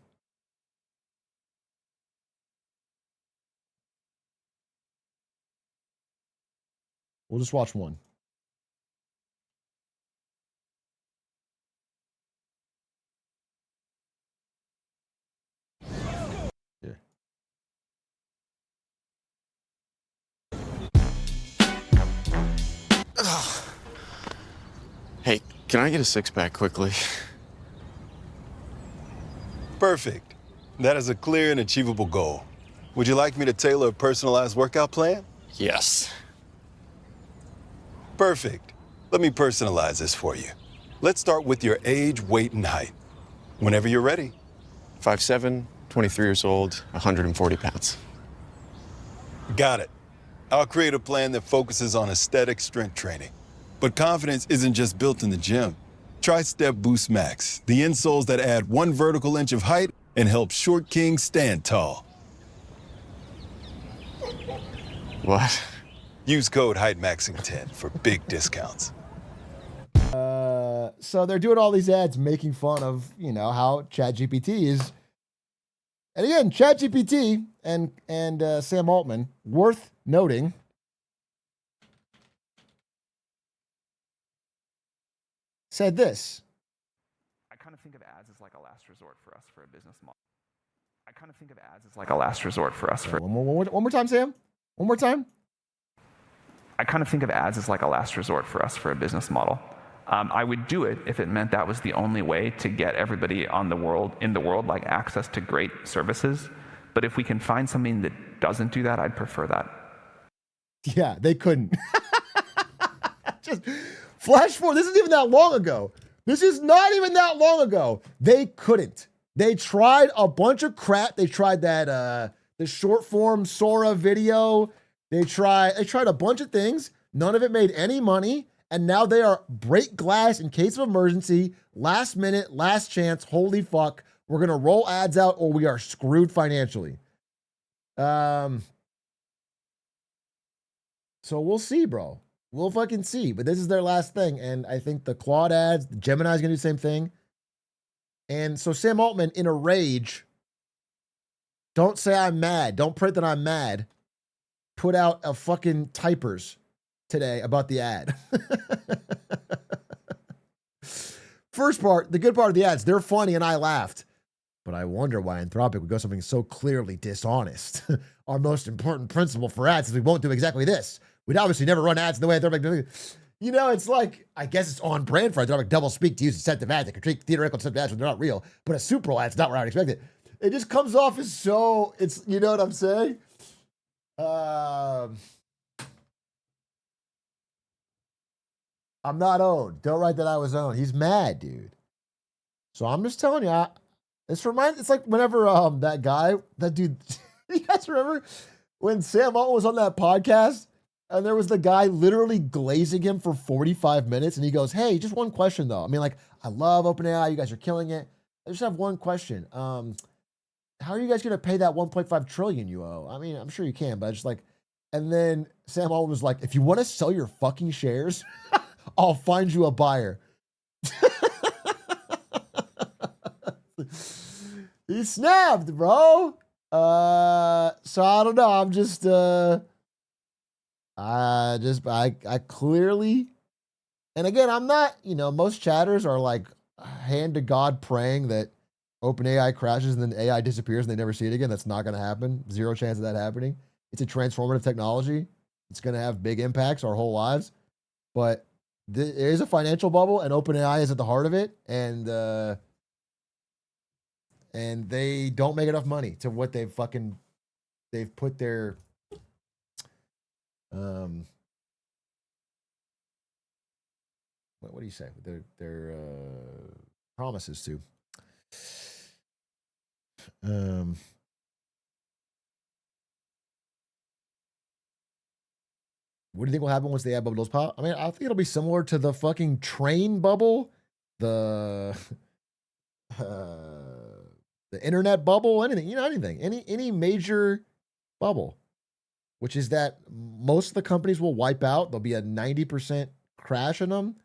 We'll just watch one. Here. Hey, can I get a six-pack quickly? Perfect. That is a clear and achievable goal. Would you like me to tailor a personalized workout plan? Yes. Perfect. Let me personalize this for you. Let's start with your age, weight, and height. Whenever you're ready. 5'7", 23 years old, 140 pounds. Got it. I'll create a plan that focuses on aesthetic strength training. But confidence isn't just built in the gym. Try Step Boost Max, the insoles that add 1 vertical inch of height and help short kings stand tall. What? Use code HeightMaxing10 for big discounts. So they're doing all these ads making fun of, how ChatGPT is. And again, ChatGPT and Sam Altman, worth noting, said this. I kind of think of ads as like a last resort for us for a business model. I kind of think of ads as like a last resort for us for. One more time, Sam. One more time. I kind of think of ads as like a last resort for us for a business model. I would do it if it meant that was the only way to get everybody in the world like access to great services. But if we can find something that doesn't do that, I'd prefer that. Yeah, they couldn't. Just flash forward. This isn't even that long ago. This is not even that long ago. They couldn't. They tried a bunch of crap. They tried that the short form Sora video. They tried a bunch of things. None of it made any money. And now they are break glass in case of emergency, last minute, last chance. Holy fuck. We're going to roll ads out or we are screwed financially. So we'll see, bro. We'll fucking see. But this is their last thing. And I think the Claude ads, the Gemini's going to do the same thing. And so Sam Altman, in a rage, don't say I'm mad. Don't print that I'm mad. Put out a fucking typers today about the ad. First part, the good part of the ads, they're funny and I laughed. But I wonder why Anthropic would go something so clearly dishonest. Our most important principle for ads is we won't do exactly this. We'd obviously never run ads in the way Anthropic does. You know, it's like, I guess it's on brand for Anthropic double speak to use incentive ads that can treat theoretical incentive ads when they're not real. But a Super Bowl ad's not where I would expect it. It just comes off as so, it's, you know what I'm saying? I'm not owned. Don't write that I was owned. He's mad, dude. So I'm just telling you, it's like whenever that guy, that dude, you guys remember when Sam Altman was on that podcast and there was the guy literally glazing him for 45 minutes and he goes, hey, just one question though. I mean, like, I love OpenAI. You guys are killing it. I just have one question. How are you guys going to pay that 1.5 trillion you owe? I mean, I'm sure you can, but I just like, and then Sam Altman was like, if you want to sell your fucking shares, I'll find you a buyer. He snapped, bro. So I don't know. I'm just, I clearly, and again, I'm not, you know, most chatters are like hand to God praying that OpenAI crashes and then AI disappears and they never see it again. That's not going to happen. Zero chance of that happening. It's a transformative technology. It's going to have big impacts our whole lives. But there is a financial bubble and OpenAI is at the heart of it. And they don't make enough money to what they've put their, what do you say? Their promises to. What do you think will happen once the ad bubble goes pop? I mean, I think it'll be similar to the fucking train bubble, the internet bubble, anything, you know, anything, any major bubble, which is that most of the companies will wipe out. There'll be a 90% crash in them.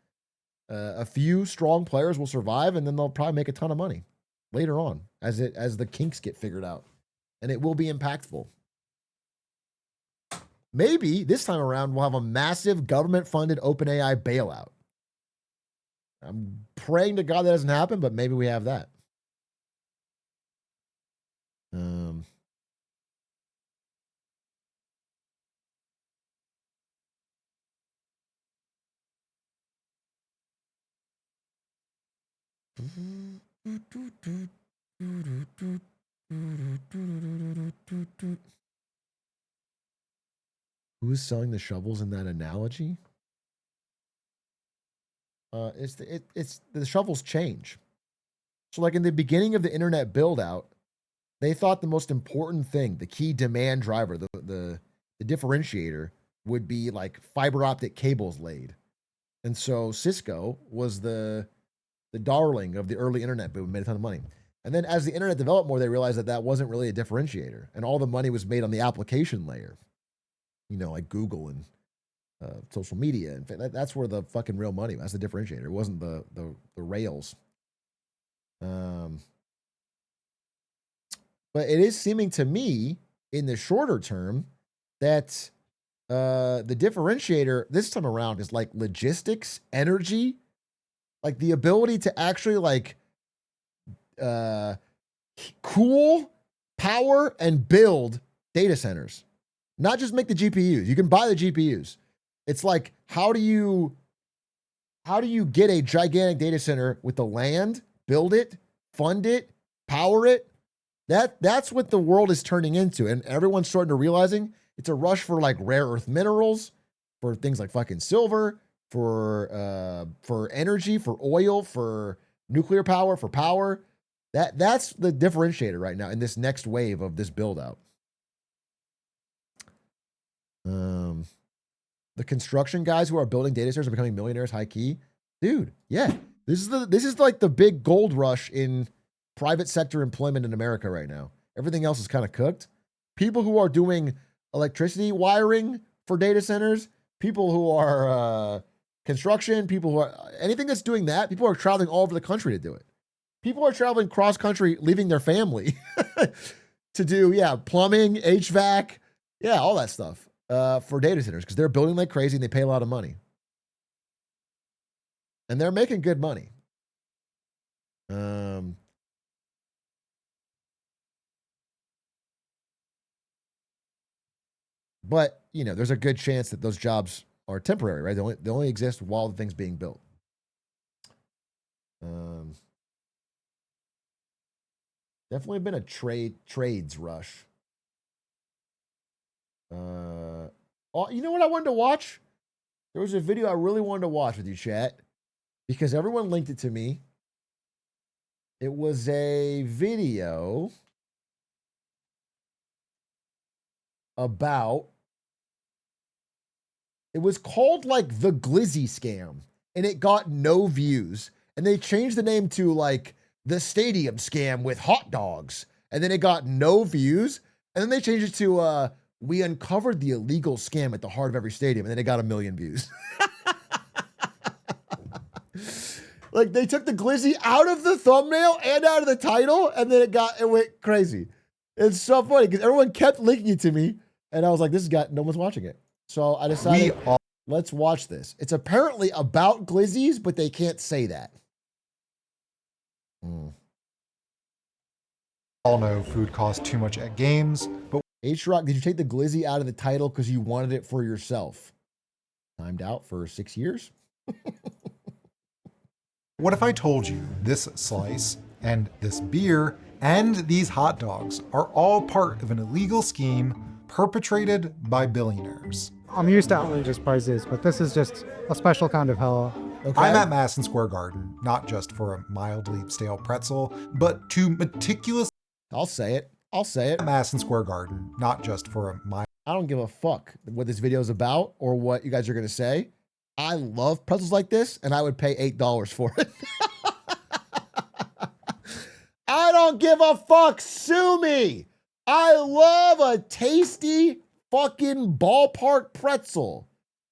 A few strong players will survive, and then they'll probably make a ton of money later on as the kinks get figured out, and it will be impactful. Maybe this time around we'll have a massive government-funded OpenAI bailout. I'm praying to God that doesn't happen, but maybe we have that. Who's selling the shovels in that analogy? It's the shovels change. So like in the beginning of the internet build out, they thought the most important thing, the key demand driver, the differentiator would be like fiber optic cables laid. And so Cisco was the darling of the early internet boom, made a ton of money. And then as the internet developed more, they realized that that wasn't really a differentiator. And all the money was made on the application layer. You know, like Google and social media. In fact, that's where the fucking real money was. That's the differentiator. It wasn't the rails. But it is seeming to me in the shorter term that the differentiator this time around is like logistics, energy, like the ability to actually like cool, power, and build data centers. Not just make the GPUs. You can buy the GPUs. It's like, how do you get a gigantic data center with the land, build it, fund it, power it? That's what the world is turning into. And everyone's starting to realizing it's a rush for like rare earth minerals, for things like fucking silver, for energy, for oil, for nuclear power, for power. That's the differentiator right now in this next wave of this build out. The construction guys who are building data centers are becoming millionaires, high key. Dude, yeah. This is like the big gold rush in private sector employment in America right now. Everything else is kind of cooked. People who are doing electricity wiring for data centers, people who are construction, people who are anything that's doing that, people are traveling all over the country to do it. People are traveling cross country, leaving their family to do, plumbing, HVAC, all that stuff for data centers because they're building like crazy and they pay a lot of money. And they're making good money. But, there's a good chance that those jobs are temporary, right? They only exist while the thing's being built. Definitely been a trades rush. You know what I wanted to watch? There was a video I really wanted to watch with you, chat, because everyone linked it to me. It was a video about, it was called like the Glizzy scam, and it got no views. And they changed the name to like the Stadium scam with hot dogs. And then it got no views. And then they changed it to we uncovered the illegal scam at the heart of every stadium. And then it got 1 million views. Like they took the Glizzy out of the thumbnail and out of the title. And then it went crazy. It's so funny because everyone kept linking it to me. And I was like, no one's watching it. So I decided, let's watch this. It's apparently about Glizzies, but they can't say that. All know food costs too much at games, but Atrioc, did you take the Glizzy out of the title because you wanted it for yourself? Timed out for 6 years? what if I told you this slice and this beer and these hot dogs are all part of an illegal scheme perpetrated by billionaires? I'm used to outrageous prices, but this is just a special kind of hell. Okay. I'm at Madison Square Garden, not just for a mildly stale pretzel, but to meticulous... I'll say it. At Madison Square Garden, not just for a I don't give a fuck what this video is about or what you guys are going to say. I love pretzels like this, and I would pay $8 for it. I don't give a fuck. Sue me. I love a tasty fucking ballpark pretzel.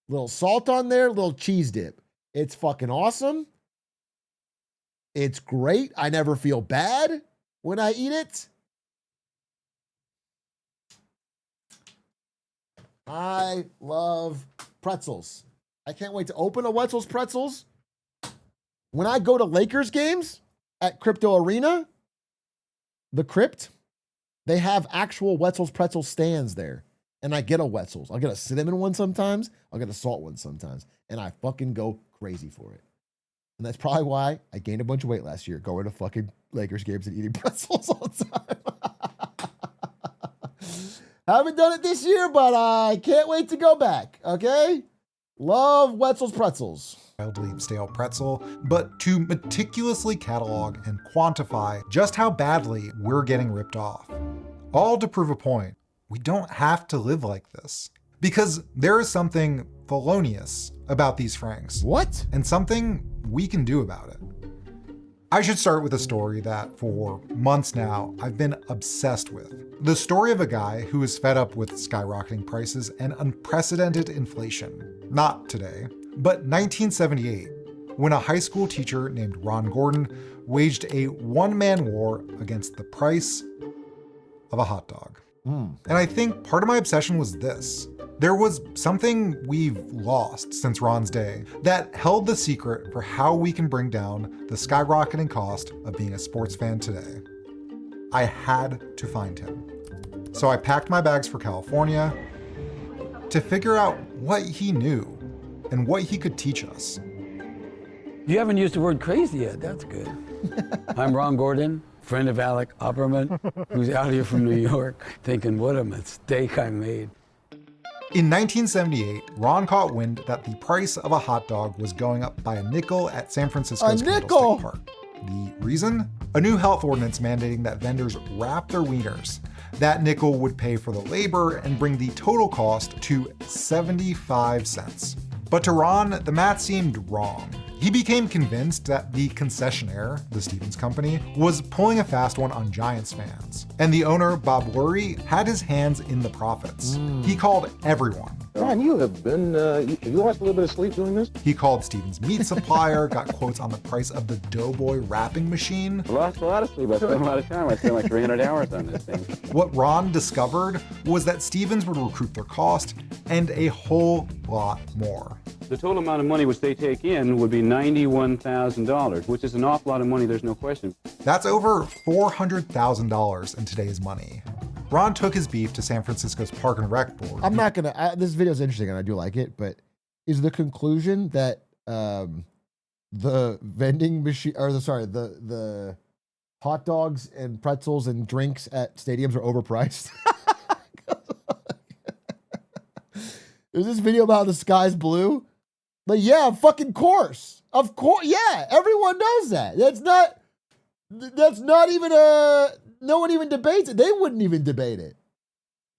Little salt on there, little cheese dip. It's fucking awesome. It's great. I never feel bad when I eat it. I love pretzels. I can't wait to open a Wetzel's Pretzels. When I go to Lakers games at Crypto Arena, the Crypt, they have actual Wetzel's Pretzel stands there. And I get a Wetzel's. I'll get a cinnamon one sometimes. I'll get a salt one sometimes. And I fucking go crazy for it. And that's probably why I gained a bunch of weight last year, going to fucking Lakers games and eating pretzels all the time. Haven't done it this year, but I can't wait to go back, okay? Love Wetzel's Pretzels. Mildly stale pretzel, but to meticulously catalog and quantify just how badly we're getting ripped off. All to prove a point. We don't have to live like this. Because there is something felonious about these francs. What? And something we can do about it. I should start with a story that for months now I've been obsessed with. The story of a guy who is fed up with skyrocketing prices and unprecedented inflation. Not today, but 1978, when a high school teacher named Ron Gordon waged a one-man war against the price of a hot dog. And I think part of my obsession was this. There was something we've lost since Ron's day that held the secret for how we can bring down the skyrocketing cost of being a sports fan today. I had to find him. So I packed my bags for California to figure out what he knew and what he could teach us. You haven't used the word crazy yet. That's good. I'm Ron Gordon, friend of Alec Opperman, who's out here from New York, thinking, what a mistake I made. In 1978, Ron caught wind that the price of a hot dog was going up by a nickel at San Francisco's Candlestick Park. The reason? A new health ordinance mandating that vendors wrap their wieners. That nickel would pay for the labor and bring the total cost to 75 cents. But to Ron, the math seemed wrong. He became convinced that the concessionaire, the Stevens Company, was pulling a fast one on Giants fans. And the owner, Bob Lurie, had his hands in the profits. He called everyone. Ron, you have been, you lost a little bit of sleep doing this? He called Stevens' meat supplier, got quotes on the price of the Doughboy wrapping machine. I lost a lot of sleep. I spent a lot of time. I spent like 300 hours on this thing. What Ron discovered was that Stevens would recoup their cost and a whole lot more. The total amount of money which they take in would be $91,000, which is an awful lot of money, there's no question. That's over $400,000 in today's money. Ron took his beef to San Francisco's Park and Rec Board. I'm not gonna, this video is interesting and I do like it, but is the conclusion that the vending machine, or the hot dogs and pretzels and drinks at stadiums are overpriced? There's this video about how the sky's blue. But yeah, fucking course. Of course, yeah, everyone knows that. That's not even no one even debates it. They wouldn't even debate it.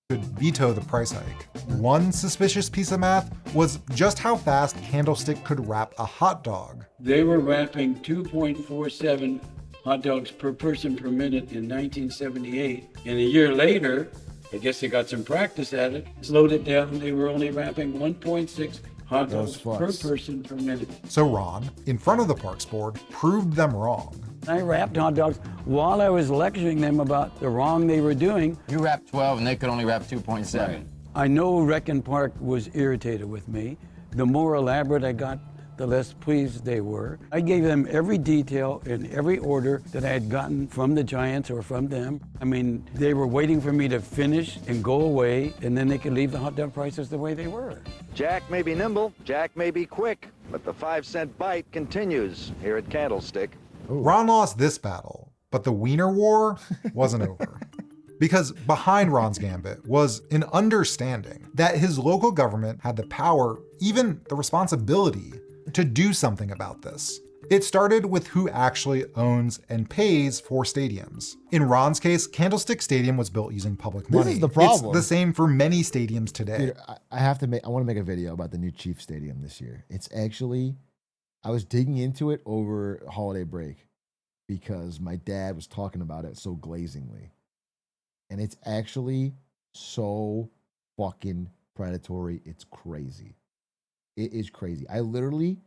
Could veto the price hike. One suspicious piece of math was just how fast Candlestick could wrap a hot dog. They were wrapping 2.47 hot dogs per person per minute in 1978. And a year later, I guess they got some practice at it, slowed it down, they were only wrapping 1.6 hot dogs per person per minute. So Ron, in front of the Parks Board, proved them wrong. I wrapped hot dogs while I was lecturing them about the wrong they were doing. You wrapped 12 and they could only wrap 2.7. Right. I know Rec and Park was irritated with me. The more elaborate I got, the less pleased they were. I gave them every detail in every order that I had gotten from the Giants or from them. I mean, they were waiting for me to finish and go away, and then they could leave the hot dog prices the way they were. Jack may be nimble, Jack may be quick, but the 5-cent bite continues here at Candlestick. Ron lost this battle, but the Wiener War wasn't over. Because behind Ron's gambit was an understanding that his local government had the power, even the responsibility, to do something about this. It started with who actually owns and pays for stadiums. In Ron's case, Candlestick Stadium was built using public money. This is the problem. It's the same for many stadiums today. Dude, I want to make a video about the new Chiefs Stadium this year. It's actually, I was digging into it over holiday break because my dad was talking about it so glazingly. And it's actually so fucking predatory. It's crazy. It is crazy. I literally,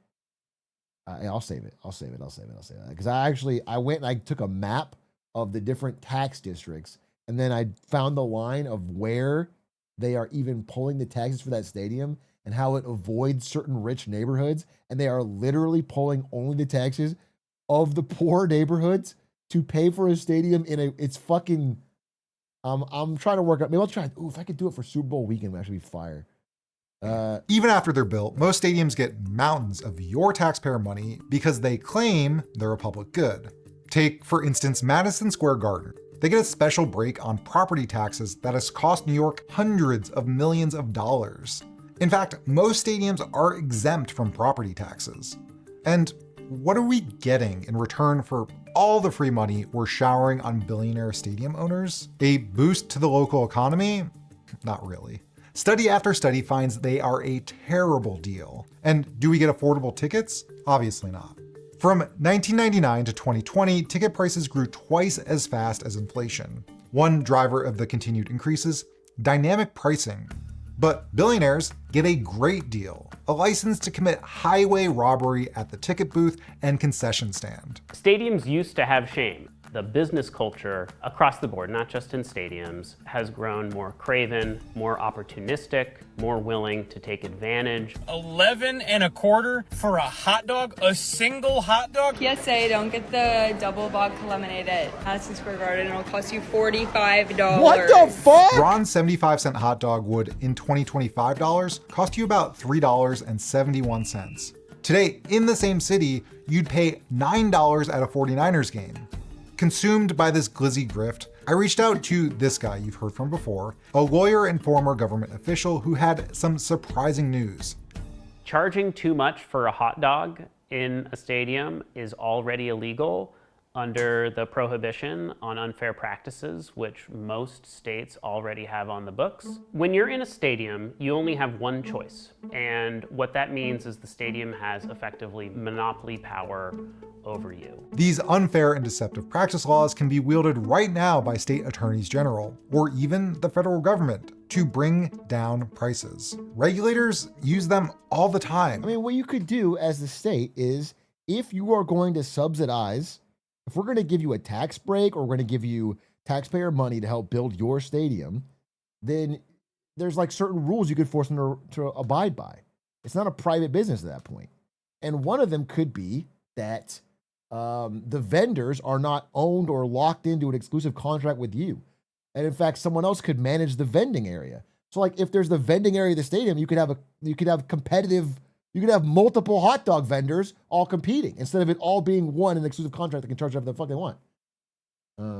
I'll save it. Because I went and I took a map of the different tax districts, and then I found the line of where they are even pulling the taxes for that stadium and how it avoids certain rich neighborhoods. And they are literally pulling only the taxes of the poor neighborhoods to pay for a stadium it's fucking, I'm trying to work out, maybe I'll try, if I could do it for Super Bowl weekend, it would actually be fire. Even after they're built, most stadiums get mountains of your taxpayer money because they claim they're a public good. Take, for instance, Madison Square Garden. They get a special break on property taxes that has cost New York hundreds of millions of dollars. In fact, most stadiums are exempt from property taxes. And what are we getting in return for all the free money we're showering on billionaire stadium owners? A boost to the local economy? Not really. Study after study finds they are a terrible deal. And do we get affordable tickets? Obviously not. From 1999 to 2020, ticket prices grew twice as fast as inflation. One driver of the continued increases, dynamic pricing. But billionaires get a great deal, a license to commit highway robbery at the ticket booth and concession stand. Stadiums used to have shame. The business culture across the board, not just in stadiums, has grown more craven, more opportunistic, more willing to take advantage. 11 and a quarter for a hot dog? A single hot dog? PSA, don't get the double vodka lemonade at Madison Square Garden. It'll cost you $45. What the fuck? Ron's 75-cent hot dog would, in 2025 dollars, cost you about $3.71. Today, in the same city, you'd pay $9 at a 49ers game. Consumed by this glizzy grift, I reached out to this guy you've heard from before, a lawyer and former government official who had some surprising news. Charging too much for a hot dog in a stadium is already illegal under the prohibition on unfair practices, which most states already have on the books. When you're in a stadium, you only have one choice. And what that means is the stadium has effectively monopoly power over you. These unfair and deceptive practice laws can be wielded right now by state attorneys general, or even the federal government, to bring down prices. Regulators use them all the time. I mean, what you could do as the state is, if you are going to subsidize, if we're going to give you a tax break or we're going to give you taxpayer money to help build your stadium, then there's like certain rules you could force them to abide by. It's not a private business at that point. And one of them could be that the vendors are not owned or locked into an exclusive contract with you. And in fact, someone else could manage the vending area. So like if there's the vending area of the stadium, you could have multiple hot dog vendors all competing instead of it all being one in an exclusive contract that can charge whatever the fuck they want.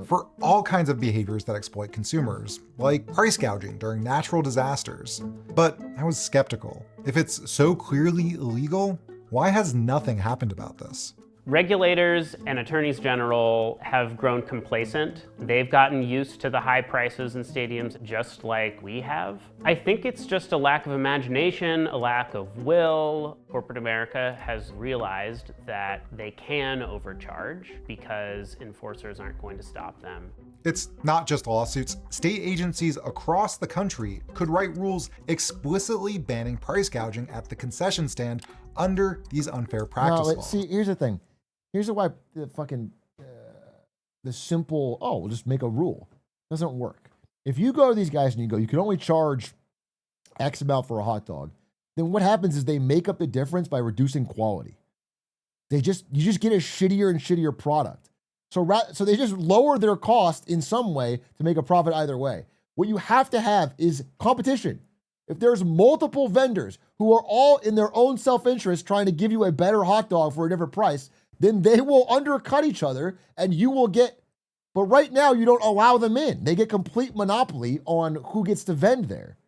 For all kinds of behaviors that exploit consumers, like price gouging during natural disasters. But I was skeptical. If it's so clearly illegal, why has nothing happened about this? Regulators and attorneys general have grown complacent. They've gotten used to the high prices in stadiums just like we have. I think it's just a lack of imagination, a lack of will. Corporate America has realized that they can overcharge because enforcers aren't going to stop them. It's not just lawsuits. State agencies across the country could write rules explicitly banning price gouging at the concession stand under these unfair practice laws. See, here's the thing. Here's why the fucking, the simple, we'll just make a rule. Doesn't work. If you go to these guys and you can only charge X amount for a hot dog, then what happens is they make up the difference by reducing quality. You just get a shittier and shittier product. So they just lower their cost in some way to make a profit either way. What you have to have is competition. If there's multiple vendors who are all in their own self-interest trying to give you a better hot dog for a different price, then they will undercut each other and you will get, but right now you don't allow them in. They get complete monopoly on who gets to vend there.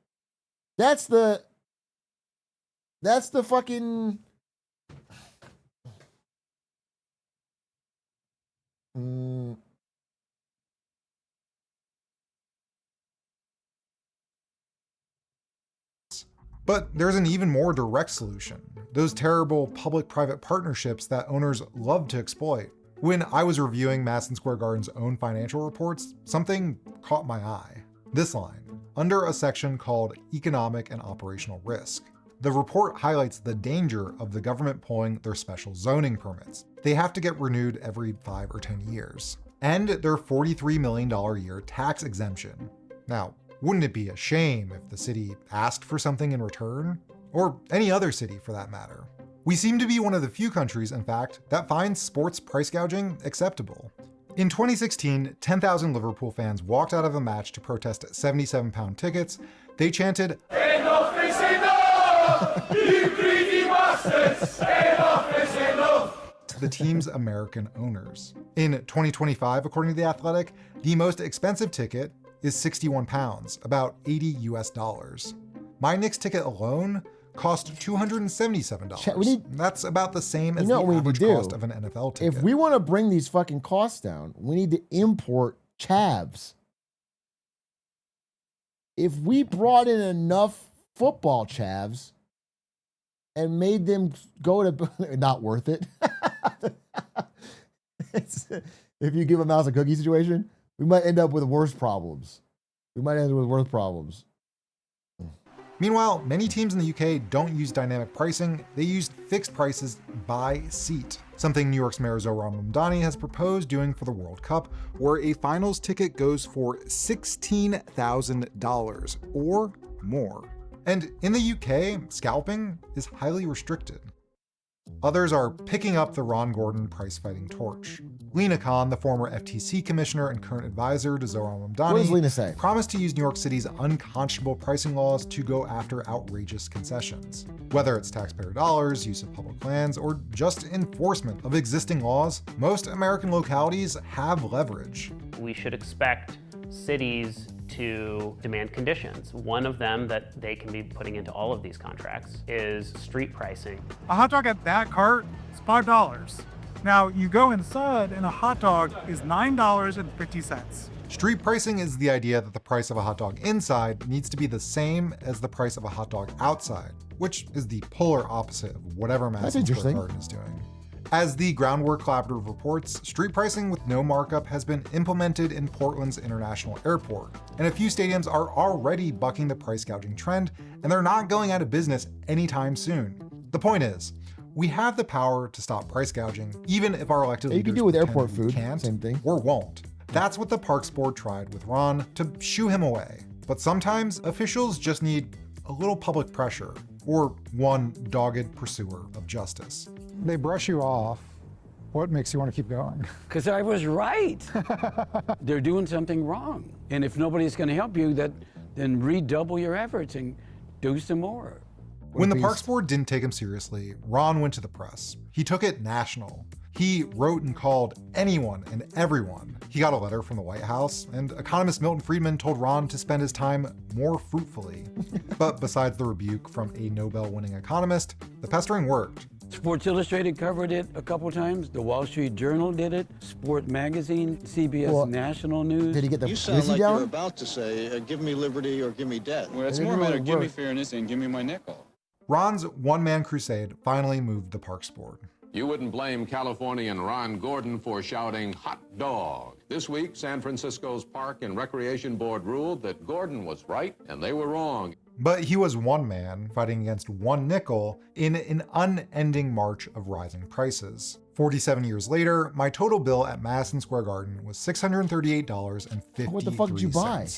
That's the fucking, But there's an even more direct solution. Those terrible public-private partnerships that owners love to exploit. When I was reviewing Madison Square Garden's own financial reports, something caught my eye. This line, under a section called Economic and Operational Risk. The report highlights the danger of the government pulling their special zoning permits. They have to get renewed every 5 or 10 years. And their $43 million a year tax exemption. Now, wouldn't it be a shame if the city asked for something in return? Or any other city for that matter. We seem to be one of the few countries, in fact, that finds sports price gouging acceptable. In 2016, 10,000 Liverpool fans walked out of a match to protest 77-pound tickets. They chanted, "Enough is enough! You greedy bastards! Enough is enough!" to the team's American owners. In 2025, according to The Athletic, the most expensive ticket is 61 pounds, about $80 US. My Knicks ticket alone cost $277. That's about the same as the average cost of an NFL ticket. If we want to bring these fucking costs down, we need to import chavs. If we brought in enough football chavs and made them go to, not worth it. If you give a mouse a cookie situation, we might end up with worse problems. Meanwhile, many teams in the UK don't use dynamic pricing, they use fixed prices by seat. something New York's Mayor Zohran Mamdani has proposed doing for the World Cup, where a finals ticket goes for $16,000 or more. And in the UK, scalping is highly restricted. Others are picking up the Ron Gordon price-fighting torch. Lena Khan, the former FTC commissioner and current advisor to Zohran What does Lena say? Mamdani, promised to use New York City's unconscionable pricing laws to go after outrageous concessions. Whether it's taxpayer dollars, use of public lands, or just enforcement of existing laws, most American localities have leverage. We should expect cities to demand conditions. One of them that they can be putting into all of these contracts is street pricing. A hot dog at that cart is $5. Now you go inside and a hot dog is $9.50. Street pricing is the idea that the price of a hot dog inside needs to be the same as the price of a hot dog outside, which is the polar opposite of whatever Madison Square Garden is doing. As the Groundwork Collaborative reports, street pricing with no markup has been implemented in Portland's International Airport, and a few stadiums are already bucking the price gouging trend, and they're not going out of business anytime soon. The point is, we have the power to stop price gouging, even if our elected leaders you can do with airport food, can't, same thing, or won't. That's what the Parks Board tried with Ron to shoo him away. But sometimes officials just need a little public pressure, or one dogged pursuer of justice. They brush you off. What makes you want to keep going? Because I was right. They're doing something wrong. And if nobody's going to help you, then redouble your efforts and do some more. When the Parks Board didn't take him seriously, Ron went to the press. He took it national. He wrote and called anyone and everyone. He got a letter from the White House, and economist Milton Friedman told Ron to spend his time more fruitfully. But besides the rebuke from a Nobel-winning economist, the pestering worked. Sports Illustrated covered it a couple times. The Wall Street Journal did it. Sport Magazine, CBS National News. Did he get the You sound like you're about to say, give me liberty or give me debt. Well, it's more a matter of give me fairness and give me my nickel. Ron's one-man crusade finally moved the Parks Board. You wouldn't blame Californian Ron Gordon for shouting hot dog. This week, San Francisco's Park and Recreation Board ruled that Gordon was right and they were wrong. But he was one man fighting against one nickel in an unending march of rising prices. 47 years later, my total bill at Madison Square Garden was $638.53. What the fuck did you buy?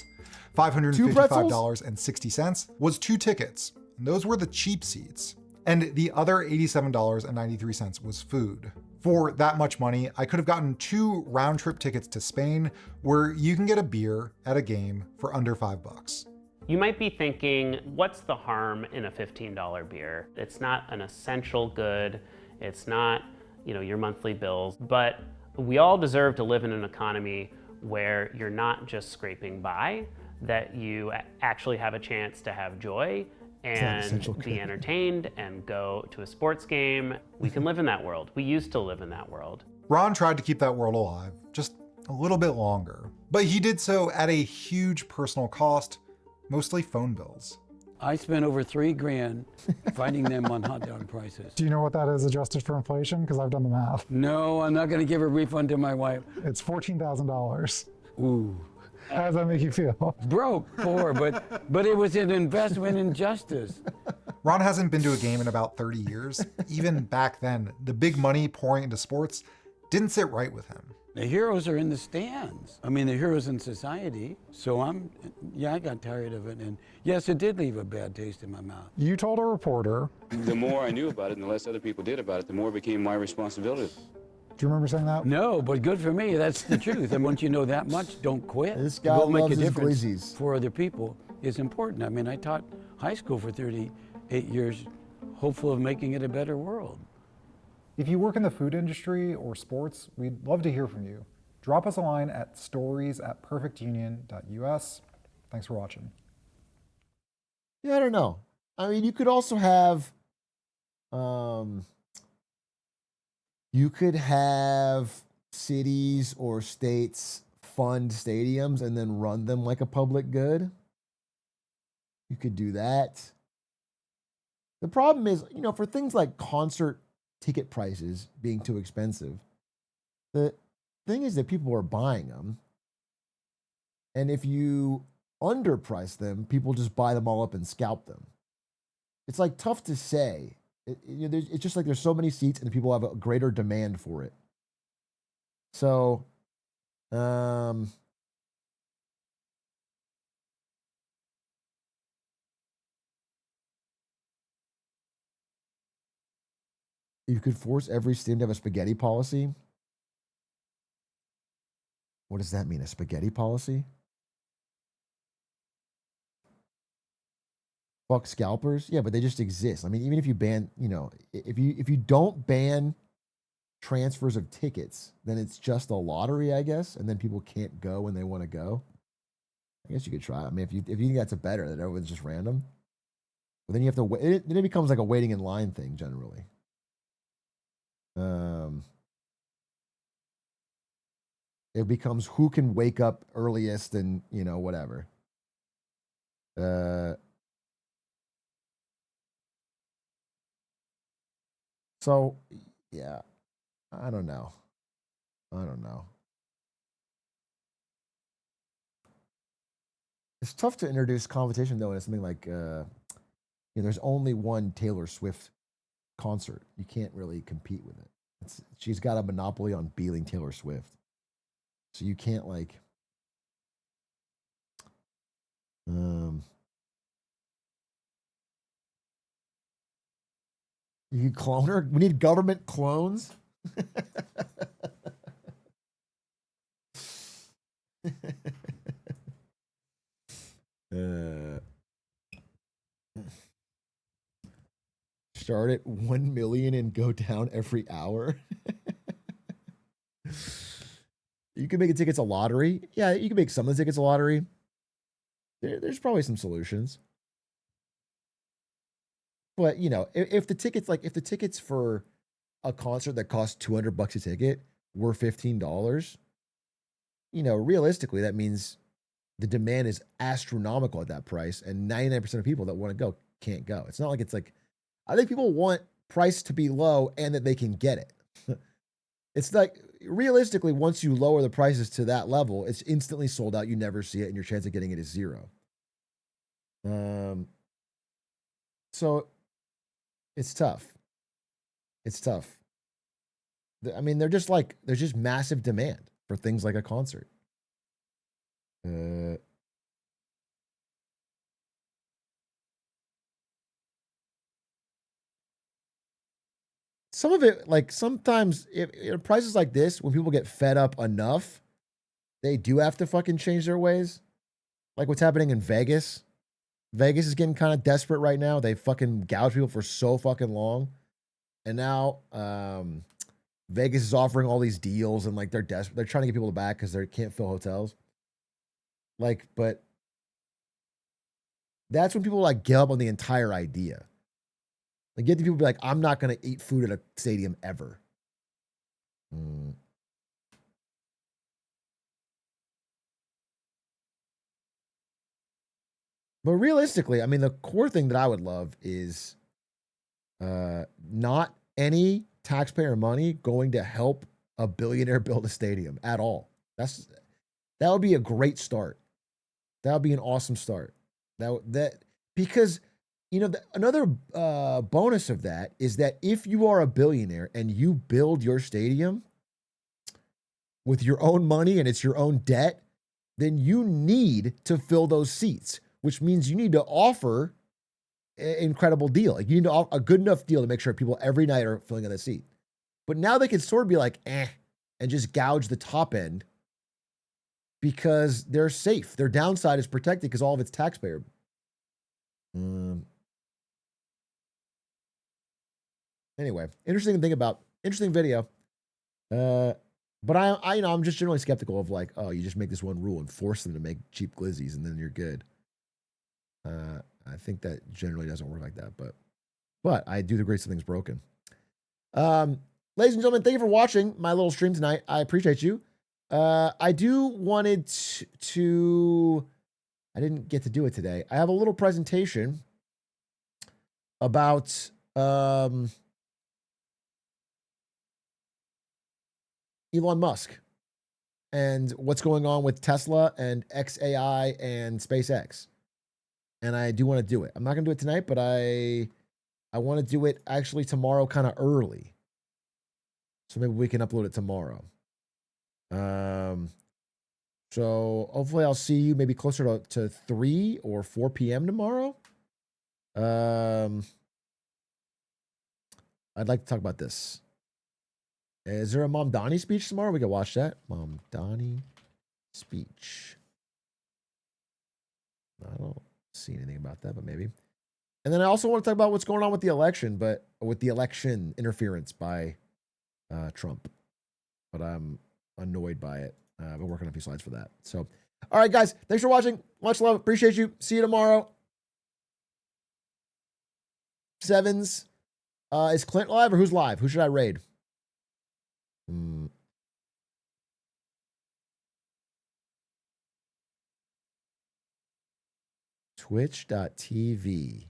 $555.60 was 2 tickets. And those were the cheap seats. And the other $87.93 was food. For that much money, I could have gotten 2 round-trip tickets to Spain, where you can get a beer at a game for under $5. You might be thinking, what's the harm in a $15 beer? It's not an essential good. It's not, your monthly bills. But we all deserve to live in an economy where you're not just scraping by, that you actually have a chance to have joy and be entertained and go to a sports game. We can live in that world. We used to live in that world. Ron tried to keep that world alive, just a little bit longer. But he did so at a huge personal cost, mostly phone bills. I spent over $3,000 fighting them on hot dog prices. Do you know what that is adjusted for inflation? Because I've done the math. No, I'm not going to give a refund to my wife. It's $14,000. Ooh. How does that make you feel? Broke, poor, but it was an investment in justice. Ron hasn't been to a game in about 30 years. Even back then, the big money pouring into sports didn't sit right with him. The heroes are in the stands. I mean, the heroes in society. So I got tired of it. And yes, it did leave a bad taste in my mouth. You told a reporter. The more I knew about it and the less other people did about it, the more it became my responsibility. Do you remember saying that? No, but good for me. That's the truth. And once you know that much, don't quit. This guy Go make loves a his difference glizzies. for other people is important. I mean, I taught high school for 38 years, hopeful of making it a better world. If you work in the food industry or sports, we'd love to hear from you. Drop us a line at stories@perfectunion.us. Thanks for watching. Yeah, I don't know. I mean, you could also have, cities or states fund stadiums and then run them like a public good. You could do that. The problem is, for things like concert ticket prices being too expensive, the thing is that people are buying them. And if you underprice them, people just buy them all up and scalp them. It's like tough to say It's just like there's so many seats and people have a greater demand for it. So, you could force every stadium to have a spaghetti policy. What does that mean? A spaghetti policy? Fuck scalpers? Yeah, but they just exist. I mean, even if you ban, if you don't ban transfers of tickets, then it's just a lottery, I guess, and then people can't go when they want to go. I guess you could try. I mean, if you think that's a better, that everyone's just random, but then you have to wait. Then it becomes like a waiting in line thing generally. It becomes who can wake up earliest and whatever. So yeah, I don't know. It's tough to introduce competition though, and it's something like there's only one Taylor Swift concert. You can't really compete with it. She's got a monopoly on beating Taylor Swift, so you can't like. You can clone her. We need government clones. Start at 1 million and go down every hour. You can make the tickets a lottery. Yeah, you can make some of the tickets a lottery. There's probably some solutions. But if the tickets for a concert that costs $200 a ticket were $15, realistically that means the demand is astronomical at that price, and 99% of people that want to go can't go. It's not like it's like, I think people want price to be low and that they can get it. It's like realistically, once you lower the prices to that level, it's instantly sold out. You never see it, and your chance of getting it is zero. So it's tough. I mean, there's just massive demand for things like a concert. Some of it, like sometimes, if prices like this, when people get fed up enough, they do have to fucking change their ways. Like what's happening in Vegas. Vegas is getting kind of desperate right now. They fucking gouge people for so fucking long. And now Vegas is offering all these deals and like they're desperate. They're trying to get people back because they can't fill hotels. Like, but that's when people like give up on the entire idea. Like get the people be like, I'm not going to eat food at a stadium ever. But realistically, I mean, the core thing that I would love is not any taxpayer money going to help a billionaire build a stadium at all. That would be a great start. That would be an awesome start. Because another bonus of that is that if you are a billionaire and you build your stadium with your own money and it's your own debt, then you need to fill those seats, which means you need to offer an incredible deal. Like you need to offer a good enough deal to make sure people every night are filling in the seat. But now they can sort of be like, and just gouge the top end because they're safe. Their downside is protected because all of it's taxpayer. Anyway, interesting video. But I'm just generally skeptical of like, oh, you just make this one rule and force them to make cheap glizzies and then you're good. I think that generally doesn't work like that, but I do agree something's broken. Ladies and gentlemen, thank you for watching my little stream tonight. I appreciate you. I didn't get to do it today. I have a little presentation about Elon Musk and what's going on with Tesla and XAI and SpaceX. And I do want to do it. I'm not going to do it tonight, but I I want to do it actually tomorrow kind of early. So maybe we can upload it tomorrow. So hopefully I'll see you maybe closer to 3 or 4 p.m. tomorrow. I'd like to talk about this. Is there a Mom Donnie speech tomorrow? We can watch that. Mom Donnie speech. I don't see anything about that, but maybe. And then I also want to talk about what's going on with the election, but with the election interference by Trump. But I'm annoyed by it. I've been working on a few slides for that. So, all right, guys, thanks for watching. Much love. Appreciate you. See you tomorrow. Sevens. Is Clint live or who's live? Who should I raid? Twitch.tv.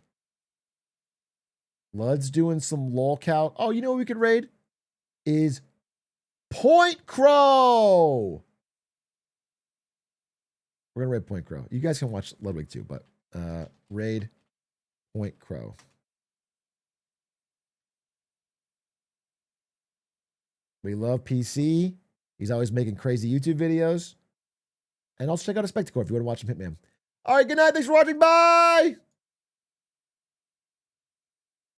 Lud's doing some lolcout. Oh, you know what we could raid? Is Point Crow. We're going to raid Point Crow. You guys can watch Ludwig too, but raid Point Crow. We love PC. He's always making crazy YouTube videos. And also check out a Spectacle if you want to watch him Hitman. All right, good night. Thanks for watching. Bye.